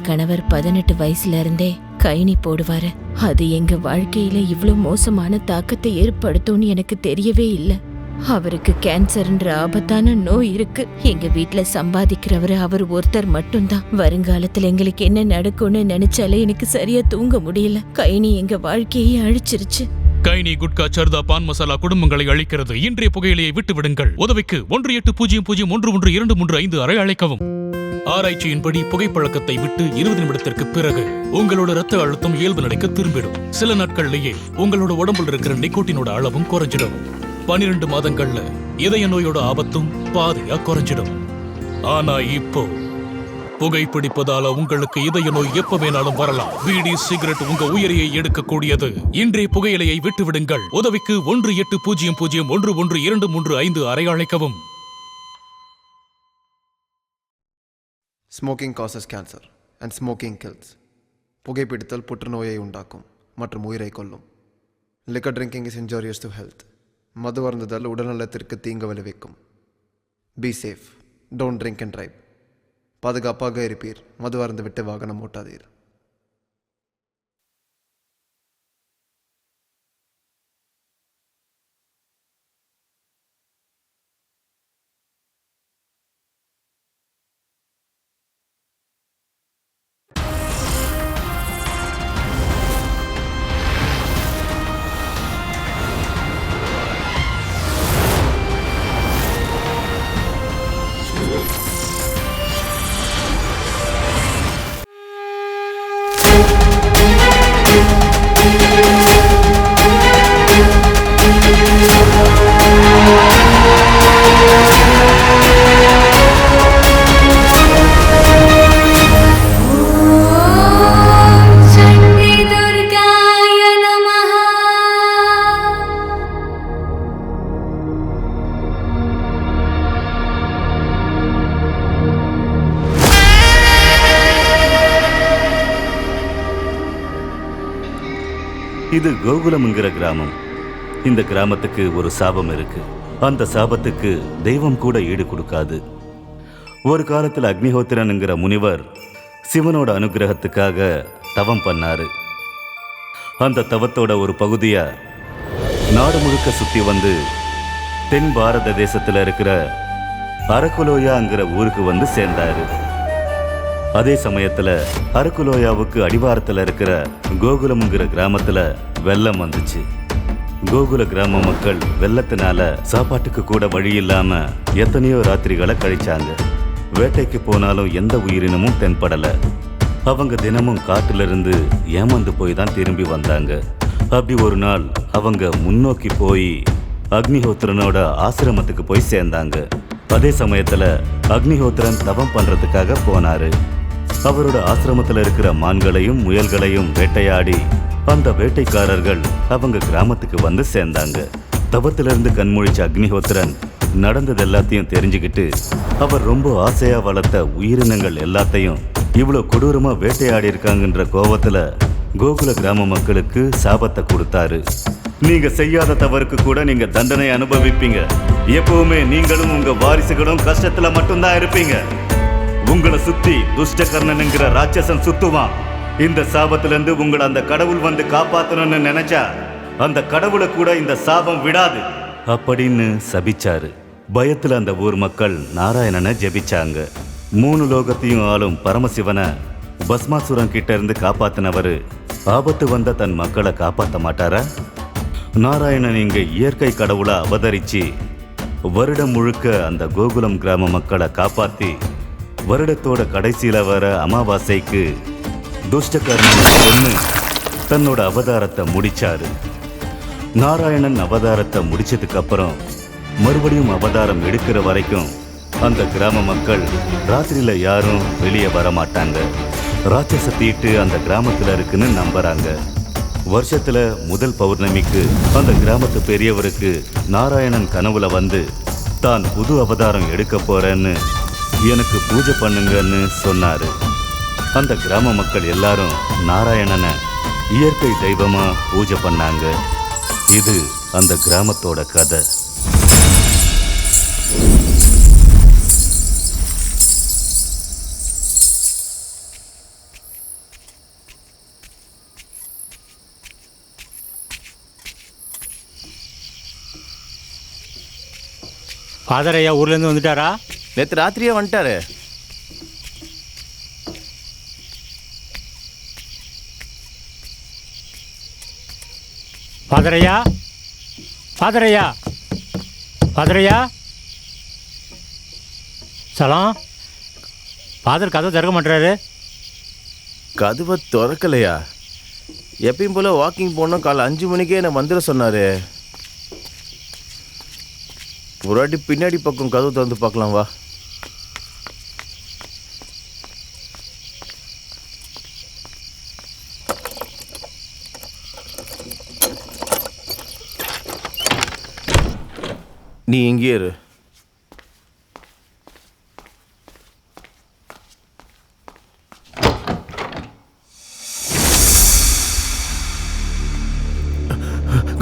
கணவர் 18 வயசுல இருந்தே கைனி போடுவாரு. அது எங்க வாழ்க்கையில இவ்ளோ மோசமான தாக்கத்தை ஏற்படுத்தும்னு எனக்கு தெரியவே இல்ல. அவருக்கு கேன்சர்ன்ற ஆபத்தான நோய் இருக்கு. எங்க வீட்ல சம்பாதிக்கிறவரு அவர் ஒருத்தர் மட்டும்தான். வருங்காலத்துல எங்களுக்கு என்ன நடக்கும்னு நினைச்சாலே எனக்கு சரியா தூங்க முடியல. கைனி எங்க வாழ்க்கையை அழிச்சிருச்சு. கைனி, குட்கா, சர்தா, பான் மசாலா குடும்பங்களை அழிக்கிறது. இன்றைய புகையிலையை விட்டு விடுங்கள். உதவிக்கு 18001123 அறை அழைக்கவும். ஆராய்ச்சியின்படி புகைப்பழக்கத்தை விட்டு 20 நிமிடத்திற்கு பிறகு உங்களோட ரத்த அழுத்தம் இயல்பு நிலைக்கு திரும்பிடும். சில நாட்கள்லயே உங்களோட உடம்புல இருக்கிற நிக்கோட்டினோட அளவும் குறைஞ்சிடும். 12 மாதங்கள்ல இதய நோயோட ஆபத்தும் பாதியா குறைஞ்சிடும். ஆனா இப்போ புகைப்பிடிப்பதால உங்களுக்கு இதய நோய் எப்ப வேணாலும் வரலாம். பீடி, சிகரெட் உங்க உயிரையை எடுக்கக்கூடியது. இன்றைய புகையிலையை விட்டு விடுங்கள். உதவிக்கு 18001123 அறை அழைக்கவும். Smoking causes cancer and smoking kills. புகைப்பிடித்தல் புற்றுநோயை உண்டாக்கும் மற்றும் உயிரை கொல்லும். Liquor drinking is injurious to health. மது அருந்துதல் உடல்நலத்திற்கு தீங்கு விளைவிக்கும். Be safe. Don't drink and drive. பாதுகாப்பாக இருப்பீர். மது அருந்து விட்டு வாகனம் ஓட்டாதீர். இது கோகுலம்ங்கிற கிராமம். இந்த கிராமத்துக்கு ஒரு சாபம் இருக்கு. அந்த சாபத்துக்கு தெய்வம் கூட ஈடு கொடுக்காது. ஒரு காலத்தில் அக்னிஹோத்திரனுங்கிற முனிவர் சிவனோட அனுகிரகத்துக்காக தவம் பண்ணாரு. அந்த தவத்தோட ஒரு பகுதியா நாடு முழுக்க சுத்தி வந்து தென் பாரத தேசத்துல இருக்கிற அரக்குலோயாங்கிற ஊருக்கு வந்து சேர்ந்தாரு. அதே சமயத்துல அரக்குலோயாவுக்கு அடிவாரத்துல இருக்கிற கோகுலம்ங்கிற கிராமத்துல வெள்ளம் வந்துச்சு. கோகுல கிராம மக்கள் வெள்ளத்தினால சாப்பாட்டுக்கு கூட வழி இல்லாம எத்தனையோ ராத்திரிகளை கழிச்சாங்க. வேட்டைக்கு போனாலும் எந்த உயிரினமும் தென்படல. அவங்க தினமும் காட்டிலிருந்து ஏமாந்து போய் தான் திரும்பி வந்தாங்க. அப்படி ஒரு நாள் அவங்க முன்னோக்கி போய் அக்னிஹோத்திரனோட ஆசிரமத்துக்கு போய் சேர்ந்தாங்க. அதே சமயத்துல அக்னிஹோத்திரன் தவம் பண்றதுக்காக போனாரு. அவரோட ஆசிரமத்துல இருக்கிற மான்களையும் முயல்களையும் வேட்டையாடி அந்த வேட்டைக்காரர்கள் அவங்க கிராமத்துக்கு வந்து சேர்ந்தாங்க. தவத்திலிருந்து கண்மொழிச்ச அக்னிஹோத்திரன் நடந்தது எல்லாத்தையும் தெரிஞ்சுக்கிட்டு அவர் ரொம்ப ஆசையா வளர்த்த உயிரினங்கள் எல்லாத்தையும் இவ்வளவு கொடூரமா வேட்டையாடி இருக்காங்கன்ற கோபத்துல கோகுல கிராம மக்களுக்கு சாபத்தை கொடுத்தாரு. நீங்க செய்யாத தவறுக்கு கூட நீங்க தண்டனை அனுபவிப்பீங்க. எப்பவுமே நீங்களும் உங்க வாரிசுகளும் கஷ்டத்துல மட்டும்தான் இருப்பீங்க. உங்களை சுத்தி துஷ்டகர்ணனுங்கிற ராட்சசன் சுத்துவான். இந்த சாபத்திலிருந்து உங்களை அந்த கடவுள் வந்து காப்பாத்தணும்னு நினைச்சா அந்த கடவுளை கூட இந்த சாபம் விடாது அப்படின்னு சபிச்சாரு. பயத்துல அந்த ஊர் மக்கள் நாராயணனை ஜெபிச்சாங்க. 3 லோகத்தையும் ஆளும் பரமசிவனை பஸ்மாசுரன் கிட்ட இருந்து காப்பாத்தினவரு ஆபத்து வந்த தன் மக்களை காப்பாத்த மாட்டாரா? நாராயணன் இங்க இயற்கை கடவுளா அவதரிச்சு வருடம் முழுக்க அந்த கோகுலம் கிராம மக்களை காப்பாத்தி வருடத்தோட கடைசியில வர அமாவாசைக்கு துஷ்டகர்ணனை கொன்னு தன்னோட அவதாரத்தை முடிச்சாரு. நாராயணன் அவதாரத்தை முடிச்சதுக்கு அப்புறம் மறுபடியும் அவதாரம் எடுக்கிற வரைக்கும் அந்த கிராம மக்கள் ராத்திரியில யாரும் வெளியே வர மாட்டாங்க. ராட்சச தீட்டு அந்த கிராமத்துல இருக்குன்னு நம்புறாங்க. வருஷத்துல முதல் பௌர்ணமிக்கு அந்த கிராமத்து பெரியவருக்கு நாராயணன் கனவுல வந்து தான் புது அவதாரம் எடுக்க போறேன்னு எனக்கு பூஜை பண்ணுங்கன்னு சொன்னாரு. அந்த கிராம மக்கள் எல்லாரும் நாராயணனை இயற்கை தெய்வமா பூஜை பண்ணாங்க. இது அந்த கிராமத்தோட கதை. ஃபாதர் ஐயா ஊர்லேருந்து வந்துட்டாரா? நேற்று ராத்திரியே வந்துட்டாரு. ஃபாதர் ஐயா, ஃபாதர் ஐயா, ஃபாதர் ஐயா, சலாம். ஃபாதர் கதவை திறக்க மாட்டுறாரு. கதவை திறக்கலையா? எப்பயும் போல் வாக்கிங் போனோம். காலை 5 மணிக்கே என்னை வந்துட சொன்னார். ஒரு வாட்டி பின்னாடி பக்கம் கதவு திறந்து பார்க்கலாம் வா. நீ இங்கே இரு.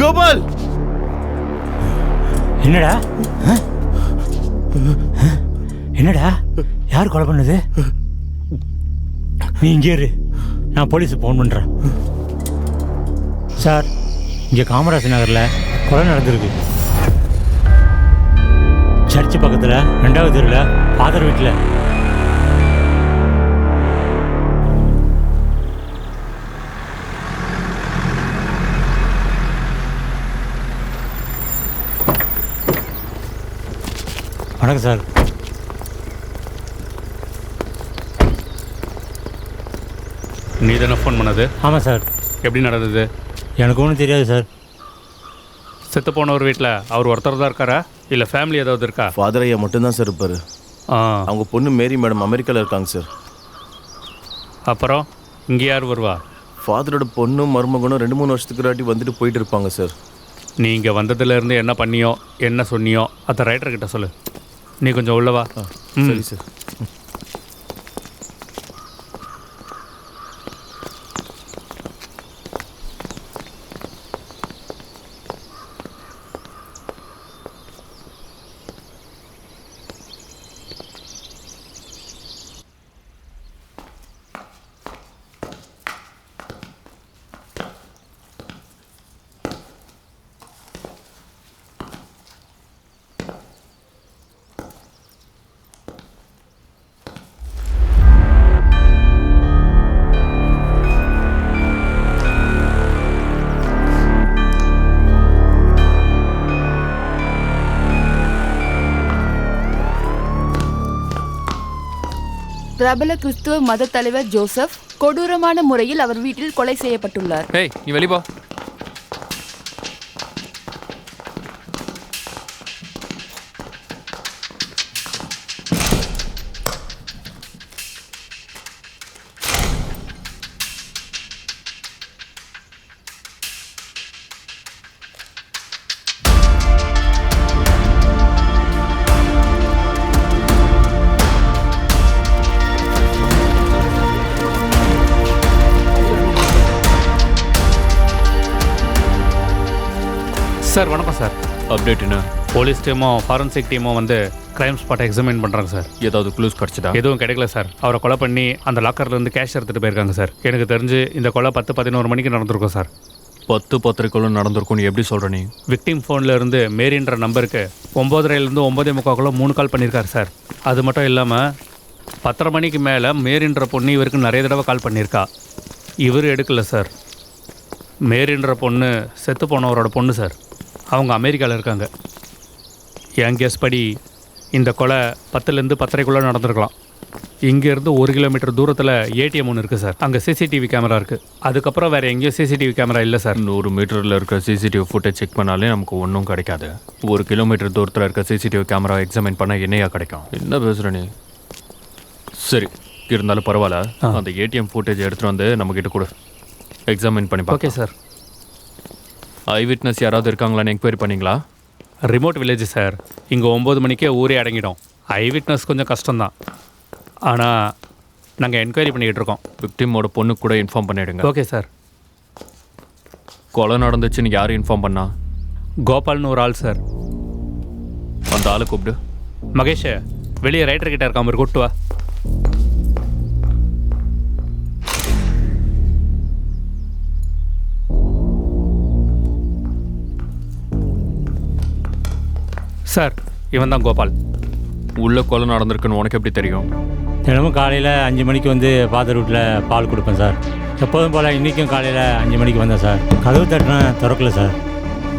கோபால், என்னடா என்னடா யார் கொலை பண்ணது? நீ இங்கே இரு, நான் போலீஸுக்கு ஃபோன் பண்ணுறேன். சார், இங்கே காமராஜ் நகரில் கொலை நடந்திருக்கு. சர்ச்சு பக்கத்தில் 2வது தெருவில் ஃபாதர் வீட்டில். வணக்கம் சார். நீ தானே ஃபோன் பண்ணது? ஆமாம் சார். எப்படி நடந்தது? எனக்கு ஒன்றும் தெரியாது சார். செத்து போனவர் வீட்டில் அவர் ஒருத்தர் தான் இருக்காரா, இல்லை ஃபேமிலி ஏதாவது இருக்கா? ஃபாதர் ஐயா மட்டும்தான் சார் இருப்பார். அவங்க பொண்ணு மேரி மேடம் அமெரிக்காவில் இருக்காங்க சார். அப்புறம் இங்கே யார் வருவா? ஃபாதரோட பொண்ணும் மருமகனும் 2-3 வருஷத்துக்கு ராட்டி வந்துட்டு போயிட்டு இருப்பாங்க சார். நீ இங்கே வந்ததுலேருந்து என்ன பண்ணியோ என்ன சொன்னியோ அதை ரைட்டர்கிட்ட சொல்லு. நீ கொஞ்சம் உள்ளவா. சரி சார். பிரபல கிறிஸ்துவ மத தலைவர் ஜோசப் கொடூரமான முறையில் அவர் வீட்டில் கொலை செய்யப்பட்டுள்ளார். ஏய், நீ வெளிய போ. சார் வணக்கம் சார். அப்டேட் என்ன? போலீஸ் டீமும் ஃபாரன்சிக் டீமும் வந்து கிரைம் ஸ்பாட்டை எக்ஸாமின் பண்ணுறாங்க சார். ஏதாவது க்ளூஸ் கிடச்சிதா? எதுவும் கிடைக்கல சார். அவரை கொலை பண்ணி அந்த லாக்கர்லேருந்து கேஷ் எடுத்துகிட்டு போயிருக்காங்க சார். எனக்கு தெரிஞ்சு இந்த கொலை 10-11 மணிக்கு நடந்திருக்கும் சார். 10-10:30 நடந்திருக்கும்னு எப்படி சொல்கிற நீ? விக்டிம் ஃபோனில் இருந்து மேரின்ற நம்பருக்கு 9:30 9:45 3 கால் பண்ணியிருக்காரு சார். அது மட்டும் இல்லாமல் 10:30 மணிக்கு மேலே மேரின்ற பொண்ணு இவருக்கு நிறைய தடவை கால் பண்ணியிருக்கா. இவர் எடுக்கல சார். மேரின்ற பொண்ணு செத்து போனவரோட பொண்ணு சார். அவங்க அமெரிக்காவில் இருக்காங்க. என் கெஸ் படி இந்த கொலை 10லேருந்து 10:30 நடந்திருக்கலாம். இங்கேருந்து 1 கிலோமீட்டர் தூரத்தில் ஏடிஎம் ஒன்று இருக்குது சார். அங்கே சிசிடிவி கேமரா இருக்குது. அதுக்கப்புறம் வேறு எங்கேயும் சிசிடிவி கேமரா இல்லை சார். 100 மீட்டரில் இருக்க சிசிடிவி ஃபுட்டேஜ் செக் பண்ணாலே நமக்கு ஒன்றும் கிடைக்காது. 1 கிலோமீட்டர் தூரத்தில் இருக்க சிசிடிவி கேமரா எக்ஸாமின் பண்ணால் என்னையா கிடைக்கும்? என்ன பேசுகிற நீ? சரி, இருந்தாலும் பரவாயில்ல. அந்த ஏடிஎம் ஃபுட்டேஜ் எடுத்துகிட்டு வந்து நம்மக்கிட்ட கொடு, எக்ஸாமின் பண்ணி ஓகே சார். ஐ விட்னஸ் யாராவது இருக்காங்களான்னு என்கொயரி பண்ணிங்களா? Remote village sir. இங்கே 9 மணிக்கே ஊரே அடங்கிடும். ஐ விட்னஸ் கொஞ்சம் கஷ்டம்தான். ஆனால் நாங்கள் என்கொயரி பண்ணிக்கிட்டு இருக்கோம். விக்டிமோட பொண்ணுக்கு கூட இன்ஃபார்ம் பண்ணிவிடுங்க. Okay sir. கொலை நடந்துச்சுன்னு யார் இன்ஃபார்ம் பண்ணா? கோபால்னு ஒரு ஆள் சார். அந்த ஆளை கூப்பிடு. மகேஷ், வெளியே ரைட்டர் கிட்ட இருக்காம ஒரு கூட்டு வா. சார், இவன் தான் கோபால். உள்ள கொலை நடந்திருக்குன்னு உனக்கு எப்படி தெரியும்? தினமும் காலையில் 5 மணிக்கு வந்து ஃபாதர் வீட்டில் பால் கொடுப்பேன் சார். எப்போதும் போல் இன்றைக்கும் காலையில் 5 மணிக்கு வந்தேன் சார். கதவு தட்டினேன், திறக்கல சார்.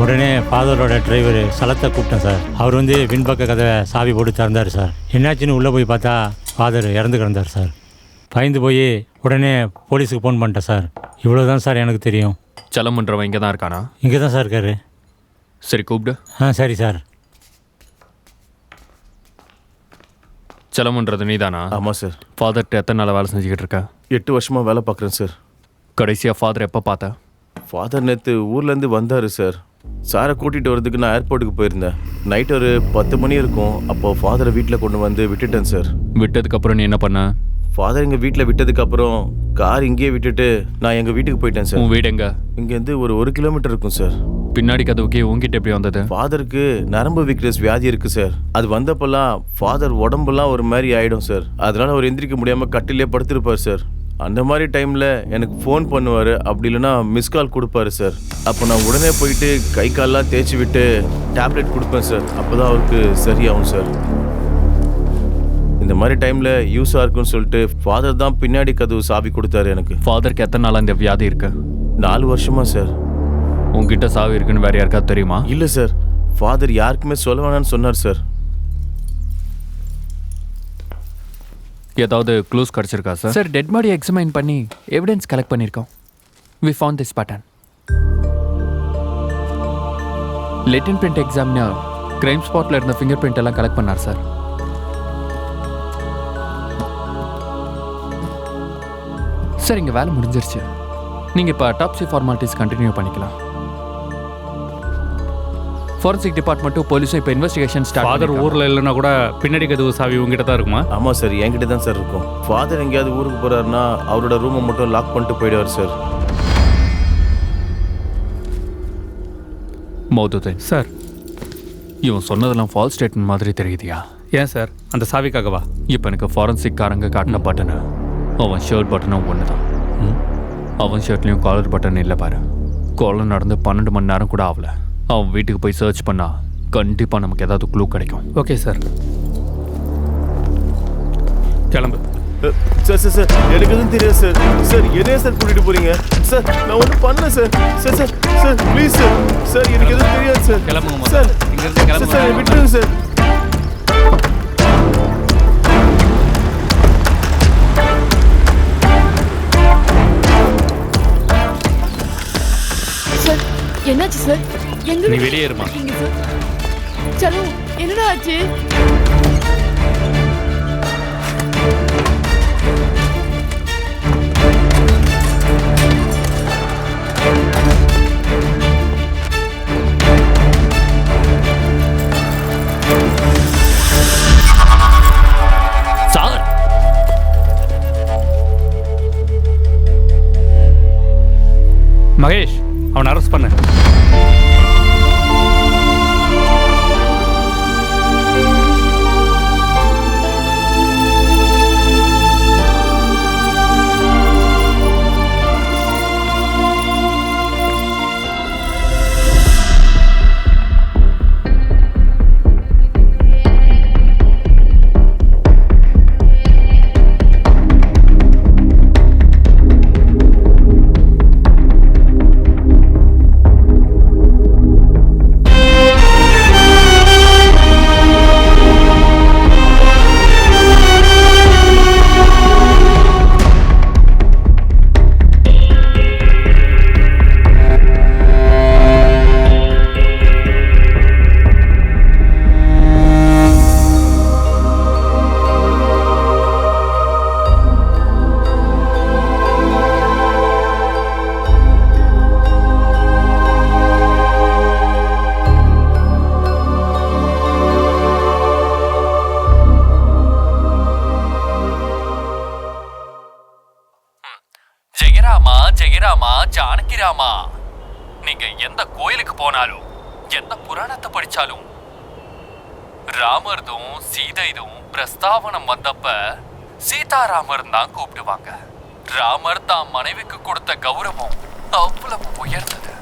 உடனே ஃபாதரோட டிரைவர் சலத்தை கூப்பிட்டேன் சார். அவர் வந்து பின்பக்க கதவை சாவி போட்டு திறந்தார் சார். என்னாச்சுன்னு உள்ளே போய் பார்த்தா ஃபாதர் இறந்து கிடந்தார் சார். பயந்து போய் உடனே போலீஸுக்கு ஃபோன் பண்ணிட்டேன் சார். இவ்வளோ தான் சார் எனக்கு தெரியும். சலம் பண்ணுறவன் இங்கே தான் இருக்கானா? இங்கே தான் சார் இருக்காரு. சரி, கூப்பிடு. சரி சார். சலம்ன்றது நீ தானா? ஆமாம் சார். ஃபாதர்கிட்ட எத்தனை நாள் வேலை செஞ்சுக்கிட்டு இருக்க? 8 வருஷமாக வேலை பார்க்குறேன் சார். கடைசியாக ஃபாதர் எப்போ பார்த்த? ஃபாதர் நேற்று ஊர்லேருந்து வந்தார் சார். சாரை கூட்டிகிட்டு வரதுக்கு நான் ஏர்போர்ட்டுக்கு போயிருந்தேன். நைட் ஒரு 10 மணி இருக்கும். அப்போது ஃபாதரை வீட்டில் கொண்டு வந்து விட்டுட்டேன் சார். விட்டதுக்கப்புறம் நீ என்ன பண்ண? ஃபாதர் எங்கள் வீட்டில் விட்டதுக்கப்புறம் கார் இங்கேயே விட்டுட்டு நான் எங்கள் வீட்டுக்கு போயிட்டேன் சார். உன் வீடு எங்க? இங்கேருந்து ஒரு 1 கிலோமீட்டர் இருக்கும் சார். பின்னாடி கதவுக்கே உங்ககிட்ட எப்படி வந்தது? ஃபாதருக்கு நரம்பு வீக்னஸ் வியாதி இருக்குது சார். அது வந்தப்பெல்லாம் ஃபாதர் உடம்புலாம் ஒரு மாதிரி ஆகிடும் சார். அதனால் அவர் எந்திரிக்க முடியாமல் கட்டிலே படுத்திருப்பார் சார். அந்த மாதிரி டைமில் எனக்கு ஃபோன் பண்ணுவார், அப்படி இல்லைன்னா மிஸ் கால் கொடுப்பாரு சார். அப்போ நான் உடனே போயிட்டு கை கால்லாம் தேய்ச்சி விட்டு டேப்லெட் கொடுப்பேன் சார். அப்போ தான் அவருக்கு சரியாகும் சார். இந்த மாதிரி டைமில் யூஸாக இருக்குன்னு சொல்லிட்டு ஃபாதர் தான் பின்னாடி கதவு சாவி கொடுத்தாரு எனக்கு. ஃபாதருக்கு எத்தனை நாளாக இந்த வியாதி இருக்கு? 4 வருஷமா சார். உங்ககிட்ட சாவி இருக்குன்னு வேற யாருக்காவது தெரியுமா? இல்லை சார், ஃபாதர் யாருக்குமே சொல்ல வேணான்னு சொன்னார் சார். ஏதாவது க்ளூஸ் கிடச்சிருக்கா sir? Sir, dead body examine பண்ணி எவிடன்ஸ் கலெக்ட் பண்ணியிருக்கோம். We found this pattern. Latent print examiner crime ஸ்பாட்டில் இருந்த ஃபிங்கர் பிரிண்ட் எல்லாம் கலெக்ட் பண்ணார் சார். சார், இங்கே வேலை முடிஞ்சிருச்சு. நீங்கள் இப்போ டாப்ஸி ஃபார்மாலிட்டிஸ் கண்டினியூ பண்ணிக்கலாம். ஃபாரன்சிக் டிபார்ட்மெண்ட்டும் போலீஸும் இப்போ இன்வெஸ்டிகேஷன் ஸ்டார்ட். ஃபாதர் ஊரில் இல்லைன்னா கூட பின்னாடி கதவு சாவி உங்ககிட்ட தான் இருக்குமா? ஆமாம் சார், என்கிட்ட தான் சார் இருக்கும். ஃபாதர் எங்கேயாவது ஊருக்கு போகிறாருன்னா அவரோட ரூமை மட்டும் லாக் பண்ணிட்டு போயிடுவார் சார். மௌதுதீன் சார். இவன் சொன்னதெல்லாம் ஃபால்ஸ் ஸ்டேட்மெண்ட் மாதிரி தெரியுதியா? ஏன் சார், அந்த சாவிக்காகவா? இப்போ எனக்கு ஃபாரன்சிக் காரங்க காட்டின பட்டனு அவன் ஷர்ட் பட்டனும் ஒன்று தான். அவன் ஷர்ட்லேயும் காலர் பட்டன் இல்லை பாரு. கொலை நடந்து 12 மணி நேரம் கூட ஆகல. அவன் வீட்டுக்கு போய் சர்ச் பண்ணா கண்டிப்பாக நமக்கு ஏதாவது க்ளூ கிடைக்கும். ஓகே சார், கிளம்பு. சார் சார் சார், எனக்கு எதுவும் தெரியாது சார். சார், என்னைய சார் கூட்டிகிட்டு போகிறீங்க? சார், நான் ஒன்றும் பண்ணல sir. Sir sir sir please sir. Sir, எனக்கு எதுவும் தெரியாது சார். கிளம்புங்க சார். சார் சார், விட்டுருங்க சார். சார், என்னாச்சு சார்? எங்க நீ வெளியே இருமா. சார், சலு, என்னடா ஆச்சு? சார், மகேஷ், அவனை அரெஸ்ட் பண்ண. ஜெயராமா, ஜானகிராமா, நீங்க எந்த கோயிலுக்கு போனாலும் எந்த புராணத்தை படிச்சாலும் ராமர்தும் சீதைதும் பிரஸ்தாவனம் வந்தப்ப சீதாராமர் தான் கூப்பிடுவாங்க. ராமர் தான் மனைவிக்கு கொடுத்த கௌரவம் அவ்வளவு உயர்ந்தது.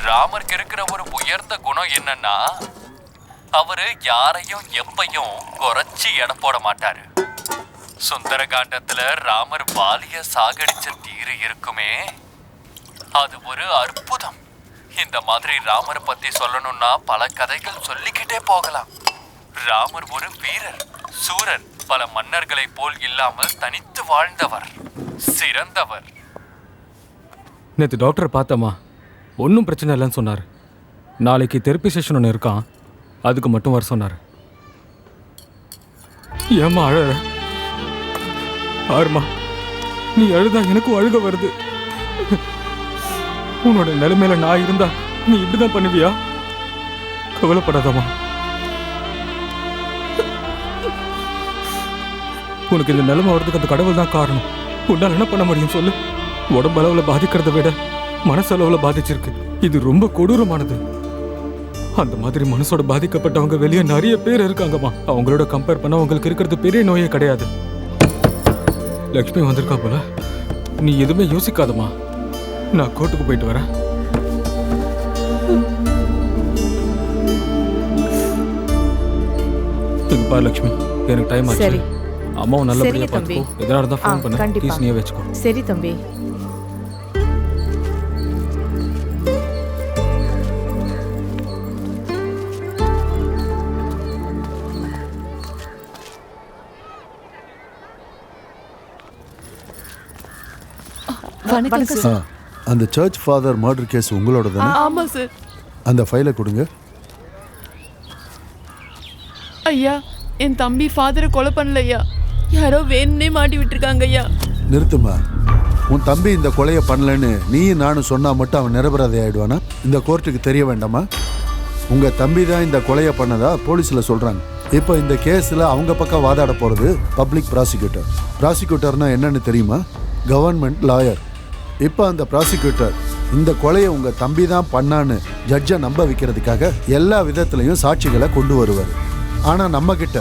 ராமருக்கு இருக்கிற ஒரு உயர்ந்த குணம் என்னன்னா அவரு யாரையும் எப்பையும் குறைச்சி எடை போட மாட்டாரு. சுந்தரகாண்டத்துல ராமர் வாலிய சாகடிச்ச தீரு இருக்குமே, அது ஒரு அற்புதம். இந்த மாதிரி ராமரை பத்தி சொல்லணும்னா பல கதைகள் சொல்லிக்கிட்டே போகலாம். ராமர் ஒரு வீரர், சூரன், பல மன்னர்களை போல் இல்லாமல் தனித்து வாழ்ந்தவர், சிறந்தவர். நேற்று டாக்டரை பார்த்தம்மா, ஒன்றும் பிரச்சனை இல்லைன்னு சொன்னார். நாளைக்கு தெரப்பி செஷன் ஒன்று இருக்கான், அதுக்கு மட்டும் வர சொன்னார். ஏம்மா அழற? ஆறுமா, நீ அழுதா எனக்கும் அழுக வருது. உன்னோட நிலைமையில நான் இருந்தா நீ இப்படிதான் பண்ணுவியா? கவலைப்படாதம்மா. உனக்கு இந்த நிலைமை வர்றதுக்கு அந்த கடவுள் தான் காரணம். உன்னால் என்ன பண்ண முடியும் சொல்லு? உடம்பளவில் பாதிக்கிறத விட மனசளவில் பாதிச்சிருக்கு. இது ரொம்ப கொடூரமானது. அந்த மாதிரி மனசோட பாதிக்கப்பட்டவங்க வெளியே நிறைய பேர் இருக்காங்கம்மா. அவங்களோட கம்பேர் பண்ண அவங்களுக்கு இருக்கிறது பெரிய நோயே கிடையாது. லக்ஷ்மி வந்திருக்கா போல, நீ எதுவுமே யோசிக்காதம்மா. நான் கோர்ட்டுக்கு போயிட்டு வரேன். இங்க பாரு லக்ஷ்மி, எனக்கு டைம் ஆச்சு. அம்மாவும் நல்லபடியா பார்த்துக்கோ. எதனா இருந்தா ஃபோன் பண்ணு, ப்ளீஸ் நீயே வச்சுக்கோ. சரி தம்பி. வணக்கம் சார். அந்த சர்ச் ஃபாதர் மர்டர் கேஸ் உங்களோட தானே? ஆமா சார். அந்த ஃபைலை கொடுங்க. ஐயா, என் தம்பி ஃபாதரை கொலை பண்ணலையா, யாரோ வேணும்னே மாட்டி விட்டுருக்காங்க ஐயா. நிறுத்துமா. உன் தம்பி இந்த கொலையை பண்ணலன்னு நீயும் நானும் சொன்னா மட்டும் அவன் நிரபராதி ஆயிடுவானா? இந்த கோர்ட்டுக்கு தெரிய வேண்டாமா? உங்க தம்பி தான் இந்த கொலையை பண்ணதா போலீஸ்ல சொல்றாங்க. இப்போ இந்த கேஸில் அவங்க பக்கம் வாதாட போறது பப்ளிக் ப்ராசிக்யூட்டர். ப்ராசிக்யூட்டர்னா என்னன்னு தெரியுமா? Government lawyer. இப்போ அந்த ப்ராசிக்யூட்டர் இந்த கொலையை உங்க தம்பி தான் பண்ணான்னு ஜட்ஜை நம்ப வைக்கிறதுக்காக எல்லா விதத்திலையும் சாட்சிகளை கொண்டு வருவார். ஆனால் நம்ம கிட்ட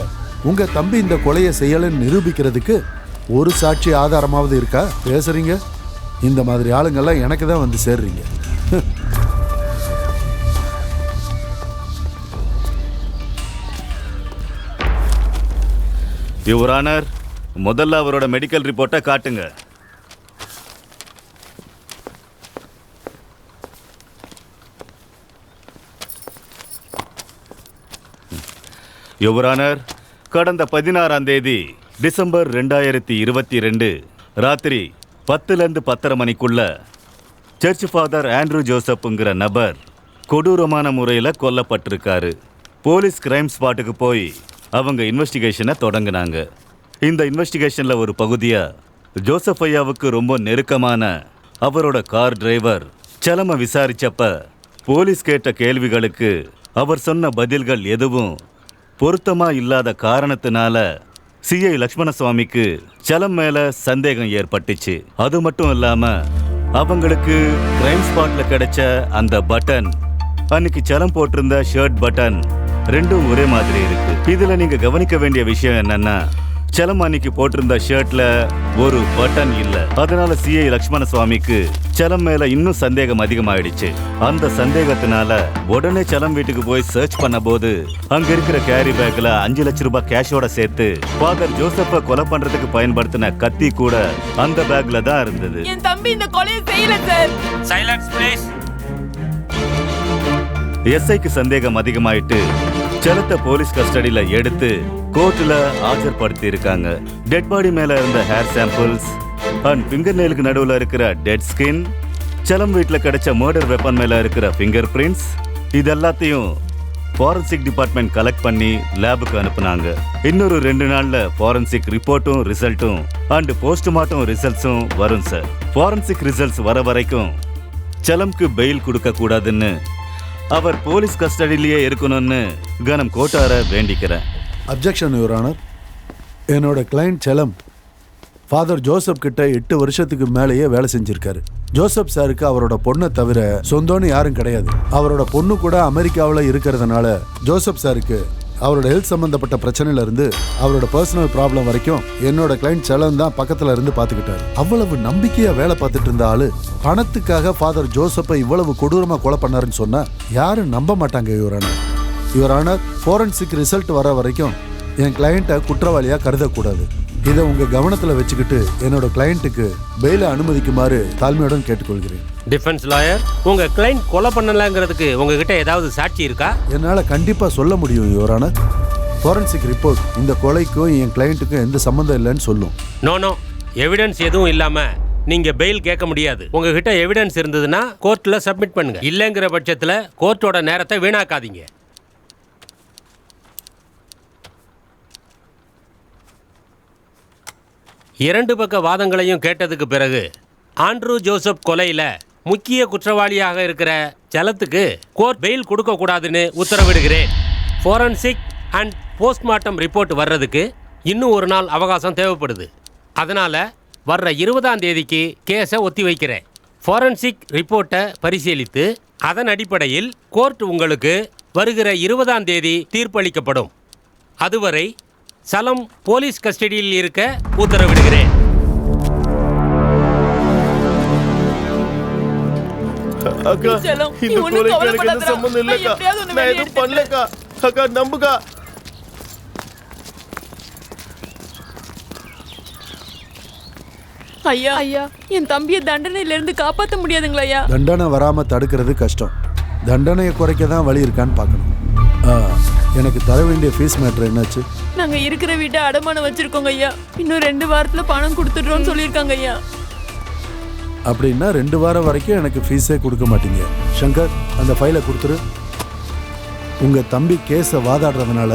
உங்க தம்பி இந்த கொலையை செய்யலைன்னு நிரூபிக்கிறதுக்கு ஒரு சாட்சி ஆதாரமாவது இருக்கா? பேசுறீங்க. இந்த மாதிரி ஆளுங்கெல்லாம் எனக்கு தான் வந்து சேர்றீங்க. யுவர் ஆனர், முதல்ல அவரோட மெடிக்கல் ரிப்போர்ட்டை காட்டுங்க. யுவர் ஆனர், கடந்த 16ஆம் தேதி டிசம்பர் 2022 ராத்திரி 10லேருந்து 10:30 மணிக்குள்ள சர்ச் ஃபாதர் ஆண்ட்ரூ ஜோசப்ங்கிற நபர் கொடூரமான முறையில் கொல்லப்பட்டிருக்காரு. போலீஸ் கிரைம் ஸ்பாட்டுக்கு போய் அவங்க இன்வெஸ்டிகேஷனை தொடங்கினாங்க. இந்த இன்வெஸ்டிகேஷனில் ஒரு பகுதியாக ஜோசப் ஐயாவுக்கு ரொம்ப நெருக்கமான அவரோட கார் டிரைவர் செலமை விசாரிச்சப்ப போலீஸ் கேட்ட கேள்விகளுக்கு அவர் சொன்ன பதில்கள் எதுவும் பொருத்தமா இல்லாத காரணத்தினால சிஐ லக்ஷ்மணசுவாமிக்கு செலம் மேல சந்தேகம் ஏற்பட்டுச்சு. அது மட்டும் இல்லாம அவங்களுக்கு கிரைம் ஸ்பாட்ல கிடைச்ச அந்த பட்டன், அன்னைக்கு செலம் போட்டிருந்த ஷர்ட் பட்டன் ரெண்டும் ஒரே மாதிரி இருக்கு. இதுல நீங்க கவனிக்க வேண்டிய விஷயம் என்னன்னா, செலம் அன்னைக்கு போட்டிருந்த ஷர்ட்ல ஒரு பட்டன் இல்ல. அதனால சிஐ லக்ஷ்மணசுவாமிக்கு செலம் மேல இன்னும் சந்தேகம் அதிகமாயிடுச்சு. அந்த சந்தேகத்தினால உடனே செலம் வீட்டுக்கு போய் சர்ச் பண்ண போது அங்க இருக்கிற கேரி பேக்ல 5 லட்சம் ரூபாய் கேஷோட சேர்த்து ஃபாதர் ஜோசப்ப கொலை பண்றதுக்கு பயன்படுத்தின கத்தி கூட அந்த பேக்ல தான் இருந்தது. என் தம்பி இந்த கொலையை செய்யல சார். Silence please. எஸ்ஐக்கு சந்தேகம் அதிகமாயிட்டு செலத்தை போலீஸ் கஸ்டடியில எடுத்து கோர்ட்ல ஆஜர்படுத்தி இருக்காங்க. டெட் பாடி மேல இருந்த ஹேர் சாம்பிள்ஸ் அண்ட் ஃபிங்கர் நெயிலுக்கு நடுவுல இருக்கிற டெட் ஸ்கின், செலம் வீட்டுல கிடைச்ச மர்டர் வெப்பன் மேல இருக்கிற ஃபிங்கர் பிரிண்ட்ஸ், இது எல்லாத்தையும் ஃபாரன்சிக் டிபார்ட்மெண்ட் கலெக்ட் பண்ணி லேபுக்கு அனுப்புனாங்க. இன்னொரு 2 நாள்ல ஃபாரன்சிக் ரிப்போர்ட்டும் ரிசல்ட்டும் அண்ட் போஸ்ட்மார்ட்டம் ரிசல்ட்ஸும் வரும் சார். ஃபாரன்சிக் ரிசல்ட்ஸ் வர வரைக்கும் செலம்க்கு பெயில் கொடுக்க கூடாதுன்னு, அவர் போலீஸ் கஸ்டடியிலேயே இருக்கணும்னு கனம் கோட்டார வேண்டிக்கிறேன். Objection your honour. என்னோட கிளைண்ட் செலம் ஃபாதர் ஜோசப் கிட்ட 8 வருஷத்துக்கு மேலேயே வேலை செஞ்சிருக்காரு. ஜோசப் சாருக்கு அவரோட பொண்ணை தவிர சொந்தம்னு யாரும் கிடையாது. அவரோட பொண்ணு கூட அமெரிக்காவில் இருக்கிறதுனால ஜோசப் சாருக்கு அவரோட ஹெல்த் சம்பந்தப்பட்ட பிரச்சனையில இருந்து அவரோட பர்சனல் ப்ராப்ளம் வரைக்கும் என்னோட கிளைண்ட் செலம் தான் பக்கத்துல இருந்து பார்த்துக்கிட்டாரு. அவ்வளவு நம்பிக்கையா வேலை பார்த்துட்டு இருந்த ஆளு பணத்துக்காக ஃபாதர் ஜோசப்பை இவ்வளவு கொடூரமா கொலை பண்ணாருன்னு சொன்னா யாரும் நம்ப மாட்டாங்க யுவரான. யுவர் ஆனர், ஃபோரன்சிக் ரிசல்ட் வர வரைக்கும் என் கிளையண்ட்டை குற்றவாளியாக கருதக்கூடாது. இதை உங்கள் கவனத்தில் வச்சுக்கிட்டு என்னோட கிளையண்ட்டுக்கு பெயிலை அனுமதிக்குமாறு தாழ்மையுடன் கேட்டுக்கொள்கிறேன். டிஃபென்ஸ் லாயர், உங்கள் கிளைண்ட் கொலை பண்ணலங்கிறதுக்கு உங்ககிட்ட ஏதாவது சாட்சி இருக்கா? என்னால் கண்டிப்பாக சொல்ல முடியும் யுவர் ஆனர். ஃபோரன்சிக் ரிப்போர்ட் இந்த கொலைக்கும் என் கிளையண்ட்டுக்கும் எந்த சம்மந்தம் இல்லைன்னு சொல்லும். நோ, எவிடன்ஸ் எதுவும் இல்லாமல் நீங்கள் பெயில் கேட்க முடியாது. உங்ககிட்ட எவிடன்ஸ் இருந்ததுன்னா கோர்ட்டில் சப்மிட் பண்ணுங்க. இல்லைங்கிற பட்சத்தில் கோர்ட்டோட நேரத்தை வீணாக்காதீங்க. இரண்டு பக்க வாதங்களையும் கேட்டதுக்கு பிறகு ஆண்ட்ரூ ஜோசப் கொலையில் முக்கிய குற்றவாளியாக இருக்கிற ஜலத்துக்கு கோர்ட் பெயில் கொடுக்கக்கூடாதுன்னு உத்தரவிடுகிறேன். ஃபோரன்சிக் அண்ட் போஸ்ட்மார்ட்டம் ரிப்போர்ட் வர்றதுக்கு இன்னும் ஒரு நாள் அவகாசம் தேவைப்படுது. அதனால் வர்ற 20ஆம் தேதிக்கு கேஸை ஒத்தி வைக்கிறேன். ஃபோரன்சிக் ரிப்போர்ட்டை பரிசீலித்து அதன் அடிப்படையில் கோர்ட் உங்களுக்கு வருகிற 20ஆம் தேதி தீர்ப்பளிக்கப்படும். அதுவரை சலம் போலீஸ் கஸ்டடியில் இருக்க உத்தரவிடுகிறேன். அக்கா, இந்த கொலைக்கு எனக்கு எந்த சம்பந்தம் இல்லக்கா. நான் எதுவும் பண்ணலக்கா. அக்கா நம்புக்கா. ஐயா ஐயா, என் தம்பியை தண்டனையிலிருந்து காப்பாற்ற முடியாதுங்களா ஐயா? தண்டனை வராமல் தடுக்கிறது கஷ்டம். தண்டனையை குறைக்க தான் வழி இருக்கான்னு பார்க்கணும். எனக்கு தர வேண்டிய ஃபீஸ் மேட்ரு என்னாச்சு? நாங்கள் இருக்கிற வீட்டை அடமானம் வச்சிருக்கோங்க ஐயா. இன்னும் 2 வாரத்தில் பணம் கொடுத்துட்றோன்னு சொல்லியிருக்காங்க ஐயா. அப்படின்னா 2 வாரம் வரைக்கும் எனக்கு ஃபீஸே கொடுக்க மாட்டீங்க. சங்கர், அந்த ஃபைலை கொடுத்துரு. உங்கள் தம்பி கேஸை வாதாடுறதுனால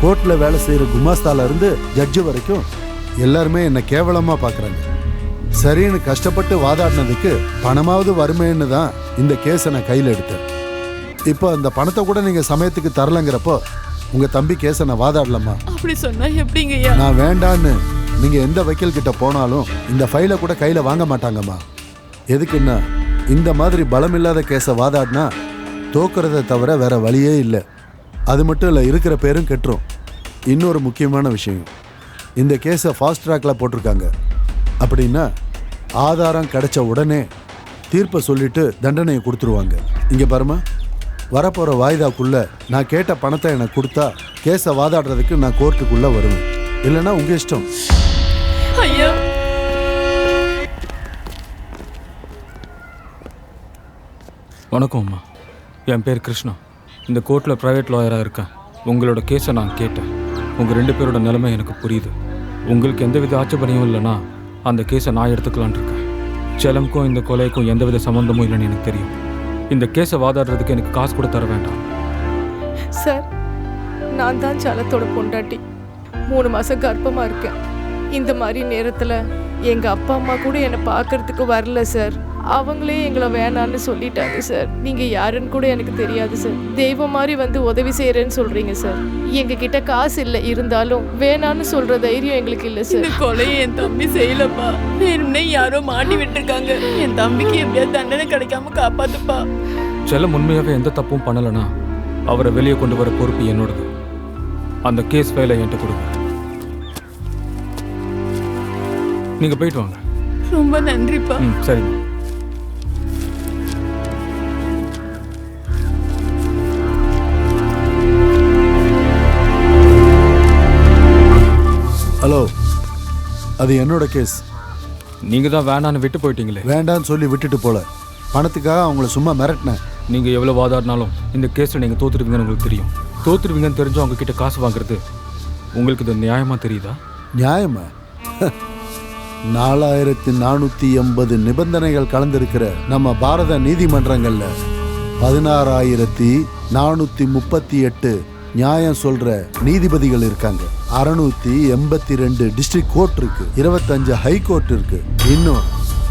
கோர்ட்டில் வேலை செய்கிற குமாஸ்தாலேருந்து ஜட்ஜு வரைக்கும் எல்லாருமே என்னை கேவலமாக பார்க்குறாங்க. சரின்னு கஷ்டப்பட்டு வாதாடினதுக்கு பணமாவது வருமேன்னு தான் இந்த கேஸை நான் கையில் எடுத்தேன். இப்போ அந்த பணத்தை கூட நீங்கள் சமயத்துக்கு தரலங்கிறப்போ உங்கள் தம்பி கேஸை நான் வாதாடலாமா? அப்படி சொன்னால் எப்படிங்க ஐயா? நான் வேண்டான்னு நீங்கள் எந்த வக்கீல் கிட்ட போனாலும் இந்த ஃபைலை கூட கையில் வாங்க மாட்டாங்கம்மா. எதுக்குன்னா இந்த மாதிரி பலமில்லாத கேஸை வாதாடினா தோக்கிறத தவிர வேற வழியே இல்லை. அது மட்டும் இல்லை, இருக்கிற பேரும் கெட்டுரும். இன்னொரு முக்கியமான விஷயம், இந்த கேஸை ஃபாஸ்ட் ட்ராக்கில் போட்டிருக்காங்க. அப்படின்னா ஆதாரம் கிடைச்ச உடனே தீர்ப்பை சொல்லிட்டு தண்டனையை கொடுத்துருவாங்க. இங்கே பாருமா, வரப்போகிற வாய்தாக்குள்ளே நான் கேட்ட பணத்தை எனக்கு கொடுத்தா கேஸை வாதாடுறதுக்கு நான் கோர்ட்டுக்குள்ளே வருவேன். இல்லைன்னா உங்கள் இஷ்டம். ஐயா, வணக்கம் அம்மா. என் பேர் கிருஷ்ணா. இந்த கோர்ட்டில் ப்ரைவேட் லாயராக இருக்கேன். உங்களோட கேஸை நான் கேட்டேன். உங்கள் 2 பேரோட நிலைமை எனக்கு புரியுது. உங்களுக்கு எந்தவித ஆட்சேபனையும் இல்லைன்னா அந்த கேஸை நான் எடுத்துக்கலான் இருக்கேன். செலமுக்கும் இந்த கொலைக்கும் எந்தவித சம்மந்தமும் இல்லைன்னு எனக்கு தெரியும். இந்த கேஸை வாதாடுறதுக்கு எனக்கு காசு கூட தர வேண்டாம். சார், நான் தான் சலத்தோட பொண்டாட்டி. 3 மாதம் கர்ப்பமாக இருக்கேன். இந்த மாதிரி நேரத்தில் எங்கள் அப்பா அம்மா கூட என்னை பார்க்கறதுக்கு வரல சார். அவங்களே எங்களை வேணான்னு சொல்லிட்டாங்க சார். நீங்கள் யாருன்னு கூட எனக்கு தெரியாது சார். தெய்வம் மாதிரி வந்து உதவி செய்கிறேன்னு சொல்கிறீங்க சார். எங்ககிட்ட காசு இல்லை, இருந்தாலும் வேணான்னு சொல்கிற தைரியம் எங்களுக்கு இல்லை சார். இந்த கொலையை என் தம்பி செய்யலப்பா. வேணும்னே யாரோ மாட்டி விட்டுருக்காங்க. என் தம்பிக்கு எப்படியாவது தண்டனை கிடைக்காம காப்பாத்துப்பா. செல்லம் உண்மையாகவே எந்த தப்பும் பண்ணலைன்னா அவரை வெளியே கொண்டு வர பொறுப்பு என்னோடது. அந்த கேஸ் ஃபைலை என்கிட்ட கொடுங்க. நீங்கள் போயிட்டு வாங்க. ரொம்ப நன்றிப்பா. சரி. ஹலோ, அது என்னோட கேஸ். நீங்கள் தான் வேண்டான்னு விட்டு போயிட்டீங்களே. வேண்டான்னு சொல்லி விட்டுட்டு போல, பணத்துக்காக அவங்கள சும்மா மிரட்டினேன். நீங்கள் எவ்வளோ வாதாடினாலும் இந்த கேஸில் நீங்கள் தோத்துருவீங்கன்னு உங்களுக்கு தெரியும். தோத்துருவீங்கன்னு தெரிஞ்சு அவங்க கிட்ட காசு வாங்குறது உங்களுக்கு இது நியாயமாக தெரியுதா? நியாயமா? 4480 நிபந்தனைகள் கலந்திருக்கிற நம்ம பாரத நீதிமன்றங்களில் 16,438 நியாயம் சொல்ற நீதிபதிகள் இருக்காங்க. 682 டிஸ்ட்ரிக்ட் கோர்ட் இருக்கு. 25 ஹை கோர்ட் இருக்கு. இன்னும்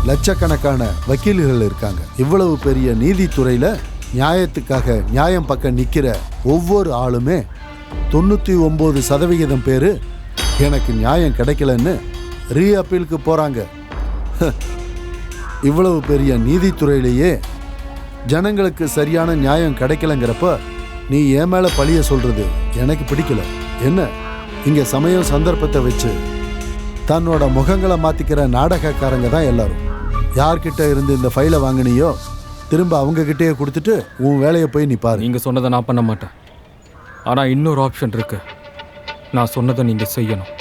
லட்சக்கணக்கான வக்கீல்கள் இருக்காங்க. இவ்வளவு பெரிய நீதித்துறையில நியாயத்துக்காக நியாயம் பக்கம் நிக்கிற ஒவ்வொரு ஆளுமே 99% பேரு எனக்கு நியாயம் கிடைக்கலன்னு ரீஅப்பீலுக்கு போறாங்க. இவ்வளவு பெரிய நீதித்துறையிலேயே ஜனங்களுக்கு சரியான நியாயம் கிடைக்கலங்கிறப்ப நீ என் மேல பழிய சொல்றது எனக்கு பிடிக்கல. என்ன இங்க சமயம் சந்தர்ப்பத்தை வச்சு தன்னோட முகங்களை மாத்திக்கிற நாடகக்காரங்க தான் எல்லாரும். யார்கிட்ட இருந்து இந்த ஃபைலை வாங்கினியோ திரும்ப அவங்க கிட்டே கொடுத்துட்டு உன் வேலையை போய் நீ பாரு. நீங்க சொன்னதை நான் பண்ண மாட்டேன். ஆனால் இன்னொரு ஆப்ஷன் இருக்கு. நான் சொன்னதை நீங்கள் செய்யணும்.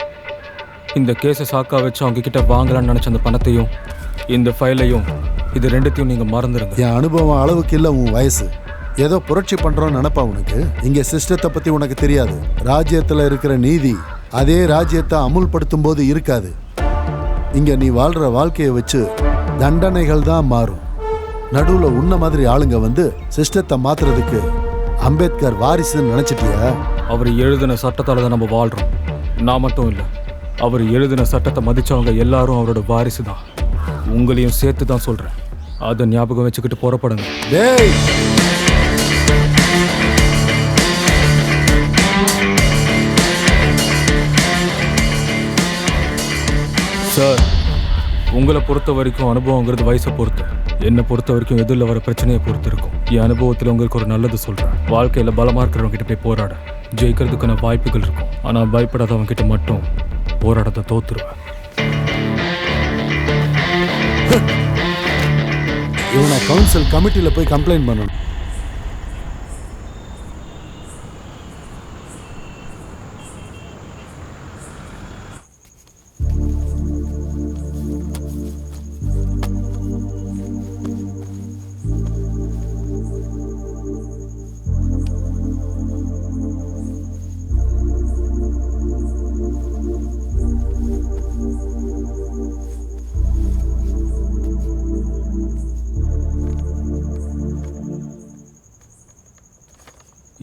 இந்த கேஸை சாக்கா வச்சு அவங்க கிட்ட வாங்கலாம்னு நினச்ச அந்த பணத்தையும் இந்த ஃபைலையும் இது ரெண்டுத்தையும் நீங்கள் மறந்துடுங்க. என் அனுபவம் அளவுக்கு இல்லை உன் வயசு. ஏதோ புரட்சி பண்ணுறோன்னு நினப்பா உனக்கு. இங்கே சிஸ்டத்தை பற்றி உனக்கு தெரியாது. ராஜ்யத்தில் இருக்கிற நீதி அதே ராஜ்யத்தை அமுல்படுத்தும் போது இருக்காது. இங்கே நீ வாழ்கிற வாழ்க்கையை வச்சு தண்டனைகள் தான் மாறும். நடுவில் உன்ன மாதிரி ஆளுங்க வந்து சிஸ்டத்தை மாத்துறதுக்கு அம்பேத்கர் வாரிசுன்னு நினச்சிட்டியா? அவர் எழுதின சட்டத்தால் தான் நம்ம வாழ்கிறோம். நான் மட்டும் இல்லை, அவர் எழுதின சட்டத்தை மதித்தவங்க எல்லாரும் அவரோட வாரிசு தான். உங்களையும் சேர்த்து தான் சொல்கிறேன். அதை ஞாபகம் வச்சுக்கிட்டு புறப்படுங்க. டேய், சார், உங்களை பொறுத்த வரைக்கும் அனுபவங்கிறது வயசை பொறுத்து, என்னை பொறுத்த வரைக்கும் எதிரில் வர பிரச்சனையை பொறுத்து இருக்கும். என் அனுபவத்தில் உங்களுக்கு ஒரு நல்லது சொல்கிறேன். வாழ்க்கையில் பலமாக இருக்கிறவங்க கிட்ட போய் போராட ஜெயிக்கிறதுக்கான வாய்ப்புகள் இருக்கும். ஆனால் பயப்படாதவங்க கிட்ட மட்டும் போராட்டத்தை தோத்துருவேன். இவனை கவுன்சில் கமிட்டியில் போய் கம்ப்ளைண்ட் பண்ணணும்.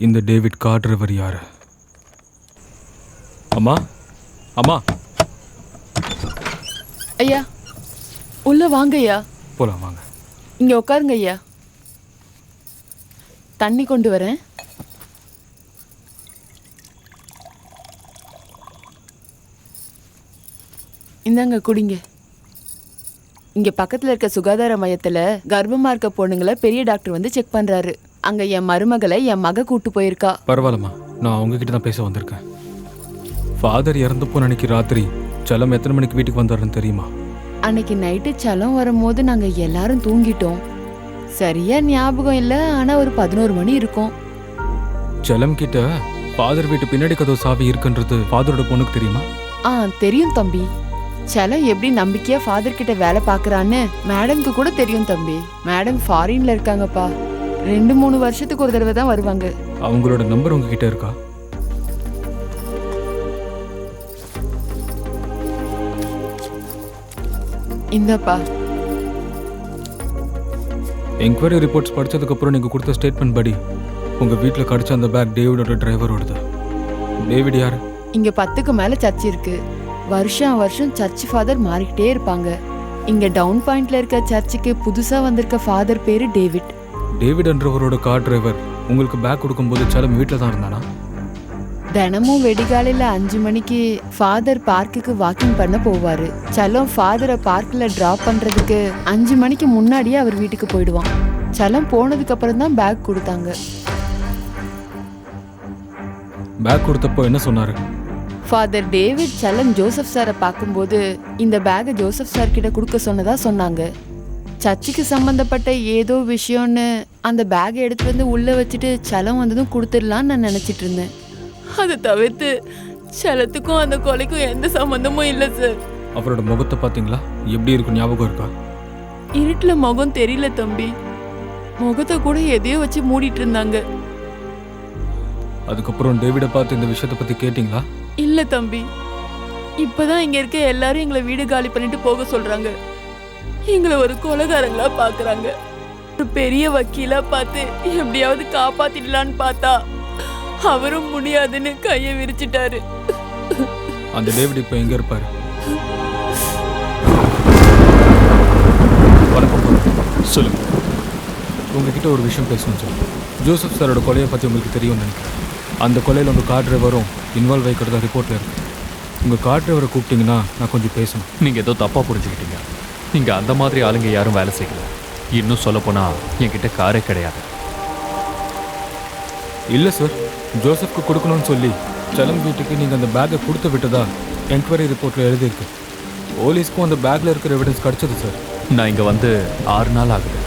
இந்த டேவிட் கார் டிரைவர் யாரு? அம்மா, அம்மா. ஐயா, உள்ள வாங்க ஐயா. போலாம் வாங்க. இங்க உட்காருங்க ஐயா. தண்ணி கொண்டு வரேன். இந்தாங்க குடிங்க. இங்க பக்கத்துல இருக்க சுகாதார மையத்துல கர்ப்பமா இருக்க பொண்ணுங்களை பெரிய டாக்டர் வந்து செக் பண்றாரு. அங்க என் மருமகளை என் மக கூட்டு போயிருக்கா. பரவாயில்லம்மா, நான் உங்ககிட்ட தான் பேச வந்திருக்கேன். ஃபாதர் இறந்தப்போ அன்னைக்கு ராத்திரி செல்லம் எத்தனை மணிக்கு வீட்டுக்கு வந்தாருன்னு தெரியுமா? அன்னைக்கு நைட்டு செல்லம் வரும்போது நாங்க எல்லாரும் தூங்கிட்டோம். சரியா ஞாபகம் இல்லை, ஆனா ஒரு 11 மணி இருக்கும். செல்லம் கிட்ட ஃபாதர் வீட்டு பின்னாடி கதவு சாவி இருக்குன்றது ஃபாதரோட பொண்ணுக்கு தெரியுமா? தெரியும் தம்பி. செல்லம் எப்படி நம்பிக்கையா ஃபாதர் கிட்ட வேலை பாக்குறான்னு மேடம்க்கு கூட தெரியும் தம்பி. மேடம் ஃபாரின்ல இருக்காங்கப்பா. 2-3 வருஷத்துக்கு ஒரு தடவை தான் வருவாங்க. அவங்களோட நம்பர் உங்ககிட்ட இருக்கா? இந்தப்பா. என்கொயரி ரிப்போர்ட்ஸ் படிச்சதுக்கு அப்புறம் நீங்க கொடுத்த ஸ்டேட்மெண்ட் படி உங்க வீட்டில் கிடைச்ச அந்த பேக் டேவிடோட டிரைவரோடது. டேவிட் யாரு? இங்க 10க்கு மேல சர்ச் இருக்கு. வருஷம் வருஷம் சர்ச் ஃபாதர் மாறிக்கிட்டே இருப்பாங்க. இங்க டவுன் பாயிண்ட்ல இருக்க சர்ச்சுக்கு புதுசா வந்திருக்க ஃபாதர் பேரு டேவிட். டேவிட் என்றவரோட கார் டிரைவர் உங்களுக்கு பேக் கொடுக்கும்போது செல்லம் வீட்டில் தான் இருந்தானா? தினமும் வெடிகாலையில் 5 மணிக்கு ஃபாதர் பார்க்குக்கு வாக்கிங் பண்ண போவார். செல்லம் ஃபாதரை பார்க்கில் ட்ராப் பண்ணுறதுக்கு 5 மணிக்கு முன்னாடியே அவர் வீட்டுக்கு போயிடுவான். செல்லம் போனதுக்கு அப்புறம் தான் பேக் கொடுத்தாங்க. பேக் கொடுத்தப்போ என்ன சொன்னாரு? ஃபாதர் டேவிட் செல்லம் ஜோசப் சாரை பார்க்கும்போது இந்த பேக்கை ஜோசப் சார் கிட்ட கொடுக்க சொன்னதா சொன்னாங்க. சர்ச்சுக்கு சம்மந்தப்பட்ட ஏதோ விஷயம்னு அந்த பேக்கை எடுத்து வந்து உள்ளே வச்சுட்டு செல்லம் வந்ததும் கொடுத்துடலான்னு நான் நினச்சிட்டு இருந்தேன். அதை தவிர்த்து செல்லத்துக்கும் அந்த கொலைக்கும் எந்த சம்மந்தமும் இல்லை சார். அவரோட முகத்தை பார்த்தீங்களா? எப்படி இருக்கும், ஞாபகம் இருக்கா? இருட்டில் முகம் தெரியல தம்பி. முகத்தை கூட எதையோ வச்சு மூடிட்டு இருந்தாங்க. அதுக்கப்புறம் டேவிடை பார்த்து இந்த விஷயத்தை பற்றி கேட்டிங்களா? இல்லை தம்பி. இப்போதான் இங்கே இருக்க எல்லாரும் எங்களை வீடு காலி பண்ணிட்டு போக சொல்கிறாங்க. எங்களை ஒரு கொலைகாரங்களா பார்க்குறாங்க. ஒரு பெரிய வக்கீலா பார்த்து எப்படியாவது காப்பாத்திடலான்னு பார்த்தா அவரும் முடியாதுன்னு கையை விரிச்சிட்டாரு. அந்த டேவிட் இப்போ எங்க இருப்பாரு? வணக்கம். சொல்லுங்க. உங்ககிட்ட ஒரு விஷயம் பேசணும் சார். ஜோசப் சாரோட கொலையை பற்றி உங்களுக்கு தெரியும்னு நினைக்கிறேன். அந்த கொலையில் உங்கள் கார் டிரைவரும் இன்வால்வ் ஆகிக்கிறதா ரிப்போர்ட்டில் இருக்கு. உங்கள் கார் டிரைவரை கூப்பிட்டீங்கன்னா நான் கொஞ்சம் பேசணும். நீங்கள் ஏதோ தப்பாக புரிஞ்சுக்கிட்டீங்க. இங்கே அந்த மாதிரி ஆளுங்க யாரும் வேலை செய்யல. இன்னும் சொல்லப்போனால் என்கிட்ட காரே கிடையாது. இல்லை சார், ஜோசப்க்கு கொடுக்கணும்னு சொல்லி செல்லம் வீட்டுக்கு நீங்கள் அந்த பேக்கை கொடுத்து விட்டதா என்கொயரி ரிப்போர்ட்டில் எழுதியிருக்கு. போலீஸ்க்கும் அந்த பேக்கில் இருக்கிற எவிடன்ஸ் கிடச்சது சார். நான் இங்கே வந்து 6 நாள் ஆகுது.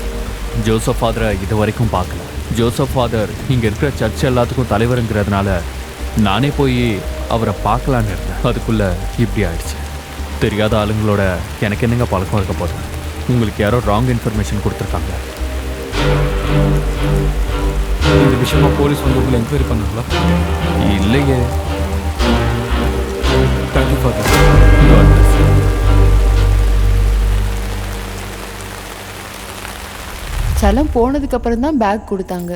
ஜோசப் ஃபாதரை இது வரைக்கும் பார்க்கல. ஜோசப் ஃபாதர் இங்கே இருக்கிற சர்ச் எல்லாத்துக்கும் தலைவருங்கிறதுனால நானே போய் அவரை பார்க்கலான்னு இருந்தேன். அதுக்குள்ள இப்படி ஆயிடுச்சு. தெரியாத ஆளுங்களோட எனக்கு என்னங்க பழக்கம் இருக்க போதும். உங்களுக்கு யாரோ ராங் இன்ஃபர்மேஷன் கொடுத்துருக்காங்க. இந்த விஷயமா போலீஸ் வந்து உங்களை என்கொயரி பண்ணாங்களா? இல்லையே. Thank you father. சலம் போனதுக்கு அப்புறம் தான் பேக் கொடுத்தாங்க.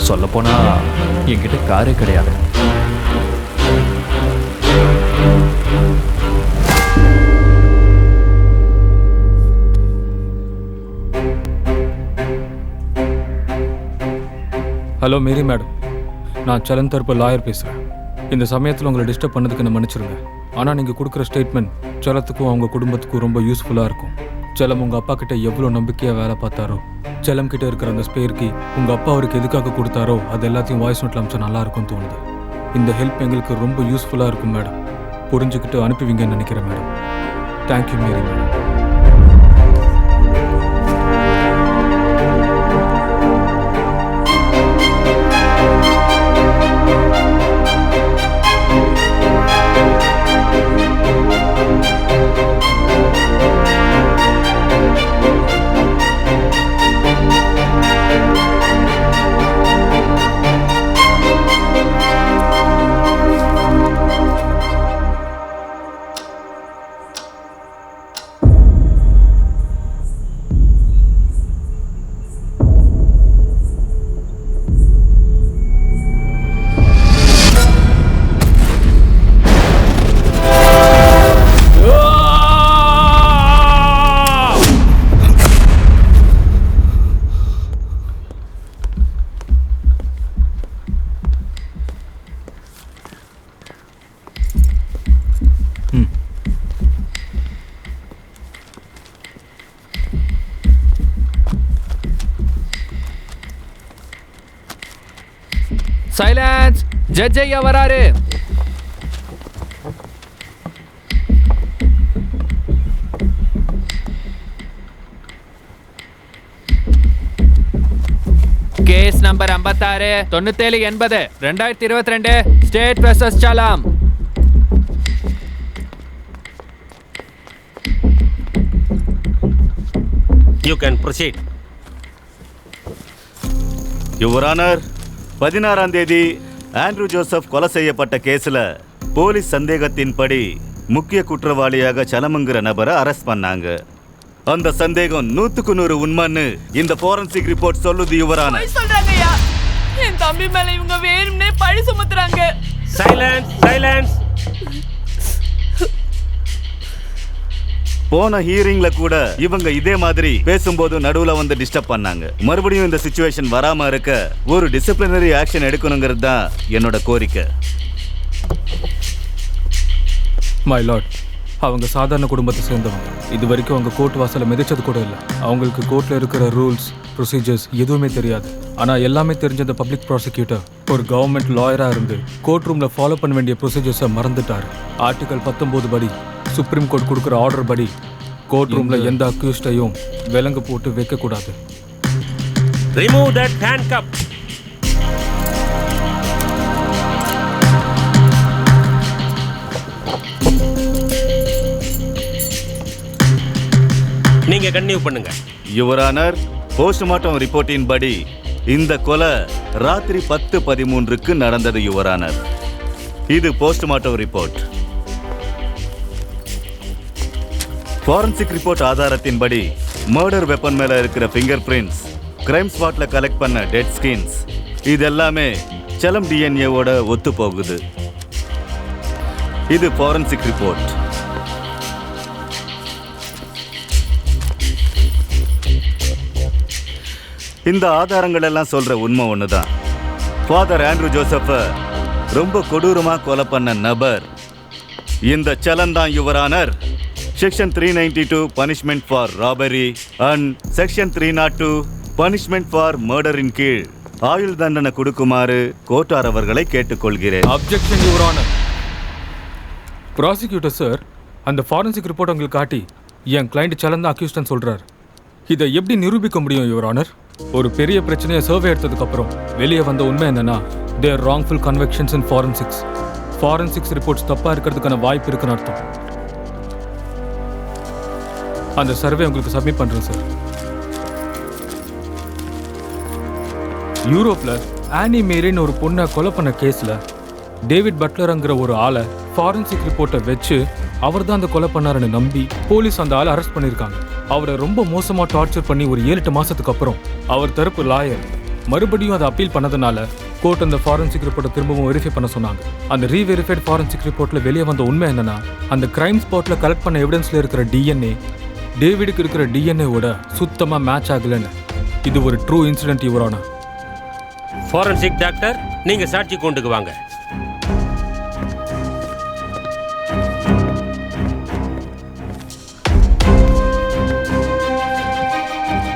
சொல்லப்போனா என்கிட்ட காரே கிடையாது. ஹலோ மேரி மேடம், நான் சலன் தரப்பு லாயர் பேசுகிறேன். இந்த சமயத்தில் உங்களை டிஸ்டர்ப் பண்ணதுக்கு என்ன மன்னிச்சிருங்க. ஆனால் நீங்கள் கொடுக்குற ஸ்டேட்மெண்ட் சலத்துக்கும் அவங்க குடும்பத்துக்கும் ரொம்ப யூஸ்ஃபுல்லாக இருக்கும். செலம் உங்கள் அப்பா கிட்ட எவ்வளோ நம்பிக்கையாக வேலை பார்த்தாரோ, செலம் கிட்ட இருக்கிற அந்த ஸ்பேர்க்கு உங்கள் அப்பா அவருக்கு எதுக்காக கொடுத்தாரோ அது எல்லாத்தையும் வாய்ஸ் நோட்டில் அமிச்சா நல்லா இருக்கும்னு தோணுது. இந்த ஹெல்ப் எங்களுக்கு ரொம்ப யூஸ்ஃபுல்லாக இருக்கும் மேடம். புரிஞ்சுக்கிட்டு அனுப்புவீங்கன்னு நினைக்கிறேன் madam. Thank you Mary madam. Silence. Judge ஐயா வராரு. Case number 56 97 80 2022 state versus Salam. You can proceed. Your honour, 16ஆம் தேதி ஆண்ட்ரூ ஜோசப் கொலை செய்யப்பட்ட கேஸில் போலீஸ் சந்தேகத்தின்படி முக்கிய குற்றவாளியாக சலமுங்கிற நபரை அரெஸ்ட் பண்ணாங்க. அந்த சந்தேகம் 100க்கு 100 உண்மைன்னு இந்த ஃபோரன்சிக் ரிப்போர்ட் சொல்லுது யுவர் ஆனர். சொல்றாங்கய்யா, என் தம்பி மேல இவங்க வேணும்னே பழி சுமத்துறாங்க. Silence, silence. போன ஹியரிங்ல கூட இவங்க இதே மாதிரி பேசும்போது நடுவுல வந்து டிஸ்டர்ப் பண்ணாங்க. மறுபடியும் இந்த சிச்சுவேஷன் வராம இருக்க ஒரு டிசிப்ளினரி ஆக்ஷன் எடுக்கணுங்கிறது தான் என்னோட கோரிக்கை. மை லார்ட், அவங்க சாதாரண குடும்பத்தை சேர்ந்தவங்க. இது வரைக்கும் அவங்க கோர்ட் வாசலை மிதிச்சது கூட இல்லை. அவங்களுக்கு கோர்ட்டில் இருக்கிற ரூல்ஸ் ப்ரொசீஜர்ஸ் எதுவுமே தெரியாது. ஆனால் எல்லாமே தெரிஞ்ச அந்த பப்ளிக் ப்ராசிக்யூட்டர் ஒரு கவர்மெண்ட் லாயராக இருந்து கோர்ட் ரூமில் ஃபாலோ பண்ண வேண்டிய ப்ரொசீஜர்ஸை மறந்துட்டார். ஆர்டிகல் 19 படி, சுப்ரீம் கோர்ட் கொடுக்குற ஆர்டர் படி கோர்ட் ரூமில் எந்த அக்யூஸ்டையும் விலங்கு போட்டு வைக்கக்கூடாது. Remove that handcuff. நீங்க கன்டினியூ பண்ணுங்க. யுவர் ஆனர், போஸ்ட்மார்ட்டம் ரிப்போர்ட்டின் படி இந்த கொலை ராத்திரி 10:13க்கு நடந்தது யுவர் ஆனர். இது போஸ்ட்மார்ட்டம் ரிப்போர்ட். ஃபாரன்சிக் ரிப்போர்ட் ஆதாரத்தின்படி மர்டர் வெப்பன் மேல இருக்கிற ஃபிங்கர் பிரிண்ட்ஸ், கிரைம் ஸ்பாட்ல கலெக்ட் பண்ண டெட் ஸ்கின்ஸ், இது எல்லாமே சலம் டிஎன்ஏவோட ஒத்து போகுது. இது ஃபாரன்சிக் ரிப்போர்ட். இந்த ஆதாரங்கள் எல்லாம் சொல்ற உண்மை ஒண்ணுதான். ஃபாதர் ஆண்ட்ரூ ஜோசப்ப ரொம்ப கொடூரமா கொலை பண்ண நபர் இந்த சலன் தான் your honour. Section 392 punishment for robbery and section 302 punishment for மர்டரின் கீழ் ஆயுள் தண்டனை கொடுக்குமாறு கோட்டார் அவர்களை கேட்டுக்கொள்கிறேன். Objection your honour. Prosecutor sir, அந்த ஃபாரன்சிக் ரிப்போர்ட் உங்களுக்கு காட்டி என் கிளைண்ட் சலன் தான் அக்யூஸ்டன் சொல்றார். இதை எப்படி நிரூபிக்க முடியும் யுவர் ஆனர்? ஒரு பெரிய பிரச்சனையை சர்வே எடுத்ததுக்கு அப்புறம் வெளியே வந்த உண்மை என்னன்னா, தேர் ராங்ஃபுல் கன்வெக்ஷன்ஸ் இன் ஃபாரன்சிக்ஸ் ரிப்போர்ட்ஸ் தப்பா இருக்கிறதுக்கான வாய்ப்பு இருக்குன்னு அர்த்தம். அந்த சர்வே உங்களுக்கு சப்மிட் பண்றேன் சார். யூரோப்ல ஆனி மேரின்னு ஒரு பொண்ணை கொலை பண்ண கேஸ்ல டேவிட் பட்லருங்கிற ஒரு ஆளை ஃபாரன்சிக் ரிப்போர்ட்டை வச்சு அவர் தான் அந்த கொலை பண்ணாருன்னு நம்பி போலீஸ் அந்த ஆளை அரெஸ்ட் பண்ணியிருக்காங்க. அவரை ரொம்ப மோசமாக டார்ச்சர் பண்ணி ஒரு 7-8 மாசத்துக்கு அப்புறம் அவர் தரப்பு லாயர் மறுபடியும் அதை அப்பீல் பண்ணதுனால கோர்ட் அந்த ஃபாரன்சிக் ரிப்போர்ட்டை திரும்பவும் வெரிஃபை பண்ண சொன்னாங்க. அந்த ரீவெரிஃபைட் ஃபாரன்சிக் ரிப்போர்ட்ல வெளியே வந்த உண்மை என்னன்னா, அந்த கிரைம் ஸ்பாட்ல கலெக்ட் பண்ண எவிடன்ஸ்ல இருக்கிற டிஎன்ஏ டேவிடுக்கு இருக்கிற டிஎன்ஏவோட சுத்தமா மேட்ச் ஆகலன்னு. இது ஒரு true incident your honour. Forensic doctor, நீங்க சாட்சி கொண்டுக்கு வாங்க.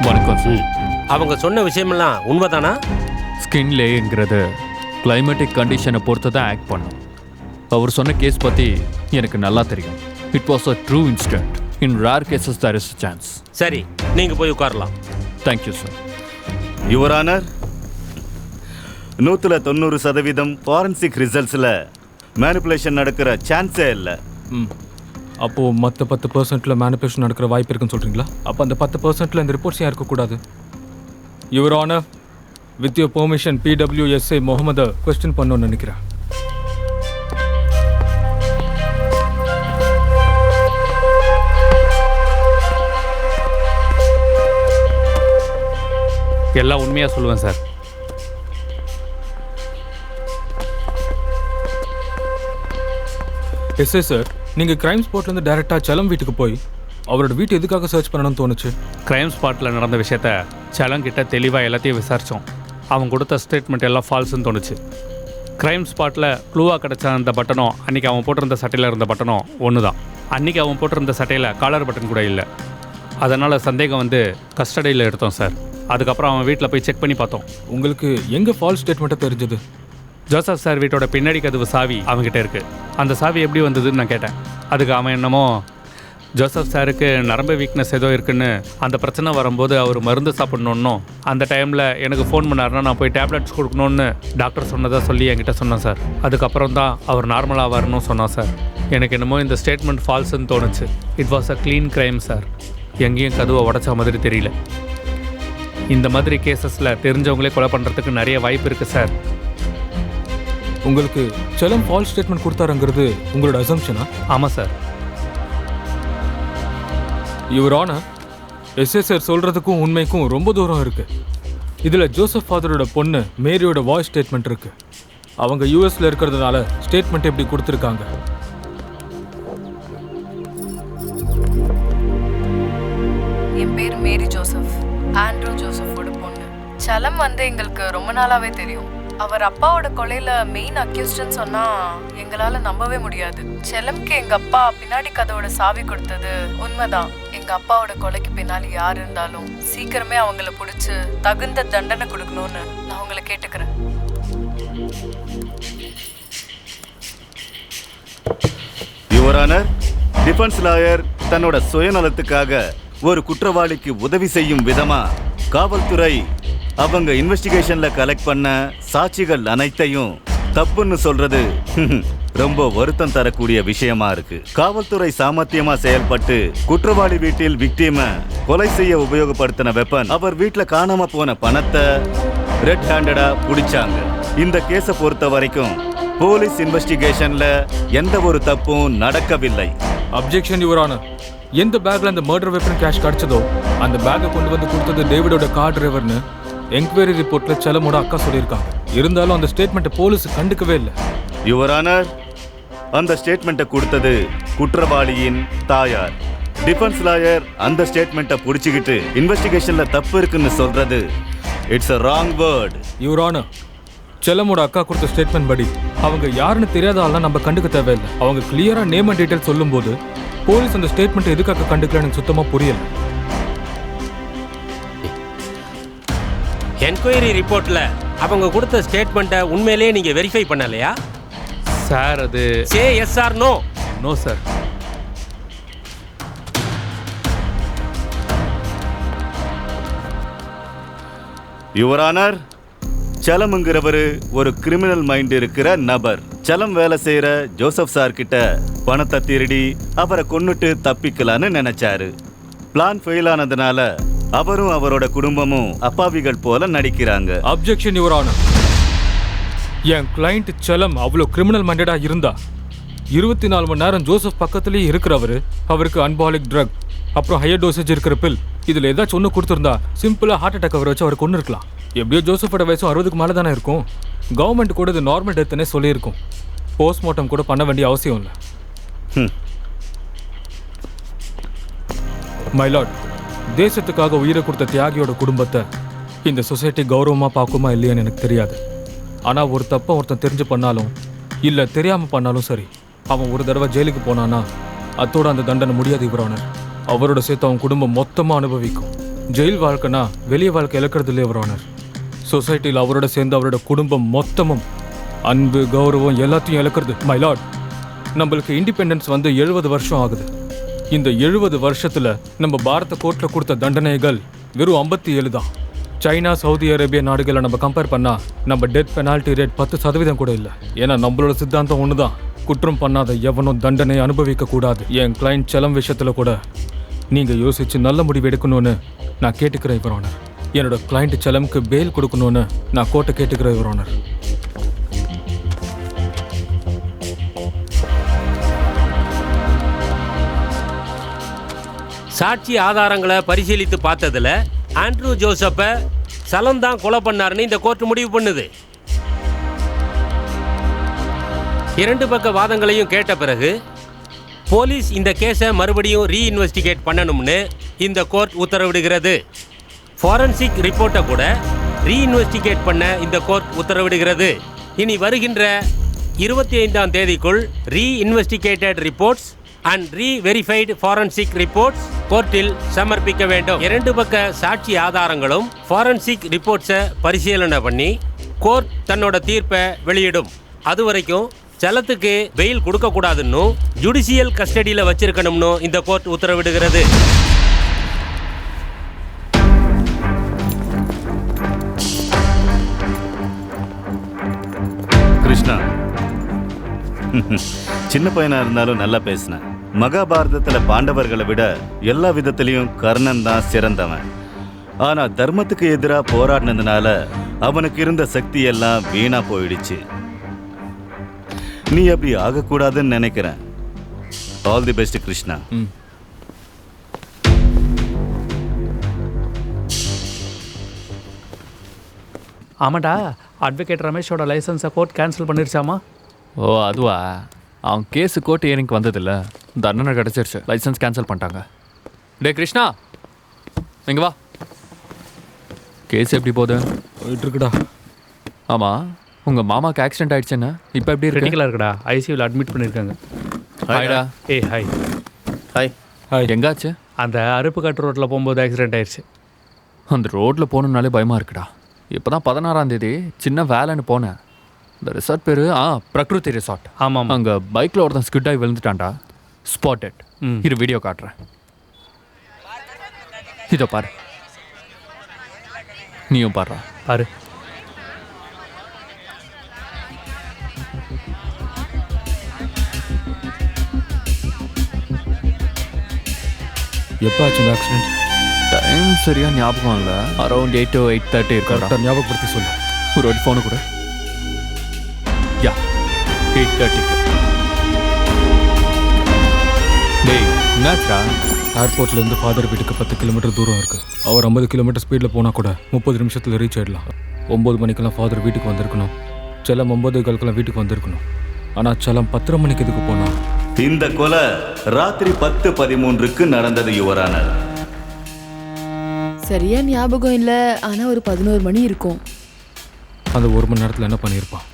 வணக்கம் சார். அவங்க சொன்ன விஷயமெல்லாம் உண்மைதானா? ஸ்கின் லேங்கிறது கிளைமேட்டிக் கண்டிஷனை பொறுத்து தான் ஆக்ட் பண்ணும். அவர் சொன்ன கேஸ் பற்றி எனக்கு நல்லா தெரியும். It was a true incident. In rare cases there is a chance. சரி, நீங்கள் போய் உட்காரலாம். Thank you sir. Your honour, 190% forensic ரிசல்ட்ஸில் மேனிப்புலேஷன் நடக்கிற சான்ஸே இல்லை. அப்போது மற்ற 10%ல மேனிப்புலேஷன் நடக்கிற வாய்ப்பு இருக்குன்னு சொல்கிறீங்களா? அப்போ அந்த 10%ல இந்த ரிப்போர்ட்ஸ் ஏன் இருக்கக்கூடாது? Your honour, with your permission PWSA முகமதை கொஸ்டின் பண்ணணும்னு நினைக்கிறேன். எல்லாம் உண்மையாக சொல்லுவேன் சார். எஸ்ஏ சார், நீங்கள் கிரைம் ஸ்பாட்லேருந்து டைரெக்டாக சலம் வீட்டுக்கு போய் அவரோட வீட்டு எதுக்காக சர்ச் பண்ணணும்னு தோணுச்சு? கிரைம் ஸ்பாட்டில் நடந்த விஷயத்த சலங்கிட்ட தெளிவாக எல்லாத்தையும் விசாரித்தோம். அவன் கொடுத்த ஸ்டேட்மெண்ட் எல்லாம் ஃபால்ஸ்ன்னு தோணுச்சு. கிரைம் ஸ்பாட்டில் க்ளூவாக கிடச்ச அந்த பட்டனும் அன்றைக்கி அவன் போட்டிருந்த சட்டையில் இருந்த பட்டனும் ஒன்று தான். அன்றைக்கி அவன் போட்டிருந்த சட்டையில் காலர் பட்டன் கூட இல்லை. அதனால் சந்தேகம் வந்து கஸ்டடியில் எடுத்தோம் சார். அதுக்கப்புறம் அவன் வீட்டில் போய் செக் பண்ணி பார்த்தோம். உங்களுக்கு எங்கே ஃபால்ஸ் ஸ்டேட்மெண்ட்டை தெரிஞ்சது? ஜோசப் சார் வீட்டோட பின்னாடி கதவு சாவி அவங்ககிட்ட இருக்குது. அந்த சாவி எப்படி வந்ததுன்னு நான் கேட்டேன். அதுக்கு அவன் என்னமோ ஜோசப் சாருக்கு நரம்பு வீக்னஸ் ஏதோ இருக்குன்னு அந்த பிரச்சனை வரும்போது அவர் மருந்து சாப்பிட்ணுன்னும் அந்த டைமில் எனக்கு ஃபோன் பண்ணாருன்னா நான் போய் டேப்லெட்ஸ் கொடுக்கணுன்னு டாக்டர் சொன்னதாக சொல்லி என்கிட்ட சொன்னேன் சார். அதுக்கப்புறம் தான் அவர் நார்மலாக வரணும்னு சொன்னான் சார். எனக்கு என்னமோ இந்த ஸ்டேட்மெண்ட் ஃபால்ஸ்ன்னு தோணுச்சு. It was a clean crime sir. எங்கேயும் கதவை உடச்ச மாதிரி தெரியல. இந்த மாதிரி கேசஸில் தெரிஞ்சவங்களே கொலை பண்ணுறதுக்கு நிறைய வாய்ப்பு இருக்குது சார். உங்களுக்கு செலம் ஃபால்ஸ் ஸ்டேட்மெண்ட் கொடுத்தாருங்கிறது உங்களோட அசம்ஷனா? ஆமாம் sir. Your honour, SA sir சொல்கிறதுக்கும் உண்மைக்கும் ரொம்ப தூரம் இருக்குது. இதில் ஜோசப் ஃபாதரோட பொண்ணு மேரியோட வாய்ஸ் ஸ்டேட்மெண்ட் இருக்குது. அவங்க யூஎஸில் இருக்கிறதுனால ஸ்டேட்மெண்ட் எப்படி கொடுத்துருக்காங்க? என் பேர் மேரி ஜோசப், ஆண்ட்ரூ ஜோசஃபோட பொண்ணு. சலம் வந்து எங்களுக்கு ரொம்ப நாளாவே தெரியும். அவர் அப்பாவோட கொலையில மெயின் அக்யூஸ்ட்னு சொன்னா எங்களால நம்பவே முடியாது. செலம்க்கு எங்க அப்பா பின்னாடி கதவோட சாவி கொடுத்தது உண்மைதான். எங்க அப்பாவோட கொலைக்கு பின்னாடி யார் இருந்தாலும் சீக்கிரமே அவங்கள பிடிச்சு தகுந்த தண்டனை கொடுக்கணும்னு நான் உங்களை கேட்டுக்கிறேன். யுவர் ஆனர், டிஃபென்ஸ் லாயர் தன்னோட சுயநலத்துக்காக ஒரு குற்றவாளிக்கு உதவி செய்யும் விதமா காவல்துறை அவங்க இன்வெஸ்டிகேஷன்ல கலெக்ட் பண்ண சாட்சிகள் அனைத்தையும் தப்புன்னு சொல்றது ரொம்ப வருத்தம் தரக்கூடிய விஷயமா இருக்கு. காவல்துறை சாமர்த்தியமா செயல்பட்டு குற்றவாளி வீட்டில் விக்டிமை கொலை செய்ய உபயோகப்படுத்தின வெப்பன், அவர் வீட்டில் காணாம போன பணத்தை ரெட் ஹேண்டடா பிடிச்சாங்க. இந்த கேஸை பொறுத்த வரைக்கும் போலீஸ் இன்வெஸ்டிகேஷன்ல எந்த ஒரு தப்பும் நடக்கவில்லை. Objection your honour. எந்த பேக்ல அந்த மர்டர் வெப்பன் கேஷ் கிடைச்சதோ அந்த பேக்கை கொண்டு வந்து கொடுத்தது டேவிடோட கார் டிரைவர்னு என்கொயரி ரிப்போர்ட்ல செலமோட அக்கா சொல்லியிருக்காங்க. இருந்தாலும் அந்த ஸ்டேட்மெண்ட்டை போலீஸ் கண்டுக்கவே இல்லை. யுவர் ஆனர், அந்த ஸ்டேட்மெண்ட்டை கொடுத்தது குற்றவாளியின் தாயார். டிஃபென்ஸ் லாயர் அந்த ஸ்டேட்மெண்ட்டை புடிச்சுக்கிட்டு இன்வெஸ்டிகேஷன்ல தப்பு இருக்குன்னு சொல்றது it's a wrong word. Your honour, செல்லமோட அக்கா கொடுத்த ஸ்டேட்மெண்ட் படி அவங்க யாருன்னு தெரியாத ஆள்லாம் நம்ம கண்டுக்க தேவையில்லை. அவங்க கிளியரா நேம் அண்ட் டீடைல் சொல்லும் போது போலீஸ் அந்த ஸ்டேட்மெண்ட் எதுக்காக கண்டுக்கலன்னு சுத்தமா புரியல. என்கொயரி ரிப்போர்ட்ல அவங்க கொடுத்த ஸ்டேட்மெண்ட்டை உண்மையிலேயே நீங்க வெரிஃபை பண்ணலையா சார்? அது say yes or no? No sir. Your honour, சலம்ங்கிறவரு ஒரு கிரிமினல் மைண்ட் இருக்கிற நபர். சலம் வேலை செய்யற ஜோசப் சார் கிட்ட பணத்தை திருடி அவரை கொன்னுட்டு தப்பிக்கலான்னு நினைச்சாரு. பிளான் ஃபெயில் ஆனதுனால அவரும் அவரோட குடும்பமும் அப்பாவிகள் போல நடிக்கிறாங்க. Objection your honour. N client சலம் அவ்வளோ கிரிமினல் மைண்டடா இருந்தா 24 மணி நேரம் ஜோசப் பக்கத்துலேயே இருக்கிறவரு அவருக்கு அன்பாலிக் ட்ரக் அப்புறம் ஹையர் டோசேஜ் இருக்கிற பில் இதில் ஏதாச்சும் ஒன்று கொடுத்துருந்தா சிம்பிளாக ஹார்ட் அட்டாக் அவரை வச்சு அவர் கொண்டு இருக்கலாம். எப்படியோ ஜோசப்போட வயசும் 60க்கு மேலே தானே இருக்கும். கவர்மெண்ட் கூட இது நார்மல் டெத்துன்னே சொல்லியிருக்கும். போஸ்ட்மார்ட்டம் கூட பண்ண வேண்டிய அவசியம் இல்லை. மைலாட், தேசத்துக்காக உயிரை கொடுத்த தியாகியோட குடும்பத்தை இந்த சொசைட்டி கௌரவமாக பார்க்குமா இல்லையான்னு எனக்கு தெரியாது. ஆனால் ஒரு தப்பை ஒருத்தன் தெரிஞ்சு பண்ணாலும் இல்லை தெரியாமல் பண்ணாலும் சரி, அவன் ஒரு தடவை ஜெயிலுக்கு போனானா அத்தோட அந்த தண்டனை முடியாது யுவர் ஆனர். அவரோட சேர்த்து அவன் குடும்பம் மொத்தமாக அனுபவிக்கும். ஜெயில் வாழ்க்கைனா வெளியே வாழ்க்கை இழக்கிறது இல்லை யுவர் ஆனர். சொசைட்டியில் அவரோட சேர்ந்து அவரோட குடும்பம் மொத்தமும் அன்பு கௌரவம் எல்லாத்தையும் இழக்கிறது. மைலாட், நம்மளுக்கு இண்டிபெண்டன்ஸ் வந்து 70 வருஷம் ஆகுது. இந்த 70 வருஷத்தில் நம்ம பாரத கோர்ட்டில் கொடுத்த தண்டனைகள் வெறும் 57 தான். சைனா, சவுதி அரேபியா நாடுகளை நம்ம கம்பேர் பண்ணால் நம்ம டெத் பெனால்ட்டி ரேட் 10% கூட இல்லை. ஏன்னா நம்மளோட சித்தாந்தம் ஒன்று தான், குற்றம் பண்ணாத எவனும் தண்டனை அனுபவிக்க கூடாது. என் கிளைண்ட் சலம் விஷயத்தில் கூட நீங்கள் யோசித்து நல்ல முடிவு எடுக்கணும்னு நான் கேட்டுக்கிறேன் யுவர் ஆனர். என்னோட கிளைண்ட் சலம்க்கு பெயில் கொடுக்கணும்னு நான் கோர்ட்டை கேட்டுக்கிறேன் யுவர் ஆனர். சாட்சி ஆதாரங்களை பரிசீலித்து பார்த்ததுல ஆண்ட்ரூ ஜோசப்பை சலம் தான் கொலை பண்ணாருன்னு இந்த கோர்ட் முடிவு பண்ணுது. 2 பக்க வாதங்களையும் கேட்ட பிறகு போலீஸ் இந்த கேஸை மறுபடியும் ரீஇன்வெஸ்டிகேட் பண்ணணும்னு இந்த கோர்ட் உத்தரவிடுகிறது. ஃபாரன்சிக் ரிப்போர்ட்டை கூட ரீஇன்வெஸ்டிகேட் பண்ண இந்த கோர்ட் உத்தரவிடுகிறது. இனி வருகின்ற 25ஆம் தேதிக்குள் ரீஇன்வெஸ்டிகேட்டட் ரிப்போர்ட்ஸ் அண்ட் ரீவெரிஃபைடு ஃபாரன்சிக் ரிப்போர்ட்ஸ் கோர்ட்டில் சமர்ப்பிக்க வேண்டும். 2 பக்க சாட்சி ஆதாரங்களும் ஃபாரன்சிக் ரிப்போர்ட்ஸை பரிசீலனை பண்ணி கோர்ட் தன்னோட தீர்ப்பை வெளியிடும். அது வரைக்கும் சலத்துக்கு பெயில் கொடுக்கக்கூடாதுன்னு ஜுடிஷியல் கஸ்டடியில் வச்சிருக்கணும்னு இந்த கோர்ட் உத்தரவிடுகிறது. கிருஷ்ணா, சின்ன பையனா இருந்தாலும் நல்லா பேசின. மகாபாரதத்துல பாண்டவர்களை விட எல்லா விதத்திலையும் கர்ணன் தான் சிறந்தவன். ஆனா தர்மத்துக்கு எதிராக போராடினதுனால அவனுக்கு இருந்த சக்தி எல்லாம் வீணா போயிடுச்சு. நீ அப்படி ஆகக்கூடாதுன்னு நினைக்கிறேன். All the best Krishna. ஆமாடா, அட்வொகேட் ரமேஷோட லைசன்ஸை கோர்ட் கேன்சல் பண்ணிருச்சாமா? ஓ அதுவா, அவன் கேஸு கோர்ட்டு எனக்கு வந்ததில்ல, தண்டனை கிடச்சிருச்சு, லைசன்ஸ் கேன்சல் பண்ணிட்டாங்க. டே கிருஷ்ணா, இங்கே வா. கேஸ் எப்படி போகுது? போயிட்டுருக்குடா. ஆமாம், உங்கள் மாமாவுக்கு ஆக்சிடென்ட் ஆகிடுச்சுன்னா இப்போ எப்படி இருக்கு? கிரிட்டிக்கலாக இருக்குடா, ஐசியூவில் அட்மிட் பண்ணியிருக்காங்க. ஹாய்டா. ஹாய். ஹாய். ஹாய். எங்காச்சு? அந்த அருப்புக்காட்டு ரோட்டில் போகும்போது ஆக்சிடென்ட் ஆயிடுச்சு. அந்த ரோட்டில் போகணுன்னாலே பயமாக இருக்குடா. இப்போ தான் 16ஆம் தேதி சின்ன வேலைன்னு போனேன். இந்த ரிசார்ட் பேர் பிரகிருதி ரிசார்ட். ஆமாம். அங்கே பைக்கில் ஒருத்தன் ஸ்கிட் ஆகி விழுந்துட்டான்டா. ஸ்பாட்டட். இது வீடியோ காட்டுறேன், இதோ பாரு. நீயும் பாரு. பாரு. எப்போ ஆச்சு இந்த ஆக்சிடென்ட்? டைம் சரியா ஞாபகம் இல்லை, அரௌண்ட் 8 to 8:30 இருக்கும். ஞாபகப்படுத்தி சொல்லு. ஒரு வாட்டி ஃபோனு கூட. யா 8:30. டேய் என்னாச்சுடா? ஏர்போர்ட்லேருந்து ஃபாதர் வீட்டுக்கு 10 கிலோமீட்டர் தூரம் இருக்குது. அவர் 50 கிலோமீட்டர் ஸ்பீடில் போனால் கூட 30 நிமிஷத்தில் ரீச் ஆகிடலாம். 9 மணிக்கெல்லாம் ஃபாதர் வீட்டுக்கு வந்திருக்கணும். செல்லம் 9:15 வீட்டுக்கு வந்திருக்கணும். ஆனால் செல்லம் 10:30 மணிக்கு எதுக்கு போனா? இந்த கொலை ராத்திரி 10:13க்கு நடந்தது யுவர் ஆனர். சரியா ஞாபகம் இல்லை, ஆனால் ஒரு 11 மணி இருக்கும். அந்த 1 மணி நேரத்தில் என்ன பண்ணியிருப்பான்?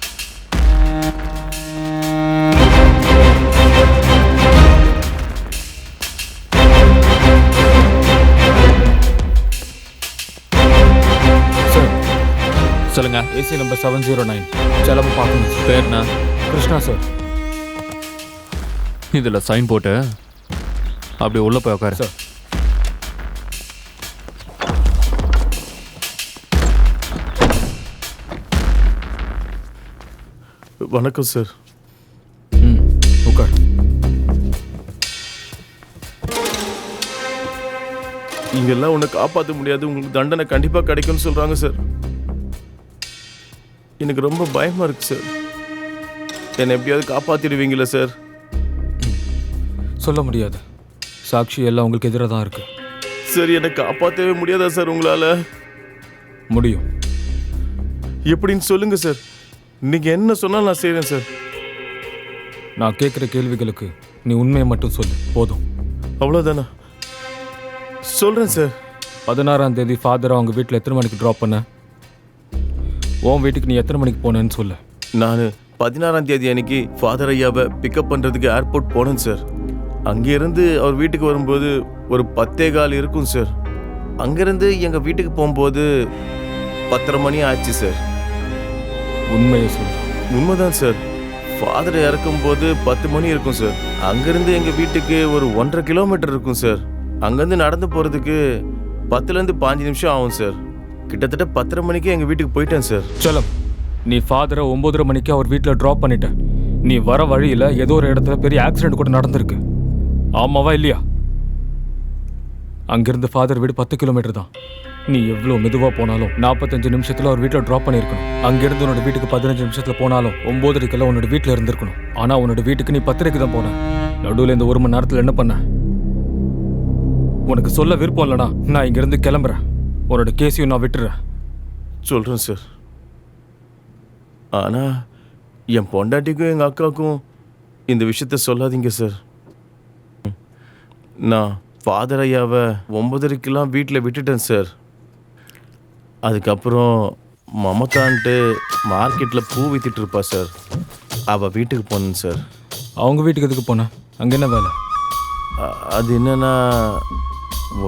சொல்லுங்க. AC number 709. செலவு பார்க்கணும். பேர்னா? கிருஷ்ணா சார். இதில் சைன் போட்டு அப்படி உள்ளே போய் உட்காரு சார். வணக்கம் சார். உட்கார். இங்கெல்லாம் உன்னை காப்பாற்ற முடியாது, உங்களுக்கு தண்டனை கண்டிப்பாக கிடைக்கும்னு சொல்கிறாங்க சார். எனக்கு ரொம்ப பயமாக இருக்கு சார். என்னை எப்படியாவது காப்பாற்றிடுவீங்களா சார்? சொல்ல முடியாது, சாட்சி எல்லாம் உங்களுக்கு எதிராக தான் இருக்கு. சரி, என்னை காப்பாற்றவே முடியாதா சார் உங்களால்? முடியும். எப்படின்னு சொல்லுங்க சார். நீங்கள் என்ன சொன்னாலும் நான் செய்கிறேன் சார். நான் கேட்குற கேள்விகளுக்கு நீ உண்மையை மட்டும் சொல்லு போதும். அவ்வளோதானா? சொல்கிறேன் சார். 16ஆம் தேதி ஃபாதரை அவங்க வீட்டில் எத்தனை மணிக்கு ட்ராப் பண்ண? உன் வீட்டுக்கு நீ எத்தனை மணிக்கு போனேன்னு சொல்லு. நான் 16ஆம் தேதி அன்னைக்கு ஃபாதர் ஐயாவை பிக்கப் பண்ணுறதுக்கு ஏர்போர்ட் போனேன் சார். அங்கேருந்து அவர் வீட்டுக்கு வரும்போது ஒரு 10:15 இருக்கும் சார். அங்கேருந்து எங்கள் வீட்டுக்கு போகும்போது 10:30 மணி ஆச்சு சார். உண்மையை சொல்லு. உண்மைதான் சார். ஃபாதர் இறக்கும்போது 10 மணி இருக்கும் சார். அங்கேருந்து எங்கள் வீட்டுக்கு ஒரு 1.5 கிலோமீட்டர் இருக்கும் சார். அங்கேருந்து நடந்து போகிறதுக்கு 10லேருந்து 15 நிமிஷம் ஆகும் சார். கிட்டத்தட்ட 10:30 மணிக்கு எங்கள் வீட்டுக்கு போயிட்டேன் சார். சலம், நீ ஃபாதரை 9:30 மணிக்கு அவர் வீட்டில் ட்ராப் பண்ணிட்ட. நீ வர வழியில் ஏதோ ஒரு இடத்துல பெரிய ஆக்சிடென்ட் கூட நடந்திருக்கு. ஆமாவா இல்லையா? அங்கிருந்து ஃபாதர் வீடு 10 கிலோமீட்டர் தான். நீ எவ்வளோ மெதுவாக போனாலும் 45 நிமிஷத்தில் அவர் வீட்டில் ட்ராப் பண்ணியிருக்கணும். அங்கிருந்து உன்னோட வீட்டுக்கு 15 நிமிஷத்தில் போனாலும் 9:30 உன்னோட வீட்டில் இருந்திருக்கணும். ஆனால் உன்னோட வீட்டுக்கு நீ 10:30 தான் போன. நடுவில் இந்த 1 மணி நேரத்தில் என்ன பண்ண? உனக்கு சொல்ல விருப்பம் இல்லைனா நான் இங்கிருந்து கிளம்புறேன். உன்னோட கேஸையும் நான் விட்டுறேன். சொல்கிறேன் சார். ஆனால் என் பொண்டாட்டிக்கும் எங்கள் அக்காவுக்கும் இந்த விஷயத்த சொல்லாதீங்க சார். நான் ஃபாதர் ஐயாவை 9:30 வீட்டில் விட்டுட்டேன் சார். அதுக்கப்புறம் மமதான்ட்டு மார்க்கெட்டில் பூ வித்துட்டு இருப்பா சார். அவள் வீட்டுக்கு போனேன் சார். அவங்க வீட்டுக்கு எதுக்கு போனேன்? அங்கே என்ன வேலை? அது என்னன்னா,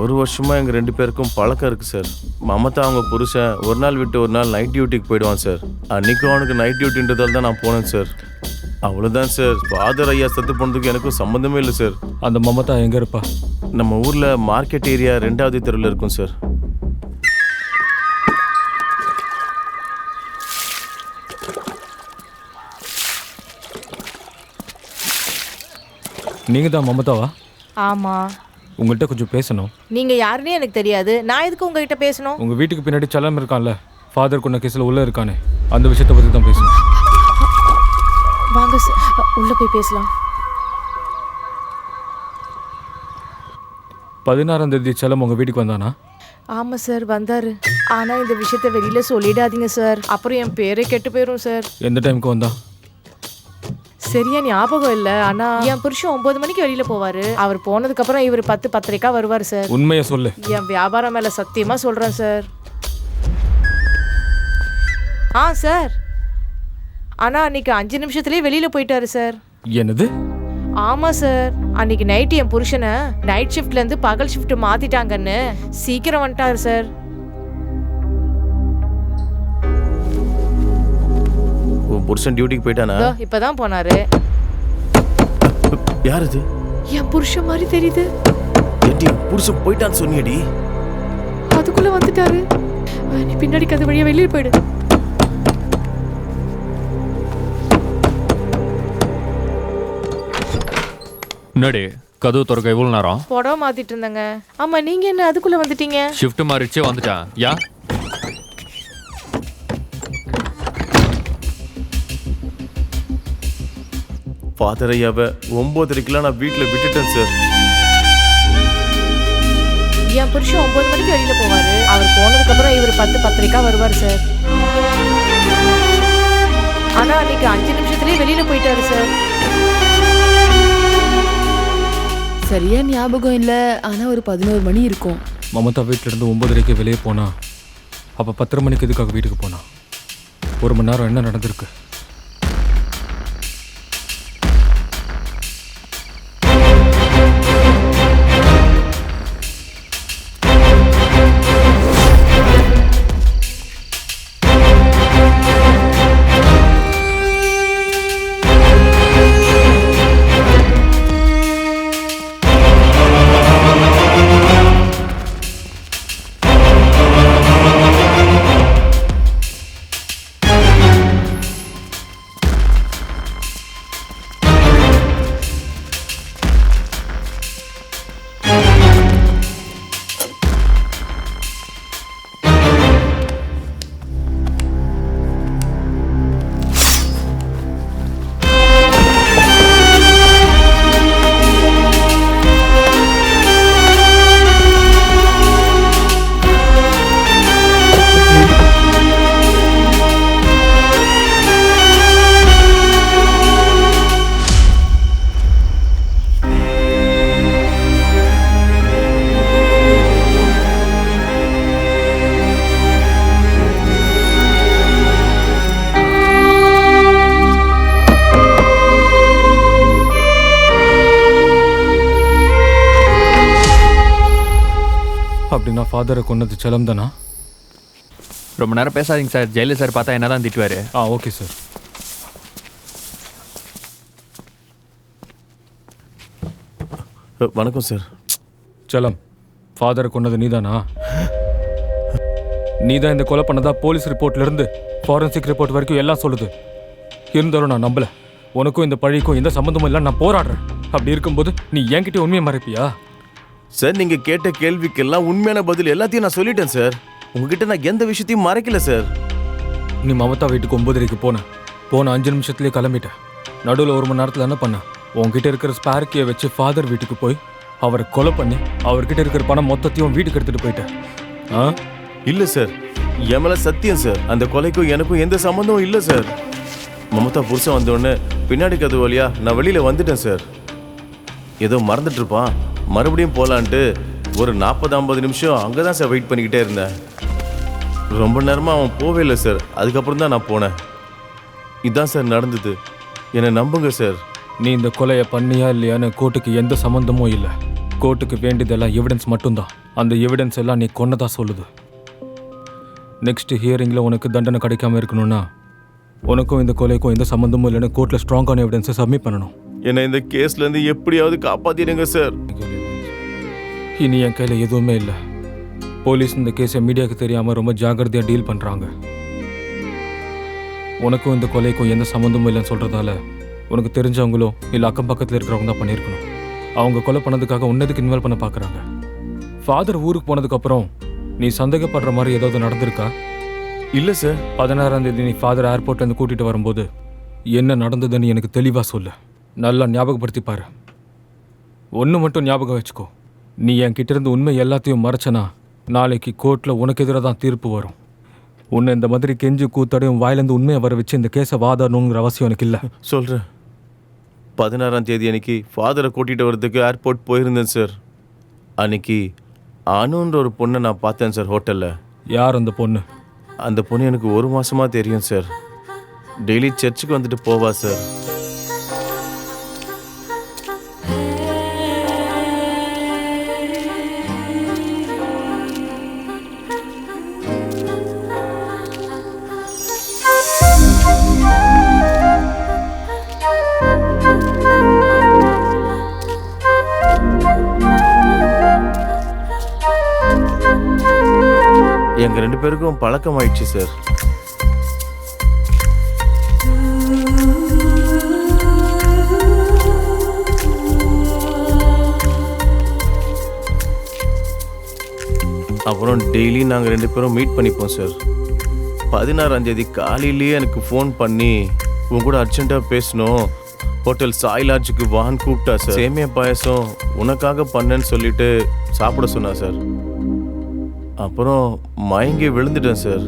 1 வருஷமாக எங்கள் 2 பேருக்கும் பழக்கம் இருக்குது சார். மமதா அவங்க புருஷன் ஒரு நாள் விட்டு ஒரு நாள் நைட் டியூட்டிக்கு போயிடுவான் சார். அன்றைக்கும் அவனுக்கு நைட் டியூட்டின்றதால தான் நான் போனேன் சார். அவ்வளோதான் சார். ஃபாதர் ஐயா செத்து போனதுக்கு எனக்கும் சம்மந்தமே இல்லை சார். அந்த மமதா எங்கே இருப்பா? நம்ம ஊரில் மார்க்கெட் ஏரியா 2வது தெருவில் இருக்கும் சார். நீங்கள் தான் மமதாவா? ஆமா. உங்கள்கிட்ட கொஞ்சம் பேசணும். நீங்க யாருன்னே எனக்கு தெரியாது. நான் எதுக்கு உங்ககிட்ட பேசணும்? உங்கள் வீட்டுக்கு பின்னாடி சலம் இருக்கான்ல, ஃபாதர் கொண்ட கேஸில் உள்ளே இருக்கானே, அந்த விஷயத்தை பற்றி தான் பேசணும். வாங்க சார், உள்ள போய் பேசலாம். 16ஆம் தேதி சலம் உங்கள் வீட்டுக்கு வந்தானா? ஆமா சார், வந்தாரு. ஆனா இந்த விஷயத்த வெளியில சொல்லிடாதீங்க சார், அப்புறம் என் பேரே கெட்டு போயிடும் சார். எந்த டைமுக்கு வந்தா? சரியா ஞாபகம் இல்லை. ஆனா என் புருஷன் 9 மணிக்கு வெளியில போவாரு. அவர் போனதுக்கு அப்புறம் இவர் 10-10:30 வருவார் சார். உண்மையை சொல்லு. என் வியாபாரம் மேல சத்தியமா சொல்றேன் சார். சார், ஆனா அன்னைக்கு 5 நிமிஷத்துலயே வெளியில போயிட்டாரு சார். என்னது? ஆமா சார், அன்னைக்கு நைட்டு என் புருஷனை நைட் ஷிஃப்ட்ல இருந்து பகல் ஷிஃப்ட் மாத்திட்டாங்கன்னு சீக்கிரம் வந்துட்டாரு சார். புருஷன் டியூட்டிக்கு போயிட்டானா? இப்பதான் போனாரு. யார் இது? என் புருஷன் மாதிரி தெரியுது. ஏடி, புருஷன் போயிட்டான்னு சொன்னியடி. அதுக்குள்ள வந்துட்டாரு. நீ பின்னாடி கதை வழியா வெளியே போயிடு. என்னடி கதவு திறக்க இவ்வளோ நேரம்? புடவை மாத்திட்டு இருந்தேங்க. ஆமா, நீங்க என்ன அதுக்குள்ள வந்துட்டீங்க? ஷிஃப்ட் மாறிடுச்சே, வந்துட்டான். யா ஃபாதர் ஐயாவை 9:30 நான் வீட்டில் விட்டுட்டேன் சார். என் புருஷன் 9 மணிக்கு வெளியில போவாரு. அவர் போனதுக்கு அப்புறம் இவர் 10-10:30 வருவார் சார். ஆனா அன்னைக்கு 5 நிமிஷத்துலயே வெளியில போயிட்டாரு சார். சரியா ஞாபகம் இல்லை, ஆனா ஒரு 11 மணி இருக்கும். மமதா வீட்டிலேருந்து 9:30 வெளியே போனா, அப்போ 10:30 மணிக்கு எதுக்காக வீட்டுக்கு போனா? 1 மணி நேரம் என்ன நடந்திருக்கு? அப்படின்னா ஃபாதரை கொன்னது செலம் தானா? ரொம்ப நேரம் பேசாதீங்க சார். ஜெயலலிதா சார் பார்த்தா என்ன தான் திட்டுவார். Okay sir. வணக்கம் சார். செலம், ஃபாதரை கொன்னது நீதானா? நீதான் இந்த கொலை பண்ணதா போலீஸ் ரிப்போர்ட்லேருந்து ஃபாரன்சிக் ரிப்போர்ட் வரைக்கும் எல்லாம் சொல்லுது. இருந்தாலும் நான் நம்பல. உனக்கும் இந்த பழிக்கும் எந்த சம்மந்தமும் இல்லை. நான் போராடுறேன். அப்படி இருக்கும்போது நீ என்கிட்ட உண்மையை மறைப்பியா? சார், நீங்கள் கேட்ட கேள்விக்கெல்லாம் உண்மையான பதில் எல்லாத்தையும் நான் சொல்லிட்டேன் சார். உங்ககிட்ட நான் எந்த விஷயத்தையும் மறைக்கல சார். நீ மமதா வீட்டுக்கு 9:30க்கு போன 5 நிமிஷத்துலேயே கிளம்பிட்டேன். நடுவில் 1 மணி நேரத்தில் என்ன பண்ண? உங்ககிட்ட இருக்கிற ஸ்பேர் கீயை வச்சு ஃபாதர் வீட்டுக்கு போய் அவரை கொலை பண்ணி அவர்கிட்ட இருக்கிற பணம் மொத்தத்தையும் வீட்டுக்கு எடுத்துகிட்டு போயிட்டேன். இல்லை சார், என் மேலே சத்தியம் சார். அந்த கொலைக்கும் எனக்கும் எந்த சம்மந்தமும் இல்லை சார். மமதா புருஷன் வந்தோடனே பின்னாடி கதவு வழியா நான் வெளியில் வந்துட்டேன் சார். ஏதோ மறந்துட்டு இருப்பான், மறுபடியும் போகலான்ட்டு ஒரு 40-50 நிமிஷம் அங்கே தான் சார் வெயிட் பண்ணிக்கிட்டே இருந்தேன். ரொம்ப நேரமாக அவன் போவே இல்லை சார். அதுக்கப்புறம் தான் நான் போனேன். இதுதான் சார் நடந்தது. என்னை நம்புங்க சார். நீ இந்த கொலையை பண்ணியா இல்லையான்னு கோர்ட்டுக்கு எந்த சம்மந்தமும் இல்லை. கோர்ட்டுக்கு வேண்டியதெல்லாம் எவிடன்ஸ் மட்டும்தான். அந்த எவிடன்ஸ் எல்லாம் நீ கொன்னதா சொல்லுது. நெக்ஸ்ட் ஹியரிங்கில் உனக்கு தண்டனை கிடைக்காம இருக்கணும்னா உனக்கும் இந்த கொலைக்கும் எந்த சம்மந்தமும் இல்லைன்னு கோர்ட்டில் ஸ்ட்ராங்கான எவிடன்ஸை சப்மிட் பண்ணணும். என்னை இந்த கேஸ்லேருந்து எப்படியாவது காப்பாற்றிடுங்க சார். இனி என் கையில் எதுவுமே இல்லை. போலீஸ் இந்த கேஸை மீடியாவுக்கு தெரியாமல் ரொம்ப ஜாக்கிரதையாக டீல் பண்ணுறாங்க. உனக்கும் இந்த கொலைக்கும் எந்த சம்மந்தமும் இல்லைன்னு சொல்கிறதால உனக்கு தெரிஞ்சவங்களோ இல்லை அக்கம் பக்கத்தில் இருக்கிறவங்க தான் பண்ணியிருக்கணும். அவங்க கொலை பண்ணதுக்காக உன்னதுக்கு இன்வால்வ் பண்ண பார்க்குறாங்க. ஃபாதர் ஊருக்கு போனதுக்கப்புறம் நீ சந்தேகப்படுற மாதிரி ஏதாவது நடந்திருக்கா? இல்லை சார். 16ஆம் தேதி நீ ஃபாதர் ஏர்போர்ட்லேருந்து கூட்டிகிட்டு வரும்போது என்ன நடந்ததுன்னு எனக்கு தெளிவாக சொல்லு. நல்லா ஞாபகப்படுத்தி பாரு. ஒன்று மட்டும் ஞாபகம் வச்சுக்கோ. நீ என்கிட்ட இருந்து உண்மை எல்லாத்தையும் மறைச்சனா நாளைக்கு கோர்ட்டில் உனக்கு எதிராக தான் தீர்ப்பு வரும். உன்னை இந்த மாதிரி கெஞ்சு கூத்தடையும் வாயிலேருந்து உண்மையை வர வச்சு இந்த கேஸை வாதாடணுங்கிற அவசியம் எனக்கு இல்லை. சொல்கிறேன். 16ஆம் தேதி அன்னைக்கு ஃபாதரை கூட்டிகிட்டு வரதுக்கு ஏர்போர்ட் போயிருந்தேன் சார். அன்னைக்கு அனுன்ற ஒரு பொண்ணை நான் பார்த்தேன் சார் ஹோட்டலில். யார் அந்த பொண்ணு? அந்த பொண்ணு எனக்கு 1 மாதமாக தெரியும் சார். டெய்லி சர்ச்சுக்கு வந்துட்டு போவா சார். எங்கள் 2 பேருக்கும் பழக்கமாயிடுச்சு சார். அப்புறம் டெய்லி நாங்கள் 2 பேரும் மீட் பண்ணிப்போம் சார். 16ஆம் தேதி காலையிலேயே எனக்கு ஃபோன் பண்ணி உன் கூட அர்ஜென்ட்டாக பேசணும், ஹோட்டல் சாய் லாட்ஜுக்கு வான்னு கூப்பிட்டா சார். சேமியா பாயசம் உனக்காக பண்ணேன்னு சொல்லிட்டு சாப்பிட சொன்னா சார். அப்புறம் மயங்கி விழுந்துட்டேன் சார்.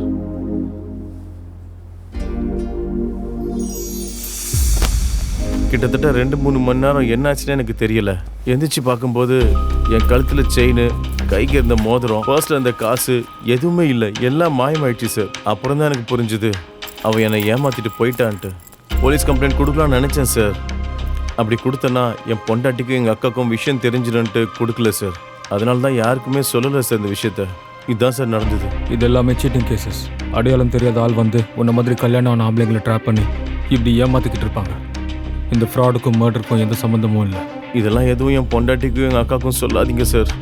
கிட்டத்தட்ட 2-3 மணி நேரம் என்னாச்சுன்னு எனக்கு தெரியல. எந்திரிச்சு பார்க்கும்போது என் கழுத்தில் செயின், கைக்கு இருந்த மோதிரம், பர்ஸில் இருந்த காசு எதுவுமே இல்லை. எல்லாம் மாயமாயிடுச்சு சார். அப்புறம் தான் எனக்கு புரிஞ்சுது அவன் என்னை ஏமாற்றிட்டு போயிட்டான்ட்டு. போலீஸ் கம்ப்ளைண்ட் கொடுக்கலான்னு நினச்சேன் சார். அப்படி கொடுத்தேன்னா என் பொண்டாட்டிக்கும் எங்கள் அக்காவுக்கும் விஷயம் தெரிஞ்சிடும்ட்டு கொடுக்கல சார். அதனால தான் யாருக்குமே சொல்லலை சார் இந்த விஷயத்த. இதுதான் சார் நடந்தது. இது எல்லாமே சீட்டிங் கேசஸ். அடையாளம் தெரியாத ஆள் வந்து உன்ன மாதிரி கல்யாணம் ஆன ஆம்பளைங்களை ட்ராப் பண்ணி இப்படி ஏமாற்றிக்கிட்டு இருப்பாங்க. இந்த ஃப்ராடுக்கும் மர்டருக்கும் எந்த சம்மந்தமும் இல்லை. இதெல்லாம் எதுவும் என் பொண்டாட்டிக்கும் எங்கள் அக்காவுக்கும் சொல்லாதீங்க சார்.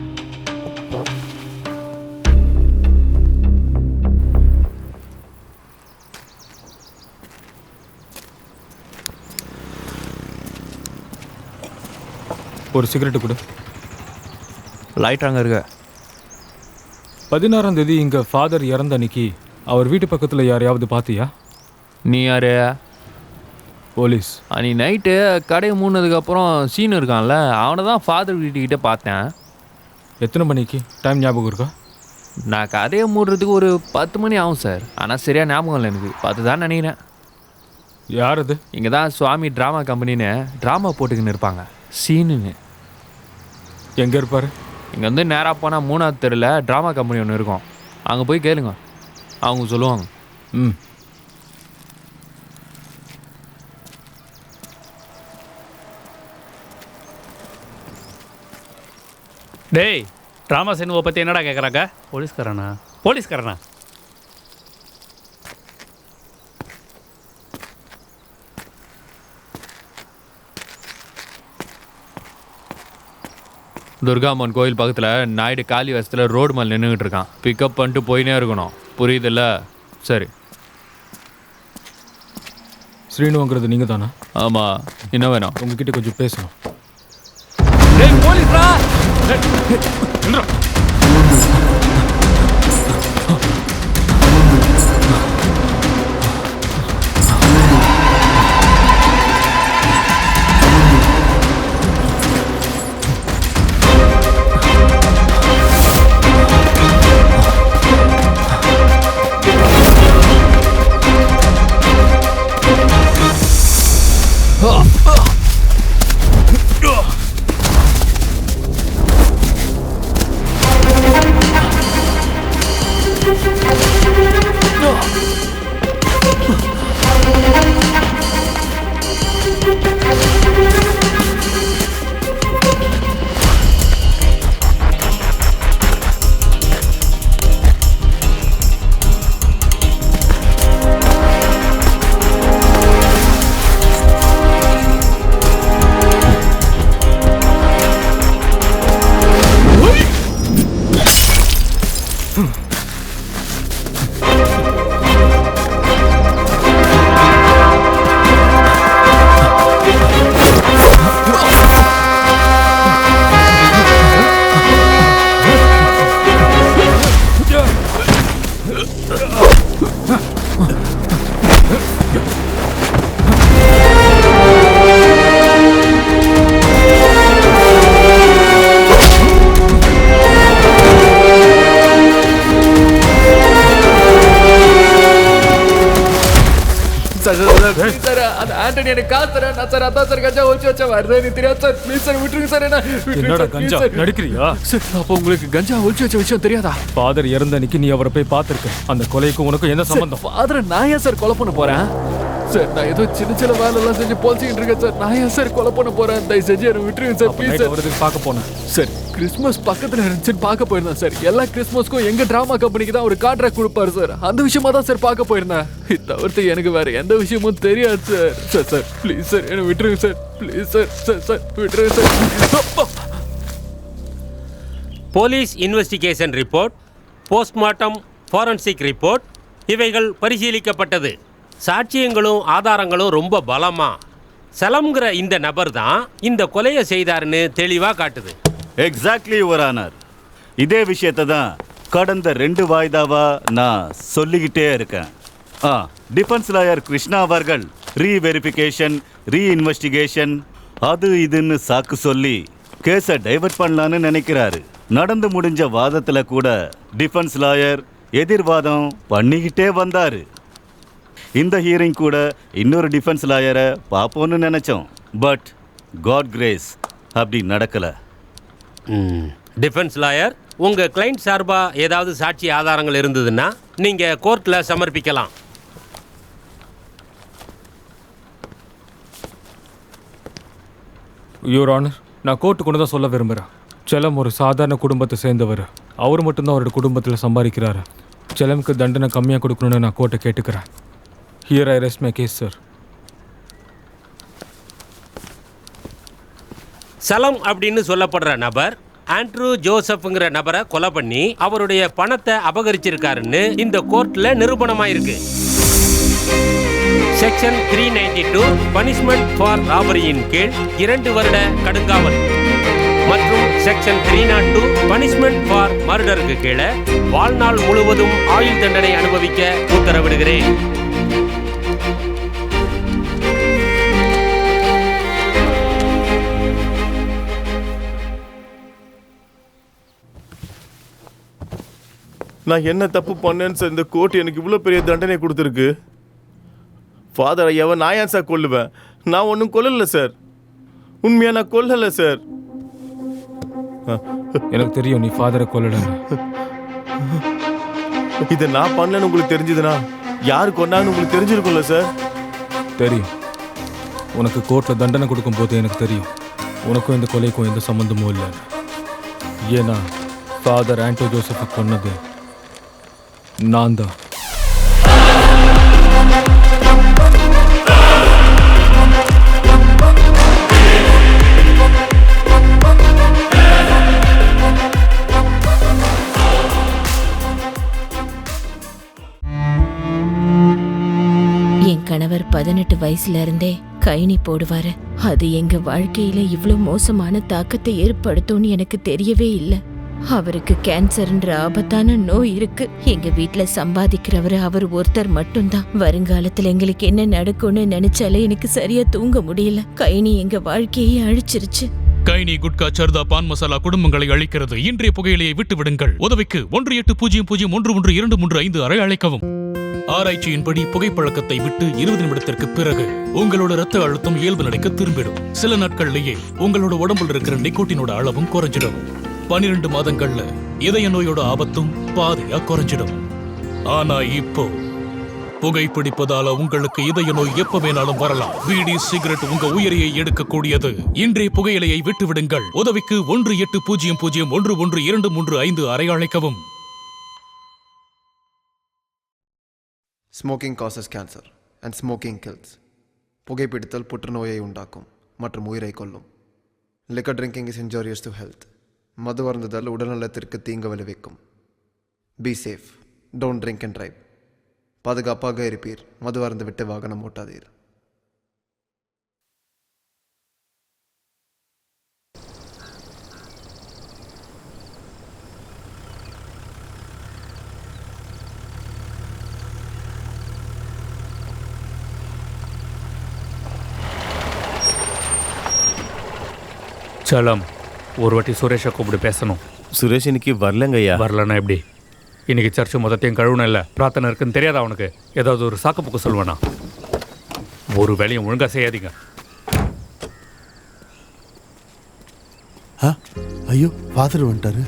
ஒரு சிகரெட்டு கொடு. லைட் அங்கே இருக்க. 16ஆம் தேதி இங்கே ஃபாதர் இறந்த அன்னைக்கு அவர் வீட்டு பக்கத்தில் யாரையாவது பார்த்தியா? நீ யாரு? போலீஸ். அன்னைக்கு நைட்டு கடையை மூடினதுக்கப்புறம் சீனு இருக்கான்ல, அவனை தான் ஃபாதர் வீட்டுக்கிட்ட பார்த்தேன். எத்தனை மணிக்கு? டைம் ஞாபகம் இருக்கா? நான் கடையை மூடுறதுக்கு ஒரு 10 மணி ஆகும் சார். ஆனால் சரியாக ஞாபகம் இல்லை எனக்கு. 10 தான் நினைக்கிறேன். யார் அது? இங்கே தான் சுவாமி ட்ராமா கம்பெனின்னு ட்ராமா போட்டுக்கின்னு இருப்பாங்க. சீனுன்னு. எங்கே இருப்பார்? இங்கே வந்து நேராக போனால் 3ஆவது தெருவில் ட்ராமா கம்பெனி ஒன்று இருக்கும். அங்கே போய் கேளுங்க, அவங்க சொல்லுவாங்க. ம். டேய், ராமசேனுவை பற்றி என்னடா கேட்குறாங்க? போலீஸ்காரனா? துர்காம்மன் கோயில் பக்கத்தில் நாயுடு காலி வசத்தில் ரோடு மேலே நின்றுக்கிட்டு இருக்கான். பிக்கப் பண்ணிட்டு போயினே இருக்கணும். புரியுதுல்ல? சரி. ஸ்ரீனுங்கிறது நீங்கள் தானே? ஆமாம். என்ன வேணும்? உங்ககிட்ட கொஞ்சம் பேசணும். உங்களுக்கு கஞ்சா ஒழிச்சு வச்ச விஷயம் தெரியாதா? ஃபாதர் இறந்த அன்னைக்கு நீ அவரை போய் பார்த்திருக்க. அந்த கொலைக்கும் உனக்கும் என்ன சம்பந்தம்? ஃபாதரை நான் ஏன் சார் கொலை பண்ண போறேன்? சார் நான் ஏதோ சின்ன வேலைலாம் செஞ்சு பொழிச்சிக்கிட்டு இருக்கேன் சார். நான் ஏன் சார் கொலை பண்ண போறேன்? தயவு செஞ்சு என்ன விட்டுருங்க சார், ப்ளீஸ் சார். அவருக்கு பார்க்க போனேன் சார். கிறிஸ்மஸ் பக்கத்துல இருந்துச்சுன்னு பார்க்க போயிருந்தேன் சார். எல்லா கிறிஸ்மஸ்க்கும் எங்க டிராமா கம்பெனிக்கு தான் ஒரு கான்ட்ராக்ட் கொடுப்பாரு சார். அந்த விஷயமா தான் சார் பார்க்க போயிருந்தேன். இது தவிர்த்து எனக்கு வேற எந்த விஷயமும் தெரியாது sir. Sir sir please sir என்ன விட்டுருங்க sir, please sir. Sir sir விட்டுருங்க sir. Police investigation report, postmortem, forensic report இவைகள் பரிசீலிக்கப்பட்டது. சாட்சியங்களும் ஆதாரங்களும் ரொம்ப பலமா சலம்ங்கிற இந்த நபர் தான் இந்த கொலையை செய்தாருன்னு தெளிவாக காட்டுது. Exactly your honour. இதே விஷயத்தை தான் கடந்த 2 வாய்தாவா நான் சொல்லிக்கிட்டே இருக்கேன். டிஃபென்ஸ் லாயர் கிருஷ்ணா அவர்கள் ரீவெரிஃபிகேஷன், ரீஇன்வெஸ்டிகேஷன் அது இதுன்னு சாக்கு சொல்லி கேஸை டைவர்ட் பண்ணலான்னு நினைக்கிறாரு. நடந்து முடிஞ்ச வாதத்துல கூட டிஃபென்ஸ் லாயர் எதிர்வாதம் பண்ணிக்கிட்டே வந்தாரு. இந்த ஹியரிங் கூட இன்னொரு டிஃபென்ஸ் லாயரை பார்ப்போன்னு நினைச்சோம். பட் காட் கிரேஸ் அப்படி நடக்கல. டிஃபென்ஸ் லாயர், உங்க கிளைண்ட் சார்பா ஏதாவது சாட்சி ஆதாரங்கள் இருந்ததுன்னா நீங்க கோர்ட்ல சமர்ப்பிக்கலாம். யுவர் ஆனர், நான் கோர்ட்டு கொண்டு தான் சொல்ல விரும்புகிறேன். செலம் ஒரு சாதாரண குடும்பத்தை சேர்ந்தவர். அவர் மட்டும்தான் அவரோட குடும்பத்தில் சம்பாதிக்கிறாரு. செலமுக்கு தண்டனை கம்மியாக கொடுக்கணும்னு நான் கோர்ட்டை கேட்டுக்கிறேன். Here I rest my case sir. சலம் அப்படின்னு சொல்லப்படுற நபர் ஆண்ட்ரூ ஜோசப்ங்கிற நபரை கொலை பண்ணி அவருடைய பணத்தை அபகரிச்சிருக்காருன்னு இந்த கோர்ட்ல நிரூபணமாயிருக்கு. செக்ஷன் 392 பனிஷ்மெண்ட் ஃபார் ராபரியின் கீழ் 2 வருட கடுங்காவல் மற்றும் செக்ஷன் 302 பனிஷ்மெண்ட் ஃபார் மர்டருக்கு கீழே வாழ்நாள் முழுவதும் ஆயுள் தண்டனை அனுபவிக்க உத்தரவிடுகிறேன். நான் என்ன தப்பு பண்ணேன்னு சார் இந்த கோர்ட் எனக்கு இவ்வளோ பெரிய தண்டனை கொடுத்துருக்கு? ஃபாதர் ஐயாவை நான் ஏன் சார் கொல்லுவேன்? நான் ஒன்றும் கொல்லலை சார். உண்மையாக நான் கொல்லலை சார். எனக்கு தெரியும் நீ ஃபாதரை கொல்லலன்னு. இதை நான் பண்ணலன்னு உங்களுக்கு தெரிஞ்சதுன்னா யாரு கொண்டான்னு உங்களுக்கு தெரிஞ்சிருக்கும்ல சார்? தெரியும். உனக்கு கோர்ட்டில் தண்டனை கொடுக்கும்போது எனக்கு தெரியும் உனக்கும் இந்த கொலைக்கும் எந்த சம்மந்தமும் இல்லை. ஏன்னா ஃபாதர் ஆண்டோ ஜோசஃபை கொன்னது நான் தான். என் கணவர் 18 வயசுல இருந்தே கைனி போடுவாரு. அது எங்க வாழ்க்கையில இவ்ளோ மோசமான தாக்கத்தை ஏற்படுத்தும்னு எனக்கு தெரியவே இல்லை. அவருக்கு கேன்சர்ன்ற ஆபத்தான நோய் இருக்கு. எங்க வீட்ல சம்பாதிக்கிறவரு அவர் ஒருத்தர் மட்டும்தான். வருங்காலத்துல எங்களுக்கு என்ன நடக்கும்னு நினைச்சாலே எனக்கு சரியா தூங்க முடியல. கைனி எங்க வாழ்க்கையை அழிச்சிருச்சு. கைனி, குட்கா, சர்தா, பான் மசாலா குடும்பங்களை அழிக்கிறது. இன்றைய புகையிலையை விட்டு விடுங்கள். உதவிக்கு 18001123 அழைக்கவும். ஆராய்ச்சியின்படி புகைப்பழக்கத்தை விட்டு 20 நிமிடத்திற்கு பிறகு உங்களோட ரத்த அழுத்தம் இயல்பு நிலைக்கு திரும்பிடும். சில நாட்கள்லயே உங்களோட உடம்புல இருக்கிற நிக்கோட்டினோட அளவும் குறைஞ்சிடும். 12 மாதங்கள்ல இதய நோயோட ஆபத்தும் பாதியா குறைஞ்சிடும். ஆனா இப்போ புகைப்பிடிப்பதால உங்களுக்கு இதய நோய் எப்ப வேணாலும் வரலாம். பீடி, சிகரெட் உங்க உயிரையை எடுக்கக்கூடியது. இன்றைய புகையிலையை விட்டு விடுங்கள். உதவிக்கு 18001123 அழைக்கவும். Smoking causes cancer and smoking kills. புகைப்பிடித்தல் புற்றுநோயை உண்டாக்கும் மற்றும் உயிரை கொல்லும். Liquor drinking is injurious to health. மது அருந்துதல் உடல்நலத்திற்கு தீங்கு விளைவிக்கும். Be safe. Don't drink and drive. பாதுகாப்பாக இருப்பீர். மது அருந்து விட்டு வாகனம் ஓட்டாதீர். சலம், ஒரு வாட்டி சுரேஷை கூப்பிட்டு பேசணும். சுரேஷ் இன்னைக்கு வரலங்க ஐயா. வரலன்னா எப்படி? இன்னைக்கு சர்ச்சு மொத்தத்தையும் கழுவுன இல்லை, பிரார்த்தனை இருக்குன்னு தெரியாதா அவனுக்கு? ஏதாவது ஒரு சாக்குப்புக்கு சொல்லுவானா? ஒரு வேலையும் ஒழுங்காக செய்யாதீங்க. ஐயோ, ஃபாதர் வந்துட்டாரு.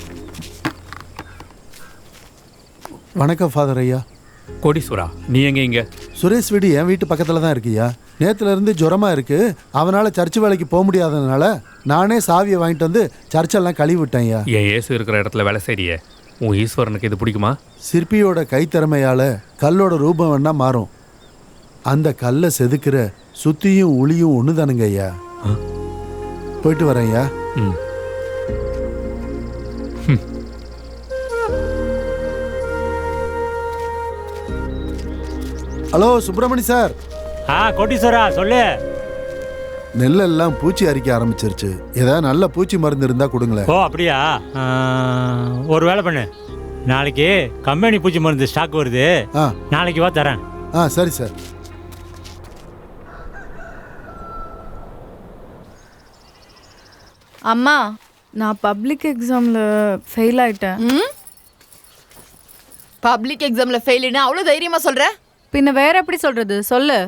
வணக்கம் ஃபாதர் ஐயா. கோடீஸ்வரா, நீ எங்க இங்க? சுரேஷ் வீடு என் வீட்டு பக்கத்தில் தான் இருக்குயா. நேற்றுல இருந்து ஜுரமா இருக்கு. அவனால் சர்ச்சு வேலைக்கு போக முடியாததுனால நானே சாவியை வாங்கிட்டு வந்து சர்ச்செல்லாம் கழுவி விட்டேன்யா. என் இயேசு இருக்கிற இடத்துல வேலை செய்றியே, உன் ஈஸ்வரனுக்கு இது பிடிக்குமா? சிற்பியோட கைத்திறமையால் கல்லோட ரூபம் வேணா மாறும். அந்த கல்லை செதுக்கிற சுத்தியும் உளியும் ஒன்று தானுங்க ஐயா. போயிட்டு வரேன் ஐயா. Hello Subramani sir. கோட்டீஸ்வரா சொல்லு. நெல்லெல்லாம் பூச்சி அரிக்க ஆரம்பிச்சிருச்சு. ஏதாவது நல்ல பூச்சி மருந்து இருந்தா கொடுங்களேன். ஓ அப்படியா? ஒரு வேலை பண்ணு, நாளைக்கு கம்பெனி பூச்சி மருந்து ஸ்டாக் வருது, நாளைக்கு வா தரேன். சரி சார். அம்மா, நான் பப்ளிக் எக்ஸாமில் ஃபெயில் ஆயிட்டேன். பப்ளிக் எக்ஸாம்ல ஃபெயிலுன்னு அவ்வளோ தைரியமா சொல்ற? பின்ன வேற எப்படி சொல்றது? சொல்லு.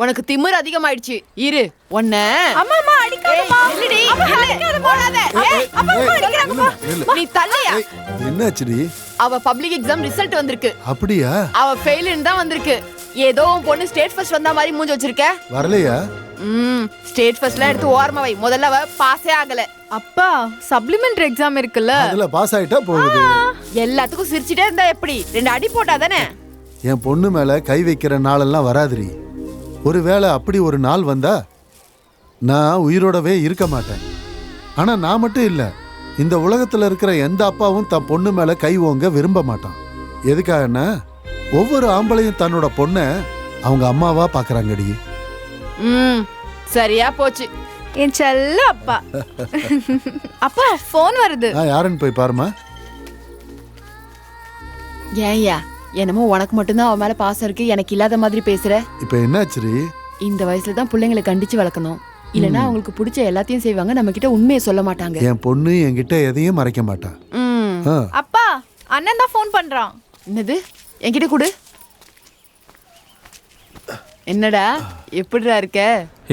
உனக்கு திமிர் அதிகமாயிடுச்சு. இரு ஒன்ன. அம்மா அம்மா அடிக்காதம்மா. இல்லடி, போடாத. அம்மா அடிக்காதம்மா. நீ தள்ளையா? என்னாச்சுடி? அவ பப்ளிக் எக்ஸாம் ரிசல்ட் வந்திருக்கு. அப்படியா? அவ ஃபெயிலுன்னு தான் வந்திருக்கு. ஏதோ உன் பொண்ணு ஸ்டேட் ஃபர்ஸ்ட் வந்த மாதிரி மூஞ்சி வச்சிருக்க. வரலையா? ஸ்டேட் ஃபர்ஸ்ட்லாம் எடுத்து ஓரமா வை. முதல்ல அவ பாஸே ஆகல. அப்பா, சப்ளிமெண்டரி எக்ஸாம் இருக்குல்ல, அதுல பாஸ் ஆயிட்டா போகுது. எல்லாத்துக்கும் சிரிச்சிட்டே இருந்தா எப்படி? 2 அடி போட்டாதானே? என் பொண்ணு மேல கை வைக்கிற நாளெல்லாம் வராதுரி. ஒருவேளை அப்படி ஒரு நாள் வந்தா நான் உயிரோடவே இருக்க மாட்டேன். ஆனா நான் மட்டும் இல்ல, இந்த உலகத்துல இருக்கிற எந்த அப்பாவும் தன் பொண்ணு மேல கை ஓங்க விரும்ப மாட்டான். எதுக்காகன்னா ஒவ்வொரு ஆம்பளையும் தன்னோட பொண்ணை அவங்க அம்மாவா பாக்குறாங்கடி. சரியா போச்சு என் செல்ல அப்பா. அப்பா ஃபோன் வருது. யாருன்னு போய் பாருமா. ஏன்யா என்னமோ உனக்கு மட்டும்தான் அவ மேல பாசம் இருக்கு, எனக்கு இல்லாத மாதிரி பேசுற? இப்ப என்னாச்சுரி? இந்த வயசுல தான் பிள்ளைங்களை கண்டிச்சு வளர்க்கணும். இல்லனா அவங்களுக்கு பிடிச்ச எல்லாத்தையும் செய்வாங்க, நம்ம கிட்ட உண்மையை சொல்ல மாட்டாங்க. என் பொண்ணு என்கிட்ட எதையும் மறைக்க மாட்டா. அப்பா, அண்ணன் தான் ஃபோன் பண்றான். என்னது? என்கிட்ட கொடு. என்னடா எப்படிடா இருக்க?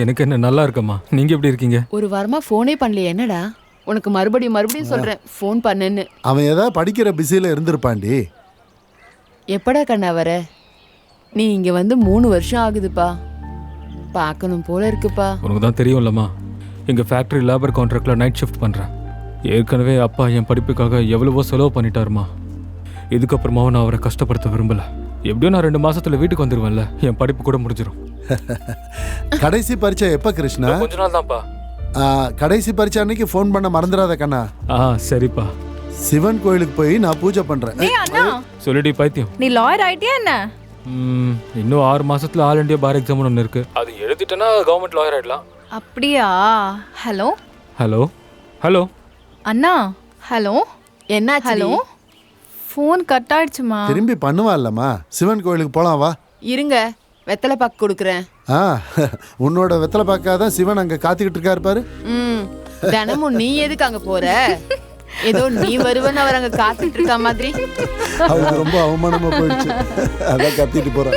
எனக்கு என்ன, நல்லா இருக்கம்மா. நீங்க எப்படி இருக்கீங்க? ஒரு வாரமா ஃபோனே பண்ணலையே, என்னடா? உனக்கு மறுபடியும் சொல்றேன், ஃபோன் பண்ணுன்னு. அவன் ஏதாவது படிக்கிற பிஸியில இருந்திருப்பாண்டி. எப்படா கண்ணா வர? நீ இங்க வந்து 3 வருஷம் ஆகுதுப்பா. பார்க்கணும் போல இருக்குப்பா. உனக்கு தான் தெரியும்லம்மா, எங்க ஃபேக்டரி லேபர் கான்ட்ராக்ட்ல நைட் ஷிஃப்ட் பண்றேன். ஏற்கனவே அப்பா என் படிப்புக்காக எவ்வளவோ செலவு பண்ணிட்டாருமா. இதுக்கப்புறமாவும் நான் அவரை கஷ்டப்படுத்த விரும்பல. எப்படியும் நான் 2 மாசத்துல வீட்டுக்கு வந்துருவேன்ல, என் படிப்பு கூட முடிஞ்சிடும். கடைசி பரீட்சை எப்ப கிருஷ்ணா? கொஞ்ச நாள் தான்ப்பா. கடைசி பரீட்சை அன்னைக்கு ஃபோன் பண்ண மறந்துடாத கண்ணா. சரிப்பா. சிவன் கோயிலுக்கு போய் நான் பூஜை பண்றேன். சொல்லிடி பைத்தியம். நீ லாயர் ஆயிட்டியா என்ன? இன்னும் 6 மாசத்துல ஆல் இண்டியா பார் எக்ஸாம் ஒன்று இருக்கு. அது எழுதிட்டேன்னா கவர்மெண்ட் லாயர் ஆயிடலாம். அப்படியா? ஹலோ ஹலோ ஹலோ அண்ணா. ஹலோ என்ன? ஹலோ, ஃபோன் கட் ஆயிடுச்சுமா. திரும்பி பண்ணுவான்லம்மா. சிவன் கோயிலுக்கு போலாம் வா. இருங்க, வெத்தலை பாக்கு கொடுக்குறேன். உன்னோட வெத்தலை பாக்காதான் சிவன் அங்க காத்துக்கிட்டு இருக்காரு பாரு. தினமும் நீ எதுக்கு அங்க போற? ஏதோ நீ வருவன்னு அவர் அங்க காத்துட்டு இருக்க மாதிரி. அவருக்கு ரொம்ப அவமானமா போயிடுச்சு, அதான் கத்திட்டு போறான்.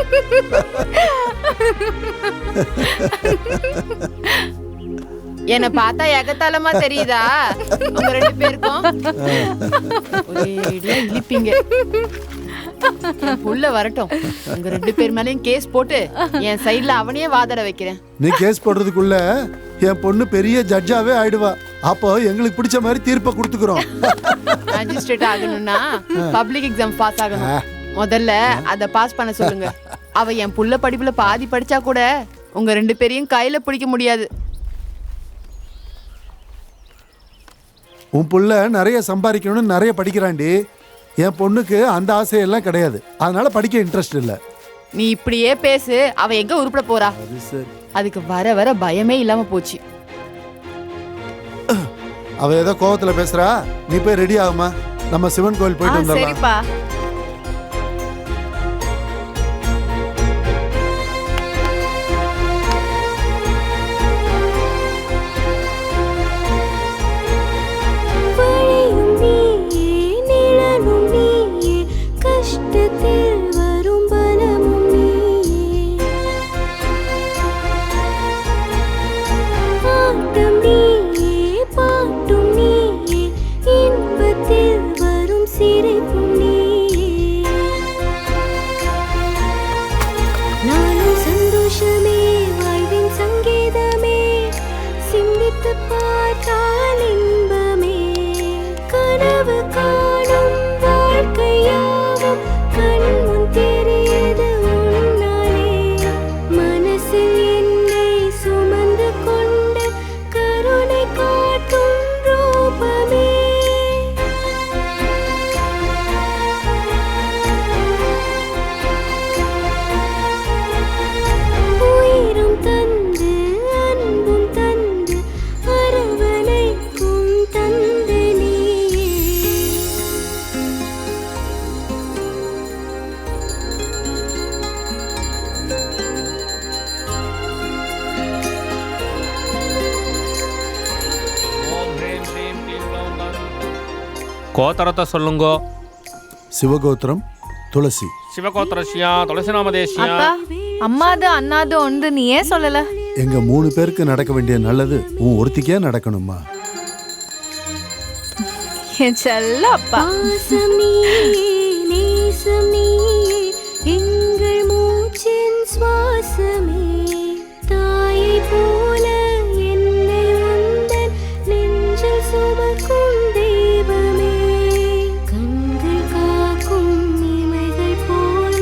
என்ன பார்த்தா எகத்தாலமா தெரியுதா உங்க 2 பேருக்கும்? ஒரேடியா இழிப்பீங்க. புள்ள வரட்டும், உங்க 2 பேர் மேலயும் கேஸ் போட்டு என் சைடுல அவனையே வாதாட வைக்கிறேன். நீ கேஸ் போடுறதுக்குள்ள என் பொண்ணு பெரிய ஜட்ஜாவே ஆயிடுவா. அப்போ எங்களுக்கு பிடிச்ச மாதிரி தீர்ப்பை கொடுத்துக்கிறோம். மேஜிஸ்ட்ரேட் ஆகணும்னா பப்ளிக் எக்ஸாம் பாஸ் ஆகணும். முதல்ல அதை பாஸ் பண்ண சொல்லுங்க. அவ என் புள்ள படிப்புல பாதி படிச்சா கூட உங்க 2 பேரையும் கையில பிடிக்க முடியாது. உன் புள்ள நிறைய சம்பாதிக்கணும்னு நிறைய படிக்கிறாண்டி. என் பொண்ணுக்கு அந்த ஆசையெல்லாம் கிடையாது, அதனால படிக்க இன்ட்ரெஸ்ட் இல்லை. நீ இப்படியே பேசு, அவ எங்க உருப்பட போறா? அதுக்கு வர வர பயமே இல்லாம போச்சு. அவ ஏதோ கோவத்துல பேசுறா, நீ போய் ரெடி ஆகுமா, நம்ம சிவன் கோயில் போயிட்டு வந்துடலாம். சரிப்பா. கோத்தரத்தை சொல்லுங்க. சிவகோத்திரம் துளசி. சிவகோத்திரசியா துளசி நாமதேசியா. அம்மாது அண்ணாது ஒன்று நீ ஏன் சொல்லல? எங்க 3 பேருக்கு நடக்க வேண்டிய நல்லது உன் ஒருத்திக்கே நடக்கணுமா? என் செல்ல அப்பா. எங்கள் மூச்சின் சுவாசமே தாயை போல என்னை உந்தன் நெஞ்சில் சுமக்கும் தெய்வமே. கண்கள் காக்கும் இமைகள் போல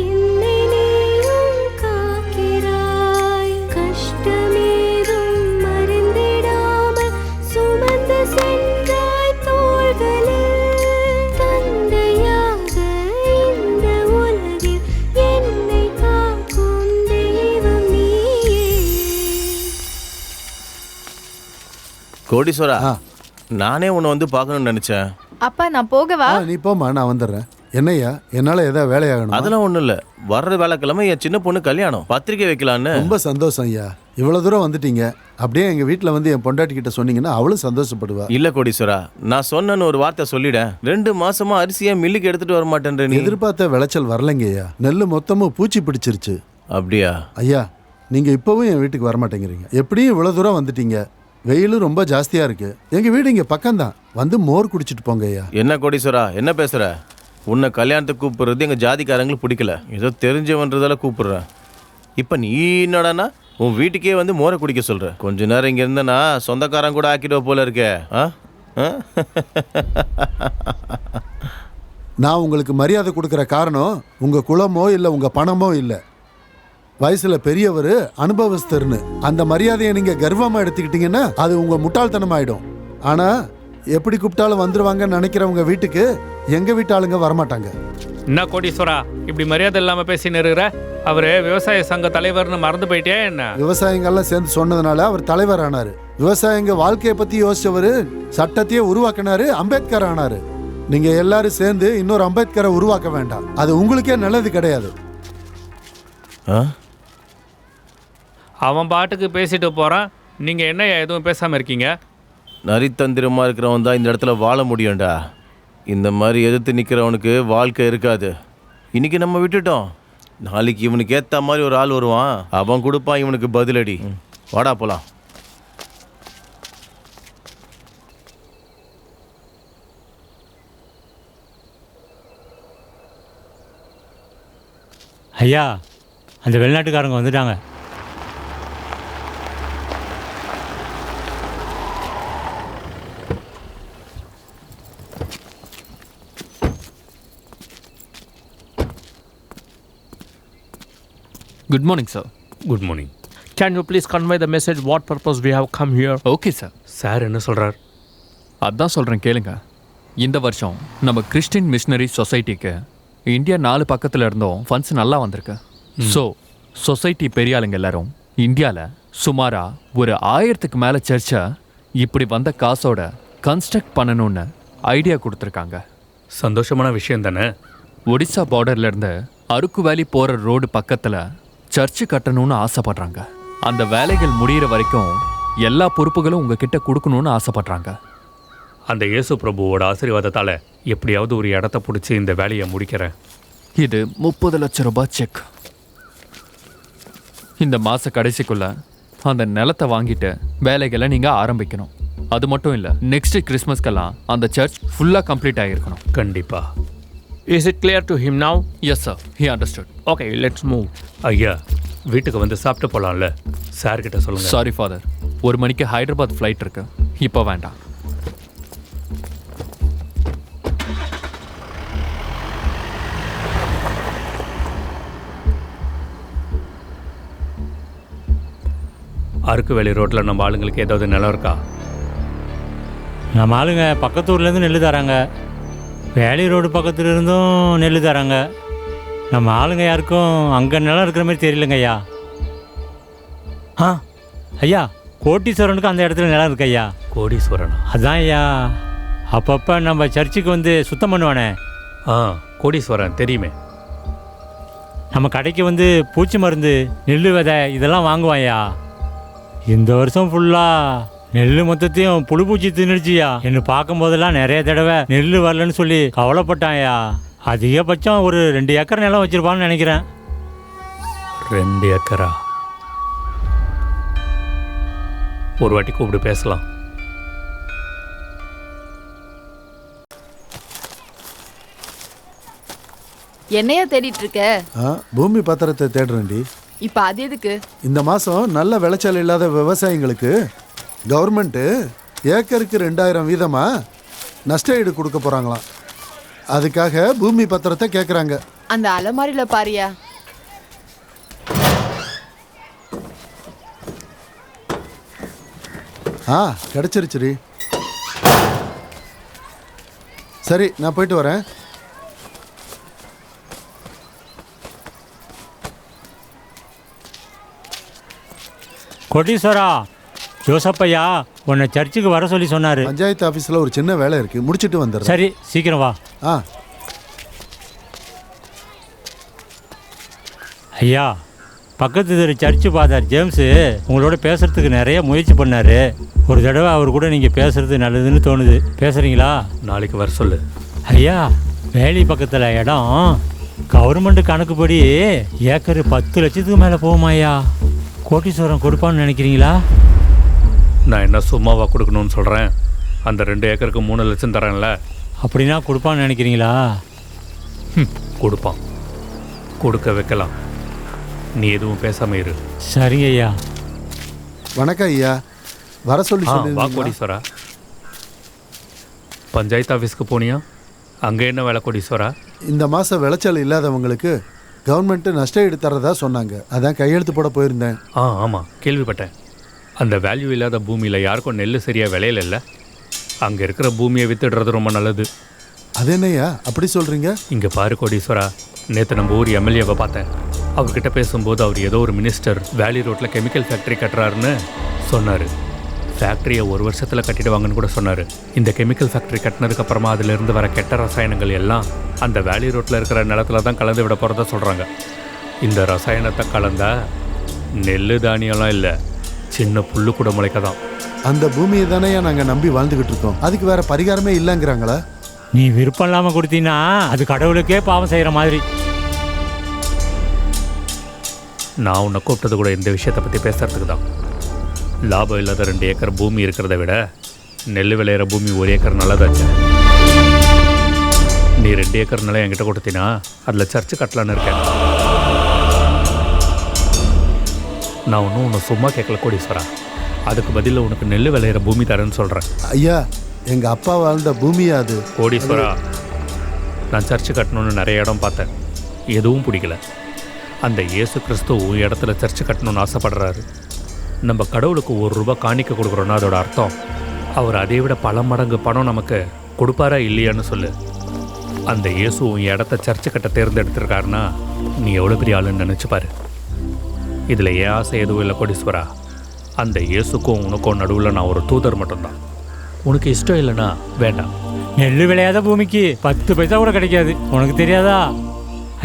என்னை நீயும் காக்கிறாய். கஷ்டமேதும் மறந்திடாமல் சுமந்து சென்றாய் தோள்களில். தந்தையாக இந்த உலகில் என்னை காக்கும் தெய்வம் நீயே. கோடீஸ்வரா, நானே உன்னை வந்து பார்க்கணும்னு நினைச்சேன். அப்பா நான் போகவா? நீ போமா, நான் வந்துடுறேன். என்னய்யா, என்னால ஏதாவது வேலையாகணும்? அதெல்லாம் ஒன்றும் இல்லை, வர்ற வேலைக்கிழமை என் சின்ன பொண்ணு கல்யாணம், பத்திரிக்கை வைக்கலான்னு. ரொம்ப சந்தோஷம் ஐயா, இவ்வளோ தூரம் வந்துட்டீங்க. அப்படியே எங்கள் வீட்டில் வந்து என் பொண்டாட்டி கிட்ட சொன்னீங்கன்னா அவளும் சந்தோஷப்படுவா. இல்லை கோடீஸ்வரா, நான் சொன்னேன்னு ஒரு வார்த்தை சொல்லிட்டேன். 2 மாசமா அரிசியை மில்லுக்கு எடுத்துட்டு வர மாட்டேன்ற நீ. எதிர்பார்த்த விளைச்சல் வரலைங்க ஐயா, நெல் மொத்தமும் பூச்சி பிடிச்சிருச்சு. அப்படியா ஐயா, நீங்கள் இப்போவும் என் வீட்டுக்கு வரமாட்டேங்கிறீங்க. எப்படியும் இவ்வளோ தூரம் வந்துட்டீங்க, வெயிலும் ரொம்ப ஜாஸ்தியாக இருக்கு. எங்கள் வீடு இங்கே பக்கம்தான், வந்து மோர் குடிச்சிட்டு போங்க ஐயா. என்ன கோடீஸ்வரா, என்ன பேசுற? உன்னை கல்யாணத்துக்கு கூப்பிடுறது எங்கள் ஜாதிக்காரங்களுக்கு பிடிக்கல, ஏதோ தெரிஞ்சவன்றதால கூப்பிடுறேன். இப்போ நீ என்னடானா உன் வீட்டுக்கே வந்து மோரை குடிக்க சொல்ற. கொஞ்ச நேரம் இங்கே இருந்தனா சொந்தக்காரன் கூட ஆக்கிடுவ போல இருக்கே. நான் உங்களுக்கு மரியாதை கொடுக்குற காரணம் உங்கள் குலமோ இல்லை உங்கள் பணமோ இல்லை. வயசில் பெரியவர், அனுபவஸ்தர்னு அந்த மரியாதையை நீங்கள் கர்வமாக எடுத்துக்கிட்டீங்கன்னா அது உங்கள் முட்டாள்தனமாயிடும். ஆனால் எப்படி கூப்பிட்டாலும் வந்துடுவாங்கன்னு நினைக்கிறவங்க வீட்டுக்கு எங்கள் வீட்டு ஆளுங்க வரமாட்டாங்க. என்ன கோடீஸ்வரா இப்படி மரியாதை இல்லாமல் பேசின்னு இருக்கிற? அவர் விவசாய சங்க தலைவர்னு மறந்து போயிட்டே என்ன? விவசாயிங்கள்லாம் சேர்ந்து சொன்னதுனால அவர் தலைவர் ஆனார். விவசாயிங்க வாழ்க்கையை பற்றி யோசிச்சவர் சட்டத்தையே உருவாக்கினாரு, அம்பேத்கர் ஆனார். நீங்கள் எல்லாரும் சேர்ந்து இன்னொரு அம்பேத்கரை உருவாக்க வேண்டாம், அது உங்களுக்கே நல்லது கிடையாது. அவன் பாட்டுக்கு பேசிட்டு போகிறான், நீங்கள் என்ன எதுவும் பேசாமல் இருக்கீங்க? நரித்தந்திரமாக இருக்கிறவன் தான் இந்த இடத்துல வாழ முடியும்டா. இந்த மாதிரி எதிர்த்து நிற்கிறவனுக்கு வாழ்க்கை இருக்காது. இன்னைக்கு நம்ம விட்டுட்டோம், நாளைக்கு இவனுக்கு ஏற்ற மாதிரி ஒரு ஆள் வருவான், அவன் கொடுப்பான் இவனுக்கு பதிலடி. வாடா போலாம். ஐயா, அந்த வெளிநாட்டுக்காரங்க வந்துட்டாங்க. Good morning, sir. Good morning. Can you please convey the message what purpose we have come here? Okay, sir. Sir என்ன சொல்கிறார்? அதான் சொல்கிறேன் கேளுங்க. இந்த வருஷம் நம்ம கிறிஸ்டின் மிஷனரி சொசைட்டிக்கு இந்தியா 4 பக்கத்தில் இருந்தோம் ஃபண்ட்ஸ் நல்லா வந்திருக்கு. ஸோ சொசைட்டி பெரிய ஆளுங்க எல்லாரும் இந்தியாவில் சுமாராக ஒரு 1000க்கு மேலே சர்ச்சை இப்படி வந்த காசோட கன்ஸ்ட்ரக்ட் பண்ணணும்னு ஐடியா கொடுத்துருக்காங்க. சந்தோஷமான விஷயம் தானே? ஒடிசா பார்டர்லேருந்து அருக்கு வேலி போகிற ரோடு பக்கத்தில் சர்ச்சு கட்டணும்னு ஆசைப்படுறாங்க. அந்த வேலைகள் முடிகிற வரைக்கும் எல்லா பொறுப்புகளும் உங்ககிட்ட கொடுக்கணும்னு ஆசைப்படுறாங்க. அந்த இயேசு பிரபுவோட ஆசீர்வாதத்தால் எப்படியாவது ஒரு இடத்த பிடிச்சி இந்த வேலையை முடிக்கிறேன். இது 30 லட்சம் ரூபாய் செக். இந்த மாத கடைசிக்குள்ள அந்த நிலத்தை வாங்கிட்டு வேலைகளை நீங்கள் ஆரம்பிக்கணும். அது மட்டும் இல்லை, நெக்ஸ்ட் கிறிஸ்மஸ்க்கெல்லாம் அந்த சர்ச் ஃபுல்லாக கம்ப்ளீட் ஆகிருக்கணும். கண்டிப்பாக. Is it clear to him now? Yes, sir. He understood. Okay, let's move. ஐயா, வீட்டுக்கு வந்து சாப்பிட்டு போகலாம்ல? சார்கிட்ட சொல்லுங்கள். சாரி ஃபாதர், 1 மணிக்கு ஹைதராபாத் ஃப்ளைட் இருக்கு, இப்போ வேண்டாம். அருக்கு வேலி ரோட்டில் நம்ம ஆளுங்களுக்கு ஏதாவது நிலம் இருக்கா? நம்ம ஆளுங்க பக்கத்து ஊர்லேருந்து நெல் தராங்க, வேலி ரோடு பக்கத்துல இருந்தும் நெல் தராங்க. நம்ம ஆளுங்க யாருக்கும் அங்கே நிலம் இருக்கிற மாதிரி தெரியலங்க ஐயா. ஐயா, கோட்டீஸ்வரனுக்கு அந்த இடத்துல நிலம் இருக்கு ஐயா. கோடீஸ்வரனா? அதான் ஐயா, அப்பப்போ நம்ம சர்ச்சுக்கு வந்து சுத்தம் பண்ணுவானே. கோடீஸ்வரன் தெரியுமே. நம்ம கடைக்கு வந்து பூச்சி மருந்து, நெல் விதை இதெல்லாம் வாங்குவான் ஐயா. இந்த வருஷம் ஃபுல்லாக நெல் மொத்தத்தையும் புழு பூச்சி தின்னுடுச்சியா. என்ன பார்க்கும்போதெல்லாம் நிறைய தடவை நெல் வரலன்னு சொல்லி கவலைப்பட்டான்யா. அதிகபட்சம் ஒரு 2 ஏக்கர் நிலம் வச்சிருப்பான்னு நினைக்கிறேன். 2 ஏக்கரா? ஒரு வாட்டி கூப்பிட்டு பேசலாம். என்னையா தேடிட்டு இருக்க? பூமி பத்திரத்தை தேடுறேன்டி. இப்போ அது எதுக்கு? இந்த மாதம் நல்ல விளைச்சல் இல்லாத விவசாயிங்களுக்கு கவர்மெண்ட்டு ஏக்கருக்கு 2000 வீதமாக நஷ்ட ஈடு கொடுக்க போகிறாங்களாம். அதுக்காக பூமி பத்திரத்தை கேட்குறாங்க. அந்த அலமாரியில் பாரியா. கிடச்சிருச்சுரி. சரி, நான் போயிட்டு வரேன். கோட்டீஸ்வரா, ஜோசப் ஐயா உன்னை சர்ச்சுக்கு வர சொல்லி சொன்னார். பஞ்சாயத்து ஆஃபீஸில் ஒரு சின்ன வேலை இருக்குது, முடிச்சுட்டு வந்துடுறேன். சரி, சீக்கிரம் வா. ஐயா, பக்கத்து தெரு சர்ச்சு ஃபாதர் ஜேம்ஸு உங்களோட பேசுகிறதுக்கு நிறைய முயற்சி பண்ணார். ஒரு தடவை அவர் கூட நீங்கள் பேசுகிறது நல்லதுன்னு தோணுது. பேசுகிறீங்களா? நாளைக்கு வர சொல்லு. ஐயா, வேலி பக்கத்தில் இடம் கவர்மெண்ட் கணக்குப்படி ஏக்கரு 10 லட்சத்துக்கு மேலே போகுமா ஐயா. கோட்டீஸ்வரன் கொடுப்பான்னு நினைக்கிறீங்களா? நான் என்ன சும்மாவா கொடுக்கணும்னு சொல்கிறேன்? அந்த 2 ஏக்கருக்கு 3 லட்சம் தரேன்ல. அப்படின்னா கொடுப்பான்னு நினைக்கிறீங்களா? கொடுப்பான், கொடுக்க வைக்கலாம். நீ எதுவும் பேசாமல் இரு. சரிங்க ஐயா. வணக்கம் ஐயா, வர சொல்லி வா கோடீஸ்வரா. பஞ்சாயத்து ஆஃபீஸ்க்கு போனியா? அங்கே என்ன வேலை கோடீஸ்வரா? இந்த மாதம் விளைச்சல் இல்லாதவங்களுக்கு கவர்மெண்ட்டு நஷ்ட ஈடு தரதா சொன்னாங்க. அதான் கையெழுத்து போட போயிருந்தேன். ஆமாம், கேள்விப்பட்டேன். அந்த வேல்யூ இல்லாத பூமியில் யாருக்கும் நெல் சரியாக விளையல இல்லை. அங்கே இருக்கிற பூமியை வித்துடுறது ரொம்ப நல்லது. அது என்னையா அப்படி சொல்கிறீங்க? இங்கே பாரு கோடீஸ்வரா, நேற்று நம்ம ஊர் எம்எல்ஏவை பார்த்தேன். அவர்கிட்ட பேசும்போது அவர் ஏதோ ஒரு மினிஸ்டர் வேலி ரோட்டில் கெமிக்கல் ஃபேக்ட்ரி கட்டுறாருன்னு சொன்னார். ஃபேக்ட்ரியை 1 வருஷத்தில் கட்டிடுவாங்கன்னு கூட சொன்னார். இந்த கெமிக்கல் ஃபேக்ட்ரி கட்டினதுக்கப்புறமா அதிலிருந்து வர கெட்ட ரசாயனங்கள் எல்லாம் அந்த வேலி ரோட்டில் இருக்கிற நிலத்துல தான் கலந்து விட போகிறதா சொல்கிறாங்க. இந்த ரசாயனத்தை கலந்தா நெல் தானியம்லாம் இல்லை, சின்ன புல்லு கூட முளைக்க தான். அந்த பூமியை தானே நாங்கள் நம்பி வாழ்ந்துக்கிட்டு இருக்கோம். அதுக்கு வேற பரிகாரமே இல்லைங்கிறாங்களா? நீ விருப்பம் இல்லாமல் கொடுத்தீங்கன்னா அது கடவுளுக்கே பாவம் செய்கிற மாதிரி. நான் உன்னை கூப்பிட்டது கூட இந்த விஷயத்தை பற்றி பேசுறதுக்கு தான். லாபம் இல்லாத 2 ஏக்கர் பூமி இருக்கிறத விட நெல் விளையிற பூமி 1 ஏக்கர் நல்லதாச்சு. நீ 2 ஏக்கர் நிலம் என்கிட்ட கொடுத்தினா அதில் சர்ச்சு கட்டலான்னு இருக்கேன். நான் ஒன்றும் உன்னை சும்மா கேட்கல கோடீஸ்வரா. அதுக்கு பதில் உனக்கு நெல் விளையிற பூமி தரேன்னு சொல்கிறேன். ஐயா, எங்கள் அப்பா வாழ்ந்த பூமியா அது? கோடீஸ்வரா, நான் சர்ச்சு கட்டணும்னு நிறைய இடம் பார்த்தேன், எதுவும் பிடிக்கல. அந்த இயேசு கிறிஸ்து உன் இடத்துல சர்ச்சு கட்டணும்னு ஆசைப்படுறாரு. நம்ம கடவுளுக்கு 1 ரூபா காணிக்க கொடுக்குறோன்னா அதோட அர்த்தம் அவர் அதை விட பல மடங்கு பணம் நமக்கு கொடுப்பாரா இல்லையான்னு சொல்லு. அந்த இயேசு உன் இடத்த சர்ச்சு கட்ட தேர்ந்தெடுத்திருக்காருன்னா நீ எவ்வளோ பெரிய ஆளுன்னு நினச்சிப்பாரு. இதில் ஏன் ஆசை எதுவும் இல்லை கோடீஸ்வரா. அந்த இயேசுக்கும் உனக்கும் நடுவில் நான் ஒரு தூதர் மட்டும்தான். உனக்கு இஷ்டம் இல்லைன்னா வேண்டாம். நெல் விளையாத பூமிக்கு 10 பைசா கூட கிடைக்காது, உனக்கு தெரியாதா?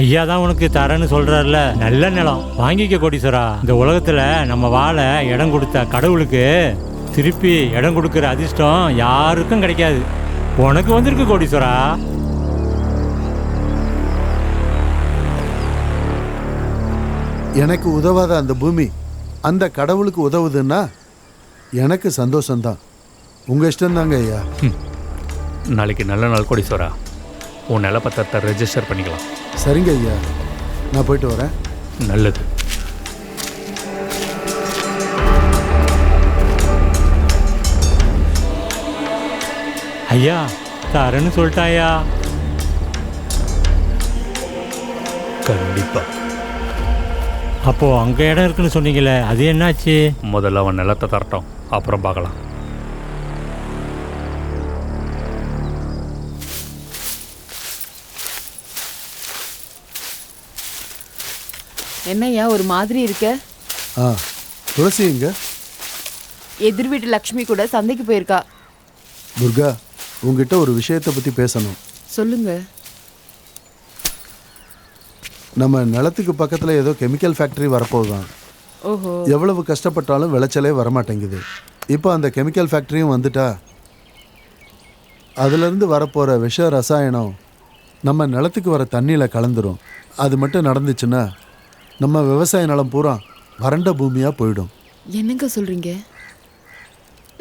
ஐயா தான் உனக்கு தரேன்னு சொல்கிறார்ல, நல்ல நிலம் வாங்கிக்க கோடீஸ்வரா. இந்த உலகத்தில் நம்ம வாழ இடம் கொடுத்த கடவுளுக்கு திருப்பி இடம் கொடுக்குற அதிர்ஷ்டம் யாருக்கும் கிடைக்காது. உனக்கு வந்திருக்கு கோடீஸ்வரா. எனக்கு உதவாத அந்த பூமி அந்த கடவுளுக்கு உதவுதுன்னா எனக்கு சந்தோஷம்தான். உங்கள் இஷ்டம்தாங்க ஐயா. நாளைக்கு நல்ல நாள் கோடீஸ்வரா, உன் நிலப்பத்திரத்தை ரெஜிஸ்டர் பண்ணிக்கலாம். சரிங்க ஐயா, நான் போயிட்டு வரேன். நல்லது. ஐயா தரேன்னு சொல்லிட்டாயா? கண்டிப்பா. அப்போ அங்கே இடம் இருக்குன்னு சொன்னீங்களே, அது என்னாச்சு? முதல்ல அவன் நிலத்தை தரட்டும், அப்புறம் பார்க்கலாம். என்னய்யா ஒரு மாதிரி இருக்க? துளசி எங்க? எதிர் வீட்டு லக்ஷ்மி கூட சந்தைக்கு போயிருக்கா. துர்கா, உங்ககிட்ட ஒரு விஷயத்தை பற்றி பேசணும். சொல்லுங்க. நம்ம நிலத்துக்கு பக்கத்தில் ஏதோ கெமிக்கல் ஃபேக்ட்ரி வரப்போகுதான். ஓஹோ. எவ்வளவு கஷ்டப்பட்டாலும் விளைச்சலே வரமாட்டேங்குது. இப்போ அந்த கெமிக்கல் ஃபேக்ட்ரியும் வந்துட்டா அதுலேருந்து வரப்போகிற விஷ ரசாயனம் நம்ம நிலத்துக்கு வர தண்ணியில் கலந்துரும். அது மட்டும் நடந்துச்சுன்னா நம்ம விவசாய நிலம் பூரா வறண்ட பூமியாக போயிடும். என்னங்க சொல்கிறீங்க?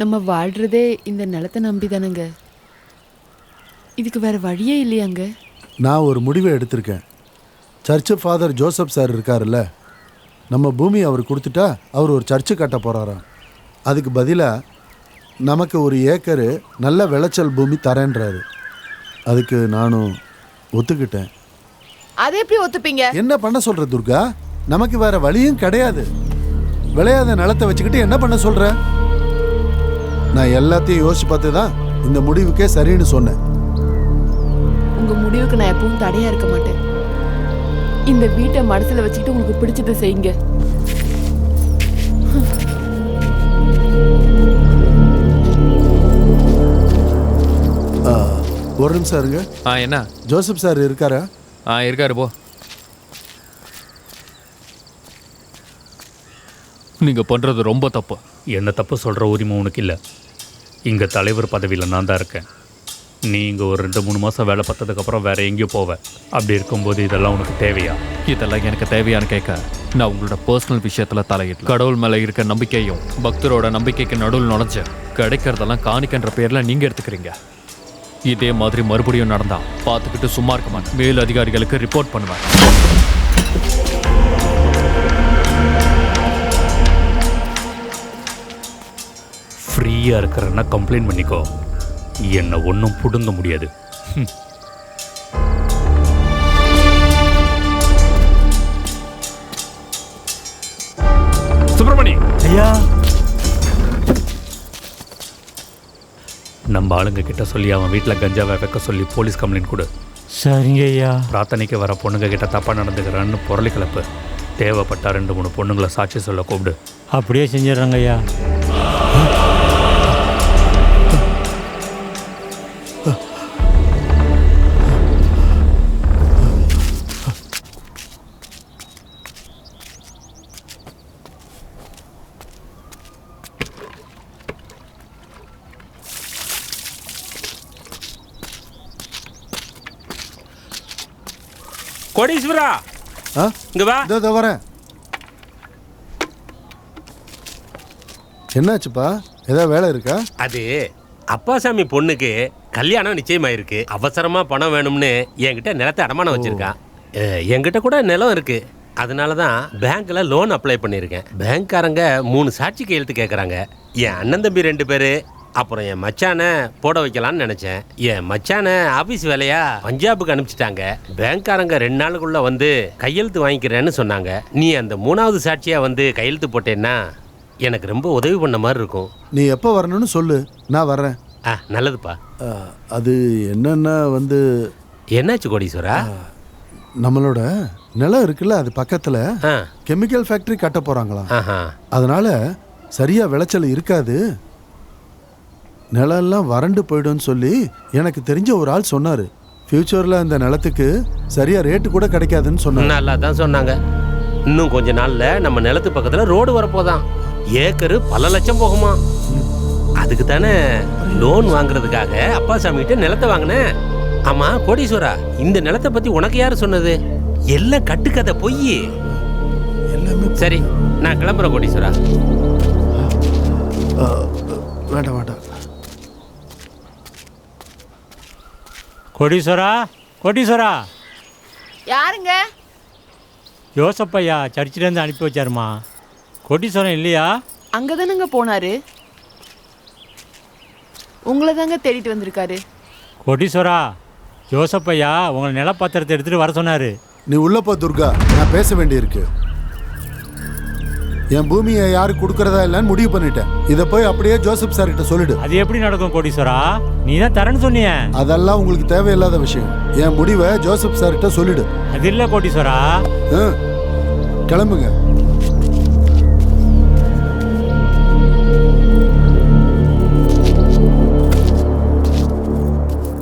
நம்ம வாழ்கிறதே இந்த நிலத்தை நம்பி தானங்க. இதுக்கு வேறு வழியே இல்லையாங்க? நான் ஒரு முடிவை எடுத்திருக்கேன். சர்ச்சு ஃபாதர் ஜோசப் சார் இருக்காருல்ல, நம்ம பூமி அவர் கொடுத்துட்டா அவர் ஒரு சர்ச்சு கட்ட போகிறாராம். அதுக்கு பதிலாக நமக்கு 1 ஏக்கரு நல்ல விளைச்சல் பூமி தரேன்றாரு. அதுக்கு நானும் ஒத்துக்கிட்டேன். அதை எப்படி ஒத்துப்பீங்க? என்ன பண்ண சொல்கிற துர்கா? நமக்கு வேற வழியும் கிடையாது. விளையாத நிலத்தை வச்சுக்கிட்டு என்ன பண்ண சொல்கிற? நான் எல்லாத்தையும் யோசிச்சு பார்த்து தான் இந்த முடிவுக்கே சரின்னு சொன்னேன். உங்கள் முடிவுக்கு நான் எப்பவும் தடையாக இருக்க மாட்டேன். இந்த வீட்டை மனசில் வச்சுக்கிட்டு உங்களுக்கு பிடிச்சதை செய்யுங்க. ஒரு நிமிஷம் இருங்க. என்ன ஜோசப் சார் இருக்காரா? இருக்காரு. போ. நீங்கள் பண்ணுறது ரொம்ப தப்பு. என்ன தப்பு சொல்கிற உரிமை உனக்கு இல்லை. இங்கே தலைவர் பதவியில் நான் தான் இருக்கேன். நீ இங்கே ஒரு 2-3 மாதம் வேலை பார்த்ததுக்கப்புறம் வேறு எங்கேயோ போவேன். அப்படி இருக்கும்போது இதெல்லாம் உனக்கு தேவையா? இதெல்லாம் எனக்கு தேவையான்னு கேட்க நான் உங்களோட பர்சனல் விஷயத்தில் தலையிட்டு கடவுள் மேலே இருக்க நம்பிக்கையும் பக்தரோட நம்பிக்கைக்கு நடுவில் நுழைஞ்சு கிடைக்கிறதெல்லாம் காணிக்கன்ற பேரில் நீங்கள் எடுத்துக்கிறீங்க. இதே மாதிரி மறுபடியும் நடந்தா பார்த்துக்கிட்டு சும்மா இருக்க மாட்டேன். மேல் அதிகாரிகளுக்கு ரிப்போர்ட் பண்ணுவேன். ஃப்ரீயாக இருக்கிறன்னா கம்ப்ளைண்ட் பண்ணிக்கோ. என்னை ஒன்றும் புடுங்க முடியாது. சுப்பிரமணி ஐயா, நம்ம ஆளுங்க கிட்ட சொல்லி அவன் வீட்டில் கஞ்சாவை வைக்க சொல்லி போலீஸ் கம்ப்ளைண்ட் கொடு. சரிங்க ஐயா. பிரார்த்தனைக்கு வர பொண்ணுங்க கிட்ட தப்பாக நடந்துக்கிறான்னு பொருளை கிளப்பு. தேவைப்பட்டா 2-3 பொண்ணுங்களை சாட்சி சொல்ல கூப்பிடு. அப்படியே செஞ்சிடறாங்க ஐயா. கோடீஸ்வரா, இங்க வா. இதோ வரேன். என்னாச்சுப்பா, ஏதாவது வேலை இருக்கா? அது அப்பாசாமி பொண்ணுக்கு கல்யாணம் நிச்சயமாயிருக்கு. அவசரமா பணம் வேணும்னு என்கிட்ட நிலத்தை அடமானம் வச்சிருக்கான். என்கிட்ட கூட நிலம் இருக்கு. அதனால தான் பேங்க்ல லோன் அப்ளை பண்ணியிருக்கேன். பேங்க்காரங்க 3 சாட்சி கையெழுத்து கேட்குறாங்க. என் அண்ணன் தம்பி 2 பேர், அப்புறம் என் மச்சானை போட வைக்கலான்னு நினச்சேன். என் மச்சானை ஆஃபீஸ் வேலையா பஞ்சாபுக்கு அனுப்பிச்சிட்டாங்க. பேங்க்காரங்க 2 நாளுக்குள்ள வந்து கையெழுத்து வாங்கிக்கிறேன்னு சொன்னாங்க. நீ அந்த 3வது சாட்சியா வந்து கையெழுத்து போட்டேன்னா எனக்கு ரொம்ப உதவி பண்ண மாதிரி இருக்கும். நீ எப்போ வரணும்னு சொல்லு, நான் வர்றேன். நல்லதுப்பா. அது என்னன்னா வந்து என்னாச்சு கோடீஸ்வரா? நம்மளோட நிலம் இருக்குல்ல, அது பக்கத்தில் கெமிக்கல் ஃபேக்டரி கட்ட போகிறாங்களாம். அதனால சரியாக விளைச்சல் இருக்காது, நிலம்லாம் வறண்டு போய்டும்னு சொல்லி எனக்கு தெரிஞ்ச ஒரு ஆள் சொன்னார். ஃப்யூச்சரில் அந்த நிலத்துக்கு சரியாக ரேட்டு கூட கிடைக்காதுன்னு சொன்னாங்க. நல்லா தான் சொன்னாங்க. இன்னும் கொஞ்ச நாளில் நம்ம நிலத்து பக்கத்தில் ரோடு வரப்போதான். ஏக்கரு பல லட்சம் போகுமா. அதுக்கு தானே லோன் வாங்குறதுக்காக அப்பாசாமி கிட்ட நிலத்தை வாங்கினேன். ஆமா கோடீஸ்வரா, இந்த நிலத்தை பத்தி உனக்கு யாரு சொன்னது? எல்லாம் கட்டுக்கதை பொய். சரி, நான் கிளம்புறேன் கோடீஸ்வரா. வேண்டாம் வேண்டாம். கோடீஸ்வரா, கோடீஸ்வரா. யாருங்க? யோசப் ஐயா சர்ச்சிலேருந்து அனுப்பி வச்சாருமா. கோடீஸ்வரன் இல்லையா? அங்கே தானங்க போனாரு. உங்களை தாங்க தேடிட்டு வந்திருக்காரு. கோடீஸ்வரா, யோசப் ஐயா உங்களை நிலப்பத்திரத்தை எடுத்துகிட்டு வர சொன்னார். நீ உள்ளப்போ துர்கா, நான் பேச வேண்டியிருக்கு. என் பூமியை யாருக்கு கொடுக்கறதா இல்லைன்னு முடிவு பண்ணிட்டேன். இதை போய் அப்படியே ஜோசப் சார் கிட்ட சொல்லிடு. அது எப்படி நடக்கும் கோடீஸ்வரா? நீ தான் தரேன்னு சொன்னிய. அதெல்லாம் உங்களுக்கு தேவையில்லாத விஷயம். என் முடிவை ஜோசப் சார் கிட்ட சொல்லிடு. அது இல்லை கோடீஸ்வரா. கிளம்புங்க.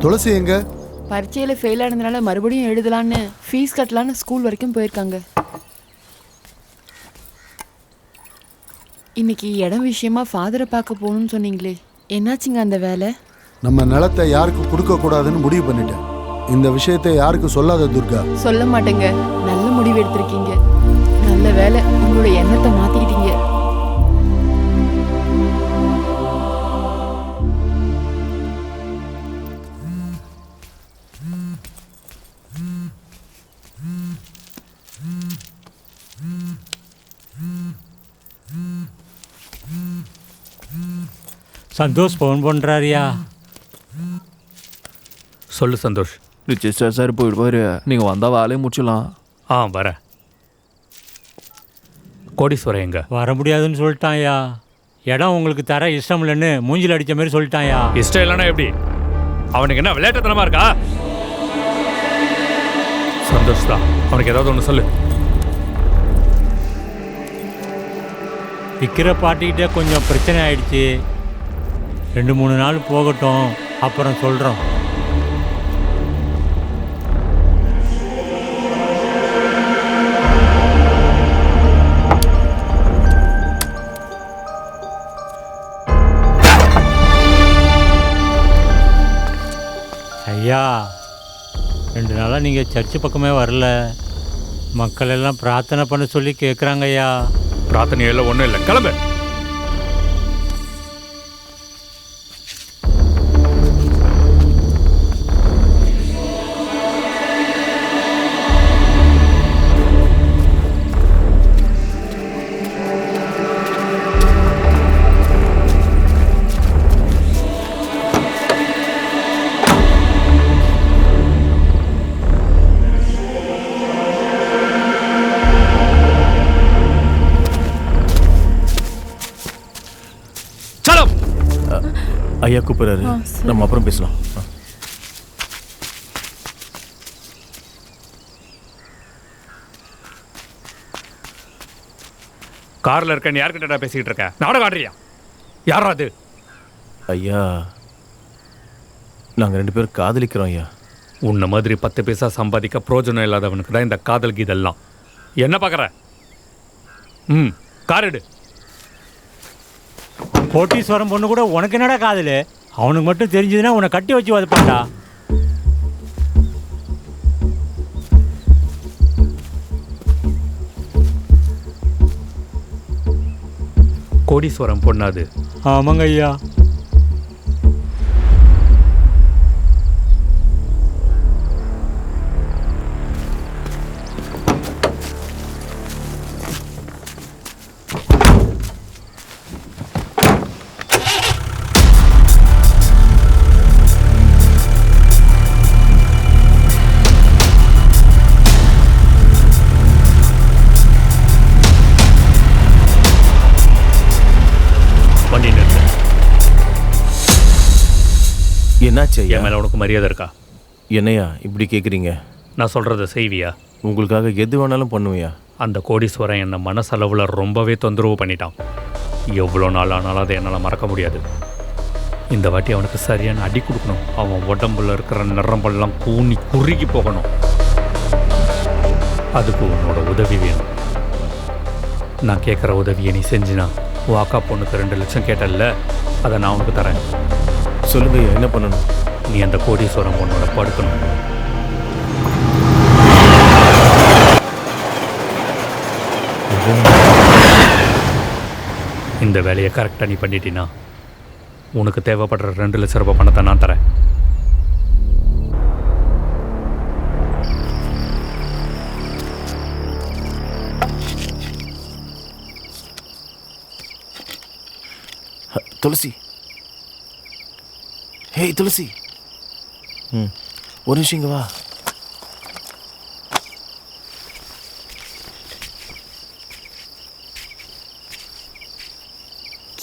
துளசி எங்க? பரீட்சையில் ஃபெயில் ஆனதுனால மறுபடியும் எழுதலான்னு ஃபீஸ் கட்டலான்னு ஸ்கூல் வரைக்கும் போயிருக்காங்க. இன்னைக்கு இடம் விஷயமா ஃபாதரை பார்க்க போகணும்னு சொன்னீங்களே, என்னாச்சுங்க அந்த வேலை? நம்ம நிலத்தை யாருக்கு கொடுக்க கூடாதுன்னு முடிவு பண்ணிட்டேன். இந்த விஷயத்தை யாருக்கு சொல்லாத துர்கா. சொல்ல மாட்டேங்க. நல்ல முடிவு எடுத்திருக்கீங்க. நல்ல வேலை, உங்களோட எண்ணத்தை மாத்திக்கிட்டீங்க. சந்தோஷ் ஃபோன் பண்ணுறாரியா? சொல்லு சந்தோஷ். ரிஜிஸ்டர் சார் போயிடுவாரு, நீங்கள் வந்தால் வேலையை முடிச்சலாம். வரேன். கோடீஸ்வரன் எங்க? வர முடியாதுன்னு சொல்லிட்டான்யா. இடம் உங்களுக்கு தர இஷ்டம் இல்லைன்னு மூஞ்சில் அடித்த மாதிரி சொல்லிட்டான்யா. இஷ்டம் இல்லைன்னா எப்படி? அவனுக்கு என்ன விளையாட்டுத்தனமா இருக்கா? சந்தோஷ் தான், அவனுக்கு ஏதாவது ஒன்று சொல்லு. விற்கிற பாட்டிக்கிட்டே கொஞ்சம் பிரச்சனை ஆயிடுச்சு. 2-3 நாள் போகட்டும், அப்புறம் சொல்கிறோம். ஐயா, 2 நாளாக நீங்கள் சர்ச்சு பக்கமே வரல. மக்கள் எல்லாம் பிரார்த்தனை பண்ண சொல்லி கேட்குறாங்க ஐயா. பிரார்த்தனையெல்லாம் ஒன்றும் இல்லை, கிளம்பு. ஐயா கூப்பிடுறாரு, நம்ம அப்புறம் பேசலாம். காரில் இருக்க நீ யார்கிட்ட பேசிக்கிட்டு இருக்க? நாடகம் ஆடுறியா? யாரா அது? ஐயா, நாங்கள் 2 பேரும் காதலிக்கிறோம் ஐயா. உன்ன மாதிரி 10 பைசா சம்பாதிக்க பிரோஜனம் இல்லாதவனுக்கு தான் இந்த காதல் கீதெல்லாம். என்ன பார்க்குற? கார் எடு. கோட்டீஸ்வரம் பொண்ணு கூட உனக்கு என்னடா காதல்? அவனுக்கு மட்டும் தெரிஞ்சதுன்னா உன்னை கட்டி வச்சு வதப்பான்டா. கோடீஸ்வரம் பொண்ணாது? ஆமாங்க ஐயா. என்னாச்சு ஐயா? என் மேலே உனக்கு மரியாதை இருக்கா? என்னையா இப்படி கேட்குறீங்க? நான் சொல்கிறத செய்வியா? உங்களுக்காக எது வேணாலும் பண்ணுவியா? அந்த கோடீஸ்வரன் என்னை மனசளவில் ரொம்பவே தொந்தரவு பண்ணிட்டான். எவ்வளோ நாள் ஆனாலும் அதை என்னால் மறக்க முடியாது. இந்த வாட்டி அவனுக்கு சரியான அடி கொடுக்கணும். அவன் உடம்புல இருக்கிற நரம்பெல்லாம் கூனி குறுகி போகணும். அதுக்கு உன்னோட உதவி வேணும். நான் கேட்குற உதவியை நீ செஞ்சினா, வாக்கா பொண்ணுக்கு 2 லட்சம் கேட்டல்ல, அதை நான் உனக்கு தரேன். சொல்லுங்க, என்ன பண்ணணும்? நீ அந்த கோடீஸ்வரம் பொண்ணோட படுக்கணும். இந்த வேலையை கரெக்டாக நீ பண்ணிட்டீன்னா உனக்கு தேவைப்படுற 2 லட்சம் ரூபாய் பணத்தை நான் தரேன். துளசி, ஹேய் துளசி, ஒரு நிமிஷம் இங்க வா.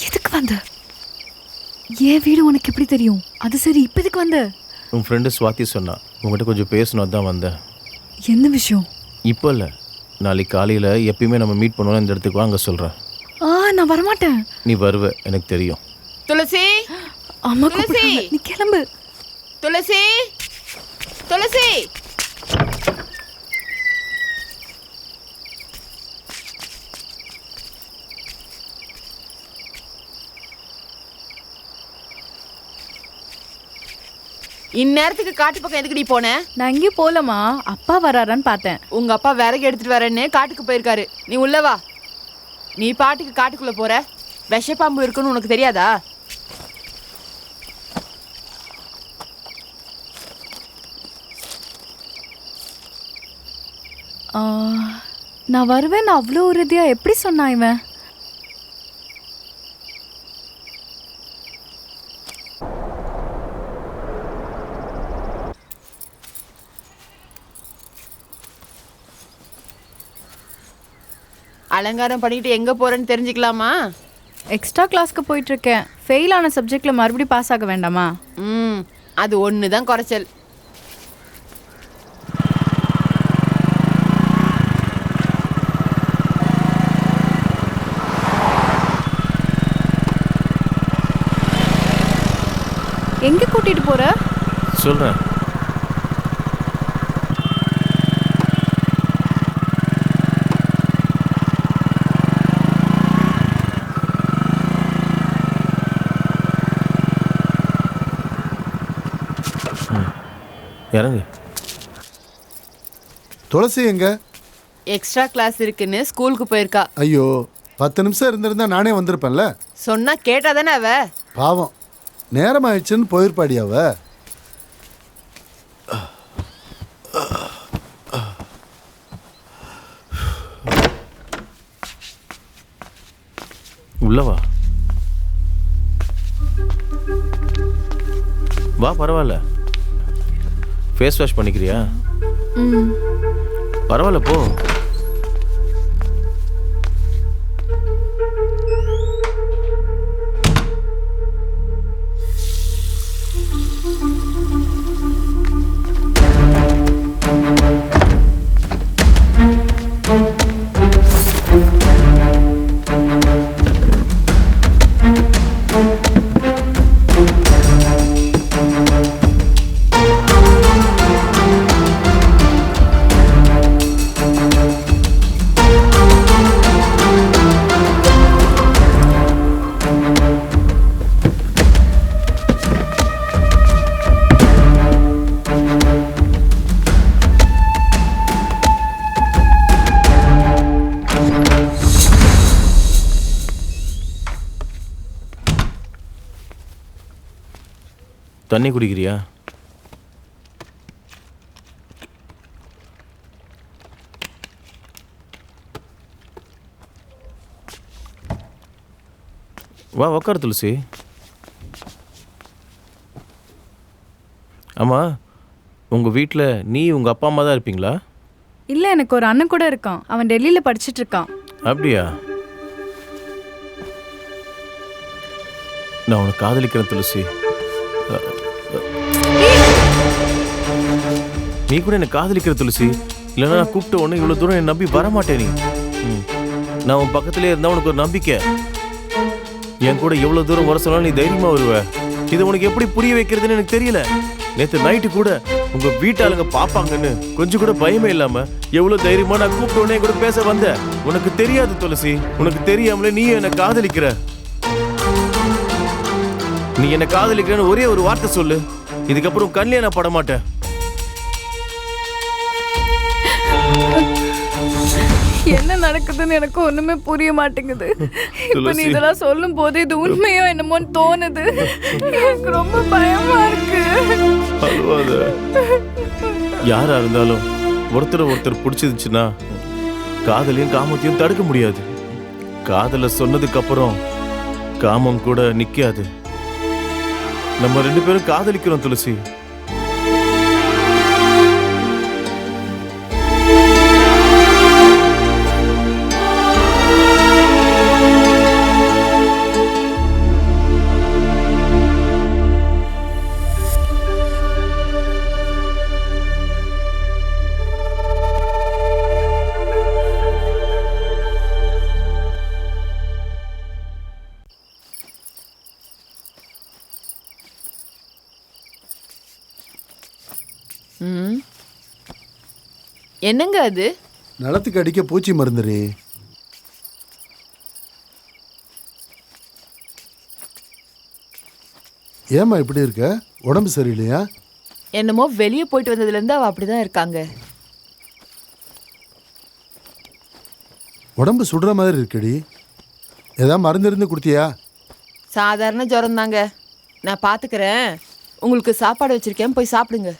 எதுக்கு வந்த? என் வீடு உனக்கு எப்படி தெரியும்? அது சரி, இப்போ எதுக்கு வந்த? உன் ஃப்ரெண்டு ஸ்வாதி சொன்னா உங்கள்கிட்ட கொஞ்சம் பேசணும், அதான் வந்தேன். என்ன விஷயம்? இப்போ இல்லை, நாளைக்கு காலையில் எப்பயுமே நம்ம மீட் பண்ணுவோம், இந்த இடத்துக்கு வாங்க சொல்கிறேன். நான் வரமாட்டேன். நீ வருவ, எனக்கு தெரியும். துளசி, அம்மா துளசி, கூப்பிடுறாங்க. நீ கிளம்பு. துளசி, துளசி. இந்நேரத்துக்கு காட்டு பக்கம் எதுக்குடி போன? நான் எங்கேயும் போலமா, அப்பா வராரான்னு பார்த்தேன். உங்க அப்பா விறகு எடுத்துட்டு வரேன்னு காட்டுக்கு போயிருக்காரு. நீ உள்ள வா. நீ பாட்டுக்கு காட்டுக்குள்ள போற. விஷப்பாம்பு இருக்குன்னு உனக்கு தெரியாதா? நான் வருவேன் அவ்வளோ உறுதியா எப்படி சொன்னா இவன்? அலங்காரம் பண்ணிட்டு எங்க போறேன்னு தெரிஞ்சுக்கலாமா? எக்ஸ்ட்ரா கிளாஸ்க்கு போயிட்டு இருக்கேன். ஃபெயில் ஆன சப்ஜெக்ட்ல மறுபடியும் பாஸ் ஆக வேண்டாமா? அது ஒன்று தான் குறைச்சல். எங்க கூட்டிட்டு போற? சொல்றேன். இறங்கு. துளசி எங்க? எக்ஸ்ட்ரா கிளாஸ் இருக்குன்னு ஸ்கூலுக்கு போயிருக்கா. ஐயோ, 10 நிமிஷம் இருந்திருந்தா நானே வந்திருப்பேன்ல. சொன்னா கேட்டா தானே அவ. பாவம், நேரம் ஆயிடுச்சுன்னு போயிருப்பாடி அவ. உள்ளவா வா, பரவாயில்ல. ஃபேஸ் வாஷ் பண்ணிக்கிறியா? பரவாயில்ல, போ. தண்ணி குடிக்கிறியா? வா உக்கார் துளசி. ஆமாம், உங்கள் வீட்டில் நீ உங்கள் அப்பா அம்மா தான் இருப்பீங்களா? இல்லை, எனக்கு ஒரு அண்ணன் கூட இருக்கான். அவன் டெல்லியில் படிச்சுட்டு இருக்கான். அப்படியா? நான் உன்னை காதலிக்கிறேன் துளசி. நீ கூட என்னை காதலிக்கிற துளசி. இல்லைன்னா நான் கூப்பிட்ட உடனே இவ்வளோ தூரம் என்னை நம்பி வரமாட்டேன் நீ. நான் உன் பக்கத்துலேயே இருந்தால் உனக்கு ஒரு நம்பிக்கை. என் கூட எவ்வளோ தூரம் வர சொன்னாலும் நீ தைரியமாக வருவ. இதை உனக்கு எப்படி புரிய வைக்கிறதுன்னு எனக்கு தெரியல. நேற்று நைட்டு கூட உங்கள் வீட்டாளுங்க பார்ப்பாங்கன்னு கொஞ்சம் கூட பயமே இல்லாமல் எவ்வளோ தைரியமாக நான் கூப்பிட்ட உடனே கூட பேச வந்த. உனக்கு தெரியாது துளசி, உனக்கு தெரியாமலே நீ என்னை காதலிக்கிற. நீ என்னை காதலிக்கிறன்னு ஒரே ஒரு வார்த்தை சொல்லு, இதுக்கப்புறம் கண்ணிலே நான் பட மாட்டேன். என்ன நடக்குதுன்னு எனக்கு ஒண்ணுமே புரிய மாட்டேங்குது. இப்ப நீ இதெல்லாம் சொல்லும் போது இது உண்மையோ என்னமோன்னு தோணுது. எனக்கு ரொம்ப பயமா இருக்கு. யாரா இருந்தாலும் ஒருத்தர் பிடிச்சிருந்துச்சுன்னா காதலையும் காமத்தையும் தடுக்க முடியாது. காதலை சொன்னதுக்கு அப்புறம் காமம் கூட நிக்காது. நம்ம 2 பேரும் காதலிக்கிறோம் துளசி. என்னங்க அது? நிலத்துக்கு அடிக்க பூச்சி மருந்துரு. ஏம்மா இப்படி இருக்க? உடம்பு சரியில்லையா? என்னமோ வெளியே போயிட்டு வந்ததுலேருந்து அவள் அப்படிதான் இருக்காங்க. உடம்பு சுடுற மாதிரி இருக்குடி. ஏதாவது மருந்து இருந்து கொடுத்தியா? சாதாரண ஜுரம் தாங்க. நான் பார்த்துக்கிறேன். உங்களுக்கு சாப்பாடு வச்சிருக்கேன், போய் சாப்பிடுங்க.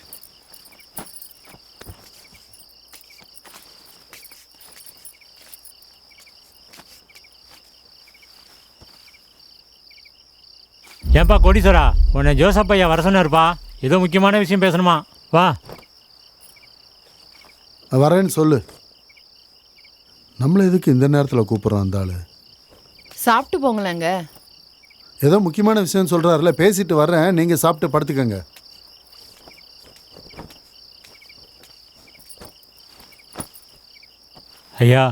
ஏன்பா கோடீஸ்வரா, உன்னை ஜோசப் ஐயா வர சொன்னார்ப்பா. ஏதோ முக்கியமான விஷயம் பேசணுமா? வா. வரேன்னு சொல்லு. நம்மளை எதுக்கு இந்த நேரத்தில் கூப்பிட்றோம் அந்த ஆள்? சாப்பிட்டு போங்களேங்க. ஏதோ முக்கியமான விஷயம் சொல்கிறாருல, பேசிட்டு வர்றேன், நீங்கள் சாப்பிட்டு படுத்துக்கங்க. ஐயா,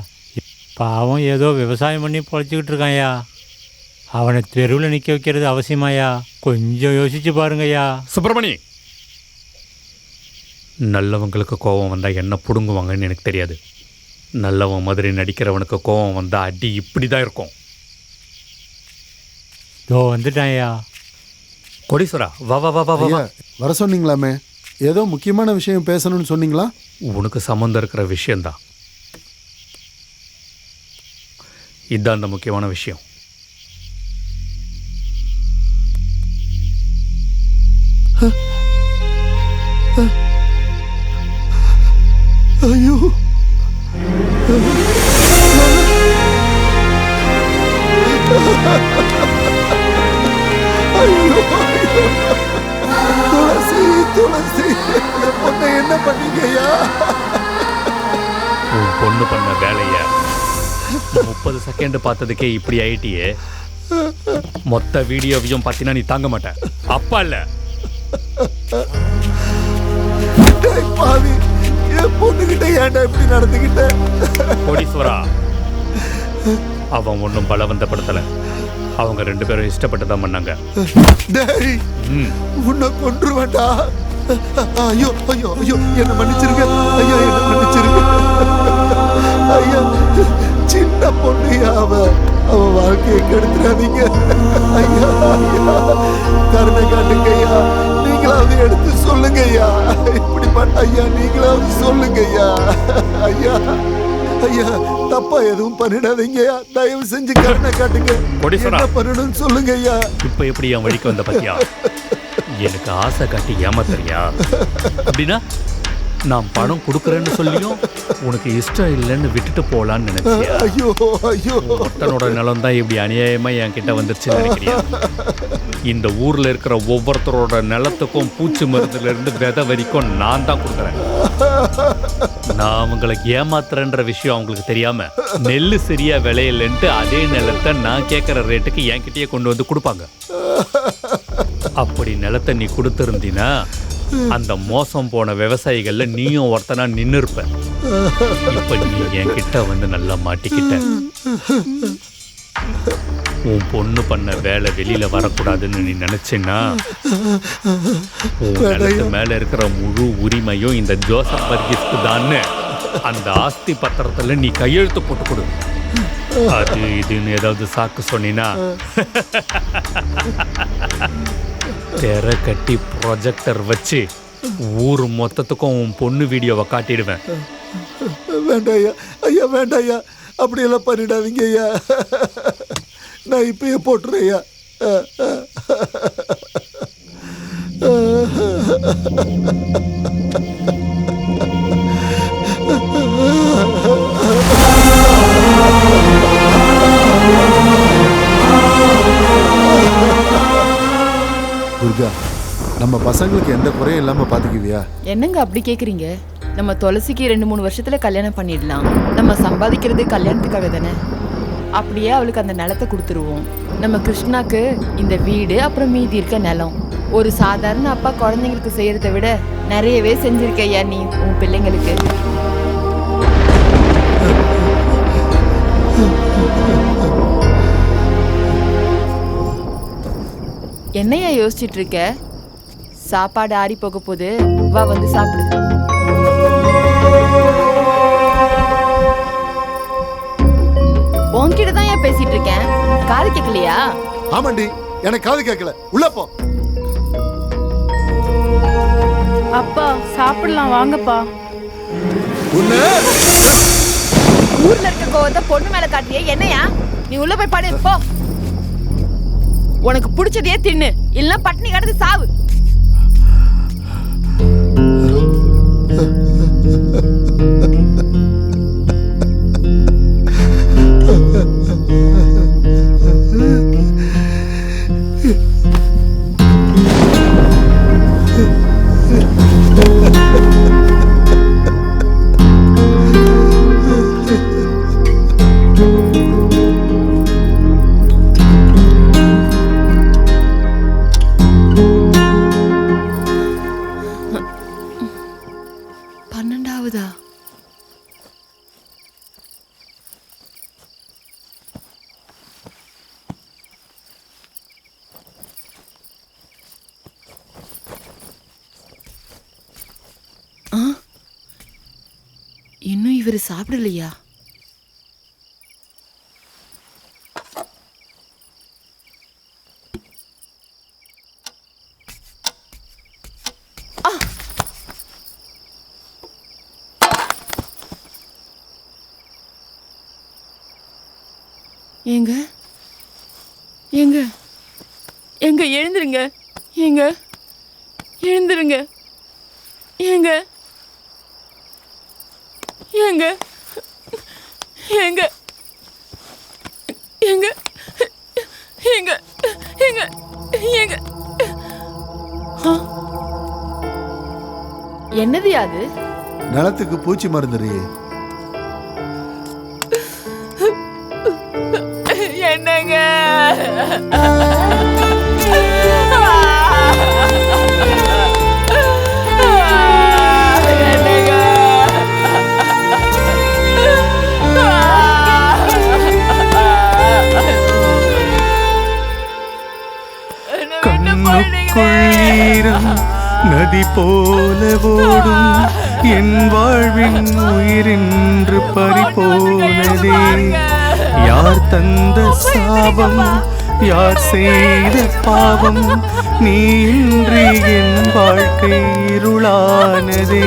பாவம் ஏதோ விவசாயம் பண்ணி பொழைச்சிக்கிட்டு இருக்கான் ஐயா. அவனை தெருவில் நிற்க வைக்கிறது அவசியமாயா? கொஞ்சம் யோசிச்சு பாருங்க ஐயா. சுப்பிரமணி, நல்லவங்களுக்கு கோபம் வந்தால் என்ன பிடுங்குவாங்கன்னு எனக்கு தெரியாது. நல்லவன் மாதிரி நடிக்கிறவனுக்கு கோபம் வந்தால் அடி இப்படி தான் இருக்கும். இதோ வந்துட்டான் ஐயா. கோடீஸ்வரா, வா வா வா வா வா. வர சொன்னீங்களாமே, ஏதோ முக்கியமான விஷயம் பேசணும்னு சொன்னீங்களா? உனக்கு சம்மந்தம் இருக்கிற விஷயந்தான் இதுதான். அந்த முக்கியமான விஷயம். ஐயோ, துளசி துளசி, பொண்ணை என்ன பண்ணீங்கய்யா? உன் பொண்ணு பண்ண வேலைய 30 செகண்ட் பார்த்ததுக்கே இப்படி ஆயிட்டியே. மொத்த வீடியோவையும் பார்த்தீங்கன்னா நீ தாங்க மாட்ட. அப்பா இல்ல பாவி, என் பொண்ணுகிட்ட ஏன்டா இப்படி நடந்துகிட்ட? கோடீஸ்வரா, அவன் ஒன்றும் பலவந்தப்படுத்தல. அவங்க 2 பேரும் இஷ்டப்பட்டு தான் பண்ணாங்க. டேய், உன்னை கொன்றுவேண்டா. ஐயோ ஐயோ ஐயோ, என்ன மன்னிச்சிருங்க ஐயா, என்ன மன்னிச்சிருங்க ஐயா. சின்ன பொண்ணுயா, அவ வாழ்க்கையை கெடுத்துறாதீங்க ஐயா. ஐயா, கருணை காட்டுங்க ஐயா. நீங்களாவது எடுத்து சொல்லுங்க ஐயா. இப்படி பண்ண ஐயா, நீங்களாவது சொல்லுங்க ஐயா. ஐயா ஐயா, தப்பா எதுவும் பண்ணிடாதீங்க ஐயா. தயவு செஞ்சு கருணை காட்டுங்க. என்ன பண்ணணும்னு சொல்லுங்க ஐயா. இப்ப எப்படி என் வழிக்கு வந்த பத்தியா? எனக்கு ஆசை காட்டி ஏமாத்துறியா? அப்படின்னா நான் பணம் கொடுக்குறேன்னு சொல்லியும் உனக்கு இஷ்டம் இல்லைன்னு விட்டுட்டு போலான்னு நினைச்சியா? ஐயோ ஐயோ, ஒருத்தனோட நிலம் தான் இப்படி அநியாயமா என்கிட்ட வந்துருச்சுன்னு நினைக்கிறியா? இந்த ஊர்ல இருக்கிற ஒவ்வொருத்தரோட நிலத்துக்கும் பூச்சி மருந்துல இருந்து விதை வரைக்கும் நான் தான் கொடுக்குறேன். நான் அவங்களுக்கு ஏமாத்துறேன்ற விஷயம் அவங்களுக்கு தெரியாம நெல் சரியா விளையலன்ட்டு அதே நிலத்தை நான் கேட்குற ரேட்டுக்கு என்கிட்டயே கொண்டு வந்து கொடுப்பாங்க. அப்படி நிலத்தை நீ கொடுத்துருந்தீன்னா அந்த மோசம் போன விவசாயிகள்ல நீயும் ஒருத்தனா நின்று இருப்ப. இப்ப நீ என்கிட்ட வந்து நல்லா மாட்டிக்கிட்ட. உன் பொண்ணு பண்ண வேலை வெளியில வரக்கூடாதுன்னு நீ நினைச்சின்னா உன் நிலத்து மேல இருக்கிற முழு உரிமையும் இந்த ஜோசப் வர்கீஸ்க்கு தான்னு அந்த ஆஸ்தி பத்திரத்துல நீ கையெழுத்து போட்டு கொடு. அது இதுன்னு ஏதாவது சாக்கு சொன்னா தெர கட்டி ப்ரொஜெக்டர் வச்சு ஊர் மொத்தத்துக்கும் உன் பொண்ணு வீடியோவை காட்டிடுவேன். வேண்டாம் ஐயா, ஐயா வேண்டாம் ஐயா, அப்படியெல்லாம் பண்ணிடாதீங்க ஐயா. நான் இப்பயே போட்டுறேன் ஐயா. துர்கா, நம்ம பசங்களுக்கு எந்த குறையும் இல்லாம பாத்துக்குவியா? என்னங்க அப்படி கேக்குறீங்க? நம்ம துளசிக்கு 2-3 வருஷத்துல கல்யாணம் பண்ணிடலாம். நம்ம சம்பாதிக்கிறது கல்யாணத்துக்காக தானே. அப்படியே அவளுக்கு அந்த நிலத்தை கொடுத்துருவோம். நம்ம கிருஷ்ணாக்கு இந்த வீடு, அப்புறம் மீதி இருக்க நிலம். ஒரு சாதாரண அப்பா குழந்தைங்களுக்கு செய்யறதை விட நிறையவே செஞ்சிருக்கையா நீ உன் பிள்ளைங்களுக்கு. என்னையா யோசிச்சுட்டு இருக்க? சாப்பாடு ஆறி போக போது, வா வந்து சாப்பிடு. உன்கிட்ட தான் ஏன் பேசிட்டு இருக்கேன், காது கேட்கலையா? ஆமாண்டி, எனக்கு காது கேட்கல. உள்ள போ. அப்பா சாப்பிடலாம் வாங்கப்பா. ஊர்ல இருக்க கோவத்தை பொண்ணு மேல காட்டியே என்னையா? நீ உள்ள போய் பாடு போ. உனக்கு பிடிச்சதையே தின்னு, இல்ல பட்டினி கடந்து சாவு. இன்னும் இவரு சாப்பிடலையா? ஏங்க ஏங்க ஏங்க எழுந்துருங்க. ஏங்க எழுந்துருங்க. ஏங்க ஏங்க ஏங்க ஏங்க ஏங்க ஏங்க ஏங்க என்னது அது? நிலத்துக்கு பூச்சி மருந்துறி. என்னங்க கண்ணுக்குள்ளீரம் நதி போல ஓடும் என் வாழ்வின் உயிரின்று பறிபோனதே. யார் தந்த சாபம், யார் செய்த பாவம், நீ இன்றி என் வாழ்க்கை இருளானதே.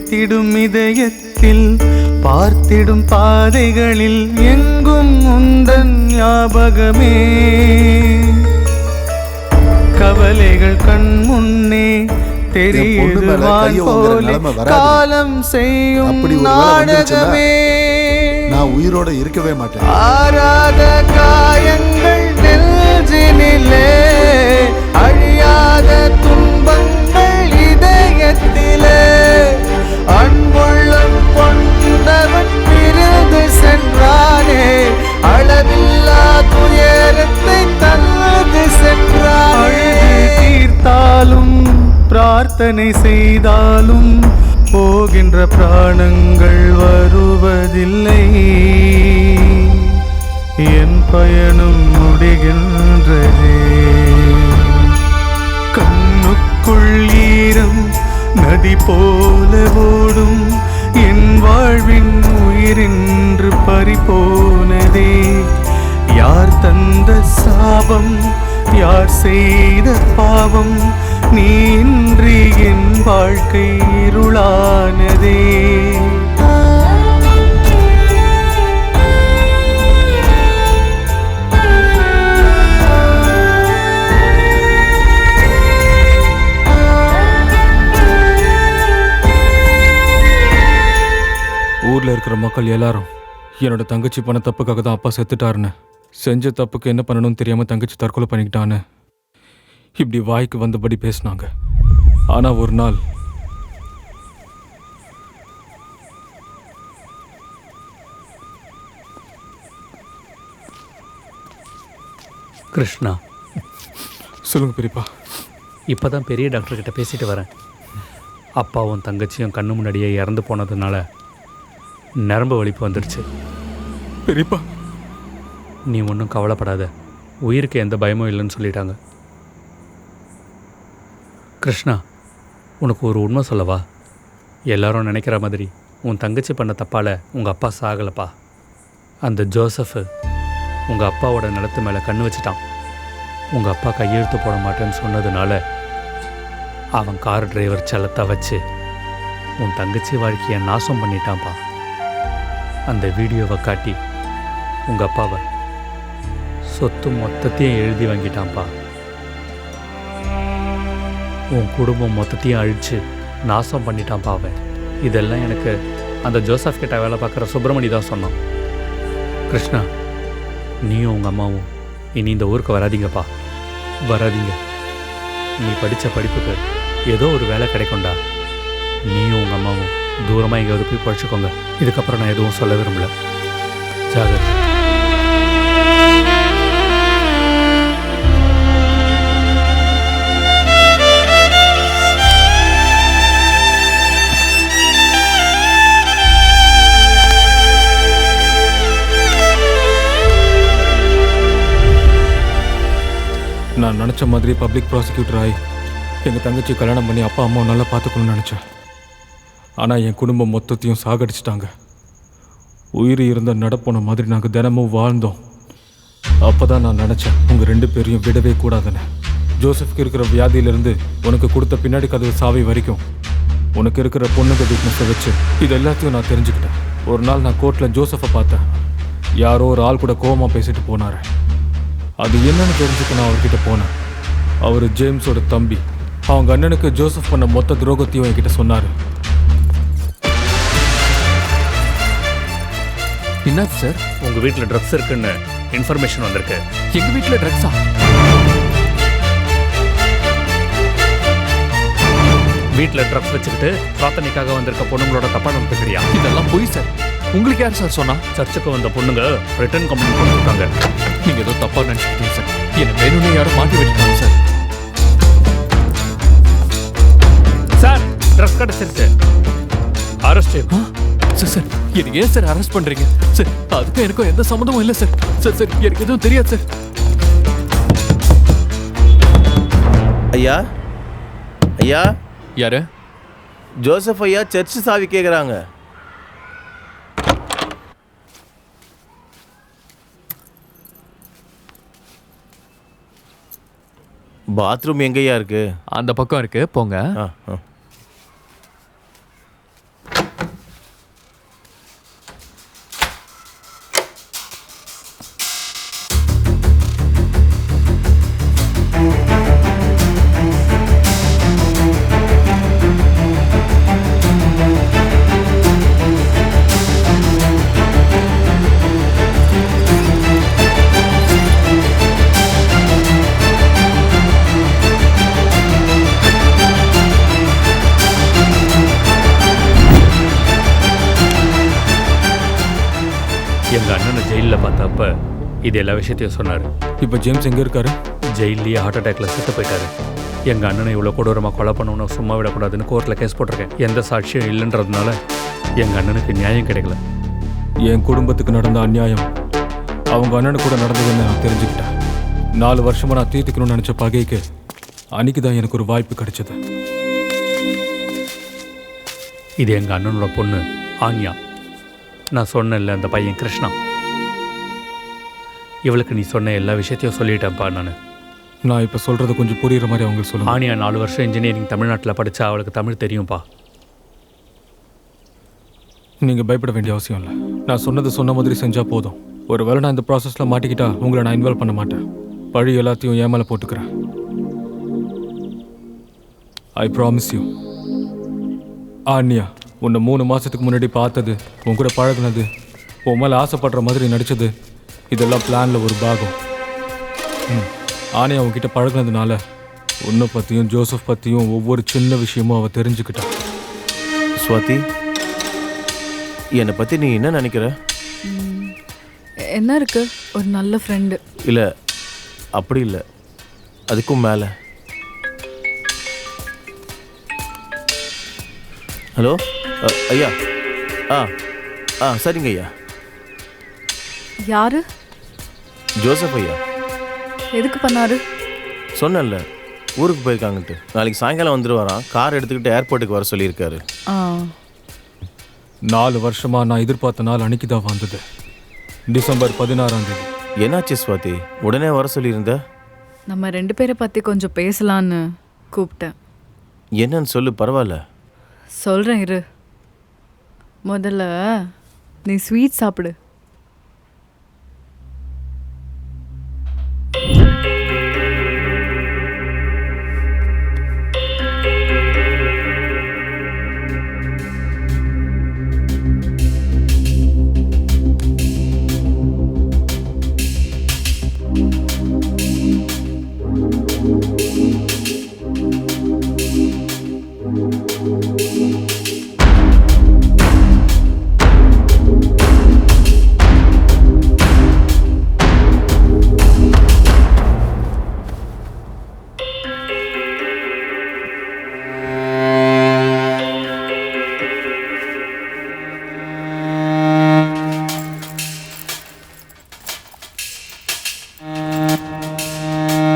துடித்திடும் இதயத்தில் பார்த்திடும் பாதைகளில் எங்கும் உந்தன் ஞாபகமே. கவலைகள் கண் முன்னே தெரியுது வான் போலே காலம் செய்யும் நாடகமே. நான் உயிரோட இருக்கவே மாட்டேன். ஆறாத காயங்கள் நெஞ்சினிலே, அழியாத துன்பங்கள் இதயத்திலே, அன்புள்ளம் கொண்டவன் பிரிந்து சென்றானே, அளவில்லா துயரத்தை தந்து சென்றானே. தீர்த்தாலும் பிரார்த்தனை செய்தாலும் போகின்ற பிராணங்கள் வருவதில்லை. என் பயணம் முடிகின்றதே. கண்ணுக்குள் ஈரம் நதி போல ஓடும் என் வாழ்வின் உயிரின்று பறிபோனதே. யார் தந்த சாபம், யார் செய்த பாவம், நீ இன்றி என் வாழ்க்கை இருளானதே. ஊர்ல இருக்கிற மக்கள் எல்லாரும் என்னோட தங்கச்சி பண்ண தப்புக்காக தான் அப்பா செத்துட்டாருன்னு, செஞ்ச தப்புக்கு என்ன பண்ணணும்னு தெரியாம தங்கச்சி தற்கொலை பண்ணிக்கிட்டான்னு இப்படி வாய்க்கு வந்தபடி பேசினாங்க. ஆனா ஒரு நாள் கிருஷ்ணா, சொல்லுங்க பெரியப்பா. இப்போ தான் பெரிய டாக்டர்கிட்ட பேசிட்டு வரேன். அப்பாவும் தங்கச்சியும் கண்ணு முன்னாடியே இறந்து போனதுனால நரம்பு வலிப்பு வந்துடுச்சு. பெரியப்பா, நீ ஒன்றும் கவலைப்படாத, உயிருக்கு எந்த பயமும் இல்லைன்னு சொல்லிட்டாங்க. கிருஷ்ணா, உனக்கு ஒரு உண்மை சொல்லவா? எல்லாரும் நினைக்கிற மாதிரி உன் தங்கச்சி பண்ண தப்பால் உங்கள் அப்பா சாகலப்பா. அந்த ஜோசஃபு உங்கள் அப்பாவோட நிலத்து மேலே கண்ணு வச்சுட்டான். உங்கள் அப்பா கையெழுத்து போட மாட்டேன்னு சொன்னதுனால அவன் கார் டிரைவர் செல்லத்தை வச்சு உன் தங்கச்சி வாழ்க்கையை நாசம் பண்ணிட்டான்ப்பா. அந்த வீடியோவை காட்டி உங்கள் அப்பாவை சொத்து மொத்தத்தையும் எழுதி வாங்கிட்டான்ப்பா. உன் குடும்பம் மொத்தத்தையும் அழித்து நாசம் பண்ணிட்டான்ப்பா அவன். இதெல்லாம் எனக்கு அந்த ஜோசப் கிட்ட வேலை பார்க்குற சுப்பிரமணி தான் சொன்னான். கிருஷ்ணா, நீயும் உங்கள் அம்மாவும் இனி இந்த ஊருக்கு வராதீங்கப்பா, வராதீங்க. நீ படித்த படிப்புக்கு ஏதோ ஒரு வேலை கிடைக்கும்டா. நீயும் உங்கள் அம்மாவும் தூரமாக எங்கேயாவது போய் படிச்சுக்கோங்க. இதுக்கப்புறம் நான் எதுவும் சொல்ல விரும்பல. ஜாகிரதை. நான் நினச்ச மாதிரி பப்ளிக் ப்ராசிக்யூட்டர் ஆகி எங்கள் தங்கச்சி கல்யாணம் பண்ணி அப்பா அம்மாவை நல்லா பார்த்துக்கணும்னு நினச்சேன். ஆனால் என் குடும்பம் மொத்தத்தையும் சாகடிச்சிட்டாங்க. உயிர் இருந்த நடப்போன மாதிரி நாங்கள் தினமும் வாழ்ந்தோம். அப்போ தான் நான் நினச்சேன் உங்கள் 2 பேரையும் விடவே கூடாதுன்னு. ஜோசப்க்கு இருக்கிற வியாதியிலேருந்து உனக்கு கொடுத்த பின்னாடி கதவு சாவி வரைக்கும் உனக்கு இருக்கிற பொண்ணுங்க வீக்னஸை வச்சு இது எல்லாத்தையும் நான் தெரிஞ்சுக்கிட்டேன். ஒரு நாள் நான் கோர்ட்டில் ஜோசஃபை பார்த்தேன். யாரோ ஒரு ஆள் கூட கோவமாக பேசிட்டு போனார். அது என்னன்னு தெரிஞ்சுக்க நான் அவர்கிட்ட போனேன். அவர் ஜேம்ஸோட தம்பி. அவங்க அண்ணனுக்கு ஜோசப் பண்ண மொத்த துரோகத்தையும் என்கிட்ட சொன்னார். என்ன சார்? உங்கள் வீட்டில் ட்ரக்ஸ் இருக்குன்னு இன்ஃபர்மேஷன் வந்திருக்கு. எங்கள் வீட்டில் ட்ரக்ஸா? வீட்டில் ட்ரக்ஸ் வச்சுக்கிட்டு பிரார்த்தனைக்காக வந்திருக்க பொண்ணுங்களோட தப்பா நடந்துக்கிறியா? இதெல்லாம் பொய் சார். உங்களுக்கு யார் சார் சொன்னா? சர்ச்சுக்கு வந்த பொண்ணுங்க ரிட்டர்ன் கம்ப்ளைண்ட் கொடுத்துருக்காங்க. நீங்கள் ஏதோ தப்பாக நினச்சிக்கிட்டீங்க சார். என்னை வேணும்னு யாரும் மாட்டி விட்டுட்டாங்க சார். சார், ட்ரக்ஸ் கிடச்சிருச்சு. அரெஸ்ட். சார் சார், எனக்கு ஏன் சார் அரெஸ்ட் பண்ணுறீங்க சார்? அதுக்கும் எனக்கும் எந்த சம்மந்தமும் இல்லை சார். சார் சார், எனக்கு எதுவும் தெரியாது சார். ஐயா, ஐயா. யாரு? ஜோசப் ஐயா சர்ச் சாவி கேட்குறாங்க. பாத்ரூம் எங்கேயா இருக்கு? அந்த பக்கம் இருக்கு, போங்க. எங்கள் அண்ணனை ஜெயிலில் பார்த்தப்ப இது எல்லா விஷயத்தையும் சொன்னார். இப்போ ஜேம்ஸ் எங்கே இருக்காரு? ஜெயிலேயே ஹார்ட் அட்டாக்ல செத்து போயிட்டாரு. எங்கள் அண்ணனை இவ்வளோ கொடூரமாக கொலை பண்ணணும் சும்மா விடக்கூடாதுன்னு கோர்ட்டில் கேஸ் போட்டிருக்கேன். எந்த சாட்சியம் இல்லைன்றதுனால எங்கள் அண்ணனுக்கு நியாயம் கிடைக்கல. என் குடும்பத்துக்கு நடந்த அநியாயம் அவங்க அண்ணனு கூட நடந்ததுன்னு நான் தெரிஞ்சுக்கிட்டேன். 4 வருஷமா நான் தீர்த்துக்கணும்னு நினச்ச பகைக்கு அன்னைக்கு தான் எனக்கு ஒரு வாய்ப்பு கிடைச்சது. இது எங்கள் அண்ணனோட பொண்ணு ஆன்யா. நான் சொன்னேன்ல அந்த பையன் கிருஷ்ணா. இவளுக்கு நீ சொன்ன எல்லா விஷயத்தையும் சொல்லிட்டேன்ப்பா. நான் இப்போ சொல்கிறது கொஞ்சம் புரியுற மாதிரி அவங்களுக்கு சொல்லுங்கள். ஆனியா 4 வருஷம் இன்ஜினியரிங் தமிழ்நாட்டில் படித்தா அவளுக்கு தமிழ் தெரியும்ப்பா. நீங்கள் பயப்பட வேண்டிய அவசியம் இல்லை. நான் சொன்னது சொன்ன மாதிரி செஞ்சால் போதும். ஒரு வேளை நான் இந்த ப்ராசஸில் மாட்டிக்கிட்டா உங்களை நான் இன்வால்வ் பண்ண மாட்டேன். பழி எல்லாத்தையும் ஏன் மேலே போட்டுக்கிறேன். I promise you. ஆன்யா, உன்னை 3 மாதத்துக்கு முன்னாடி பார்த்தது, உன் கூட பழகுனது, உன் மேலே ஆசைப்படுற மாதிரி நடித்தது, இதெல்லாம் பிளானில் ஒரு பாகம். ஆன்யா உன்கிட்ட பழகுனதுனால உன்னை பற்றியும் ஜோசப் பற்றியும் ஒவ்வொரு சின்ன விஷயமும் அவள் தெரிஞ்சுக்கிட்டான். ஸ்வாதி, என்னை பற்றி நீ என்ன நினைக்கிற? என்ன இருக்கு, ஒரு நல்ல ஃப்ரெண்டு. இல்லை, அப்படி இல்லை, அதுக்கும் மேலே. ஹலோ ஐயா. சரிங்க ஐயா. யாரு? ஜோசப் ஐயா. எதுக்கு பண்ணாரு? சொன்னேன்ல, ஊருக்கு போயிருக்காங்கன்ட்டு. நாளைக்கு சாயங்காலம் வந்துடுவாராம். கார் எடுத்துக்கிட்டு ஏர்போர்ட்டுக்கு வர சொல்லியிருக்காரு. 4 வருஷமா நான் எதிர்பார்த்த நாள் அன்னைக்கு தான் வந்தது. டிசம்பர் 16ஆம் தேதி. என்னாச்சு ஸ்வாதி, உடனே வர சொல்லியிருந்த? நம்ம 2 பேரை பற்றி கொஞ்சம் பேசலான்னு கூப்பிட்டேன். என்னன்னு சொல்லு, பரவாயில்ல. சொல்கிறேன் இரு. முதல்ல நீ ஸ்வீட் சாப்பிடு.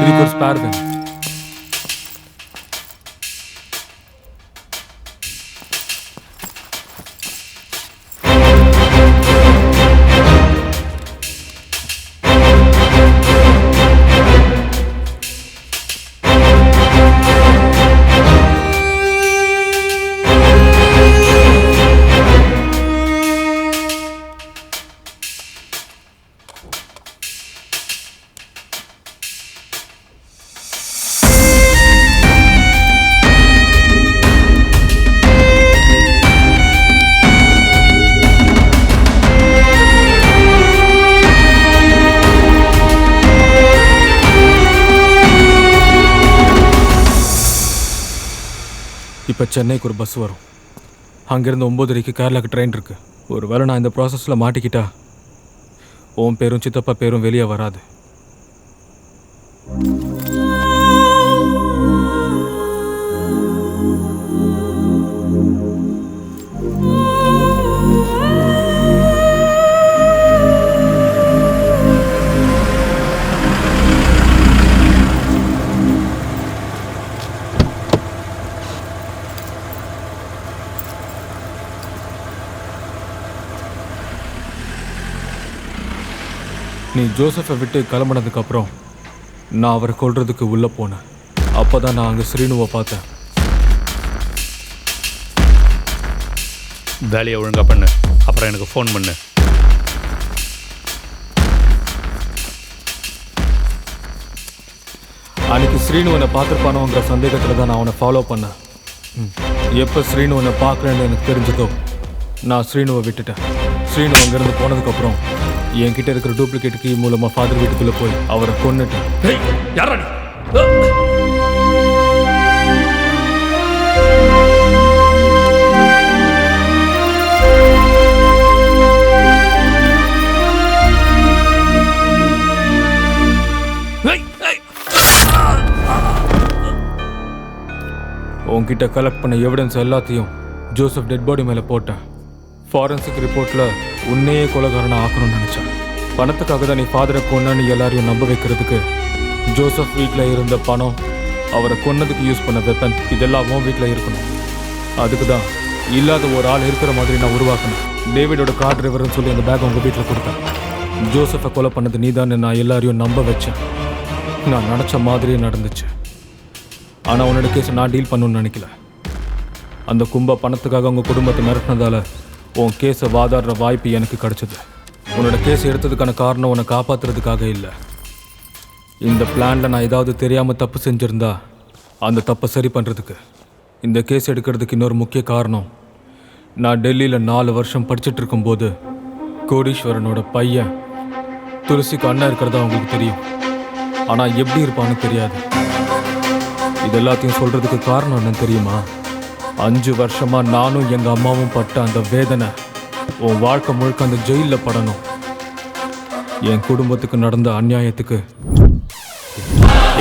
இதுக்கு ஒரு ஸ்பேர் வேணும். இப்போ சென்னைக்கு ஒரு பஸ் வரும். அங்கேருந்து 9:30க்கு கேரளாவுக்கு ட்ரெயின் இருக்குது. ஒரு வேளை நான் இந்த ப்ராசஸில் மாட்டிக்கிட்டா உன் பேரும் சித்தப்பா பேரும் வெளியே வராது. நீ ஜோசஃபை விட்டு கிளம்புனதுக்கப்புறம் நான் அவரை கொல்றதுக்கு உள்ளே போனேன். அப்போ தான் நான் அங்கே ஸ்ரீனுவை பார்த்தேன். வேலையை ஒழுங்காக பண்ணு, அப்புறம் எனக்கு ஃபோன் பண்ணு. அன்னைக்கு ஸ்ரீனுவனை பார்த்துருப்பானோங்கிற சந்தேகத்தில் தான் நான் அவனை ஃபாலோ பண்ணேன். எப்போ ஸ்ரீனுவனை பார்க்குறேன்னு எனக்கு தெரிஞ்சதோ நான் ஸ்ரீனுவை விட்டுட்டேன். ஸ்ரீனு அங்கேருந்து போனதுக்கப்புறம் என்கிட்ட இருக்கிற டூப்ளிகேட் கீ மூலமாக ஃபாதர் வீட்டுக்குள்ளே போய் அவரை கொன்னுட்டேன். உன்கிட்ட கலெக்ட் பண்ண எவிடன்ஸ் எல்லாத்தையும் ஜோசப் டெட் பாடி மேலே போட்டேன். ஃபாரன்சிக் ரிப்போர்ட்டில் உன்னையே கொலைகாரனை ஆக்கணும்னு நினச்சேன். பணத்துக்காக தான் நீ ஃபாதரை கொன்னன்னு எல்லாரையும் நம்ப வைக்கிறதுக்கு ஜோசப் வீட்டில் இருந்த பணம், அவரை கொன்னதுக்கு யூஸ் பண்ண வெப்பன், இதெல்லாம் உன் வீட்டில் இருக்கணும். அதுக்கு தான் இல்லாத ஒரு ஆள் இருக்கிற மாதிரி நான் உருவாக்கணும். டேவிடோட கார் டிரைவர்னு சொல்லி அந்த பேக் உங்கள் வீட்டில் கொடுத்தேன். ஜோசப்பை கொலை பண்ணது நீ தான் நான் எல்லாரையும் நம்ப வச்சேன். நான் நினச்ச மாதிரியே நடந்துச்சு. ஆனால் உன்னோட கேஸை நான் டீல் பண்ணணும்னு நினைக்கல. அந்த கும்ப பணத்துக்காக உங்கள் குடும்பத்தை மிரட்டினதால உன் கேஸை வாதாடுற வாய்ப்பு எனக்கு கிடைச்சது. உன்னோட கேஸ் எடுத்ததுக்கான காரணம் உன்னை காப்பாற்றுறதுக்காக இல்லை. இந்த பிளானில் நான் ஏதாவது தெரியாமல் தப்பு செஞ்சுருந்தா அந்த தப்பை சரி பண்ணுறதுக்கு. இந்த கேஸ் எடுக்கிறதுக்கு இன்னொரு முக்கிய காரணம், நான் டெல்லியில் 4 வருஷம் படிச்சுட்டு இருக்கும்போது கோடீஸ்வரனோட பையன் துளசிக்கு அண்ணன் இருக்கிறதா அவங்களுக்கு தெரியும். ஆனால் எப்படி இருப்பான்னு தெரியாது. இது எல்லாத்தையும் சொல்கிறதுக்கு காரணம் என்னன்னு தெரியுமா? 5 வருஷமாக நானும் எங்கள் அம்மாவும் பட்ட அந்த வேதனை உன் வாழ்க்கை முழுக்க அந்த ஜெயிலில் படணும். என் குடும்பத்துக்கு நடந்த அநியாயத்துக்கு,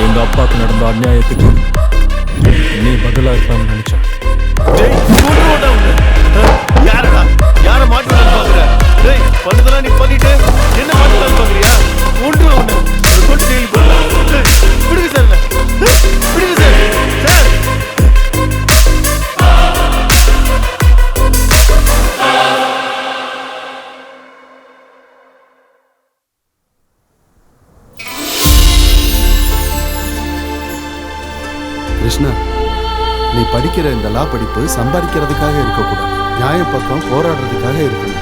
எங்கள் அப்பாவுக்கு நடந்த அநியாயத்துக்கு நீ பதிலாக இருப்பான்னு நினச்சேன். யாரை மாட்டலாம் பாக்குற? டேய் பண்ணதெல்லாம் நீ பண்ணிட்டு என்ன மாட்டலாம் பாக்குறியா? ஒன்று ஒன்று கொண்டு டீல் பண்ணலாம். விடுங்க சார், விடுங்க சார். சார் கிருஷ்ணா, நீ படிக்கிற இந்த லா படிப்பு சம்பாதிக்கிறதுக்காக இருக்கக்கூடாது. நியாய பக்கம் போராடுறதுக்காக இருக்கணும்.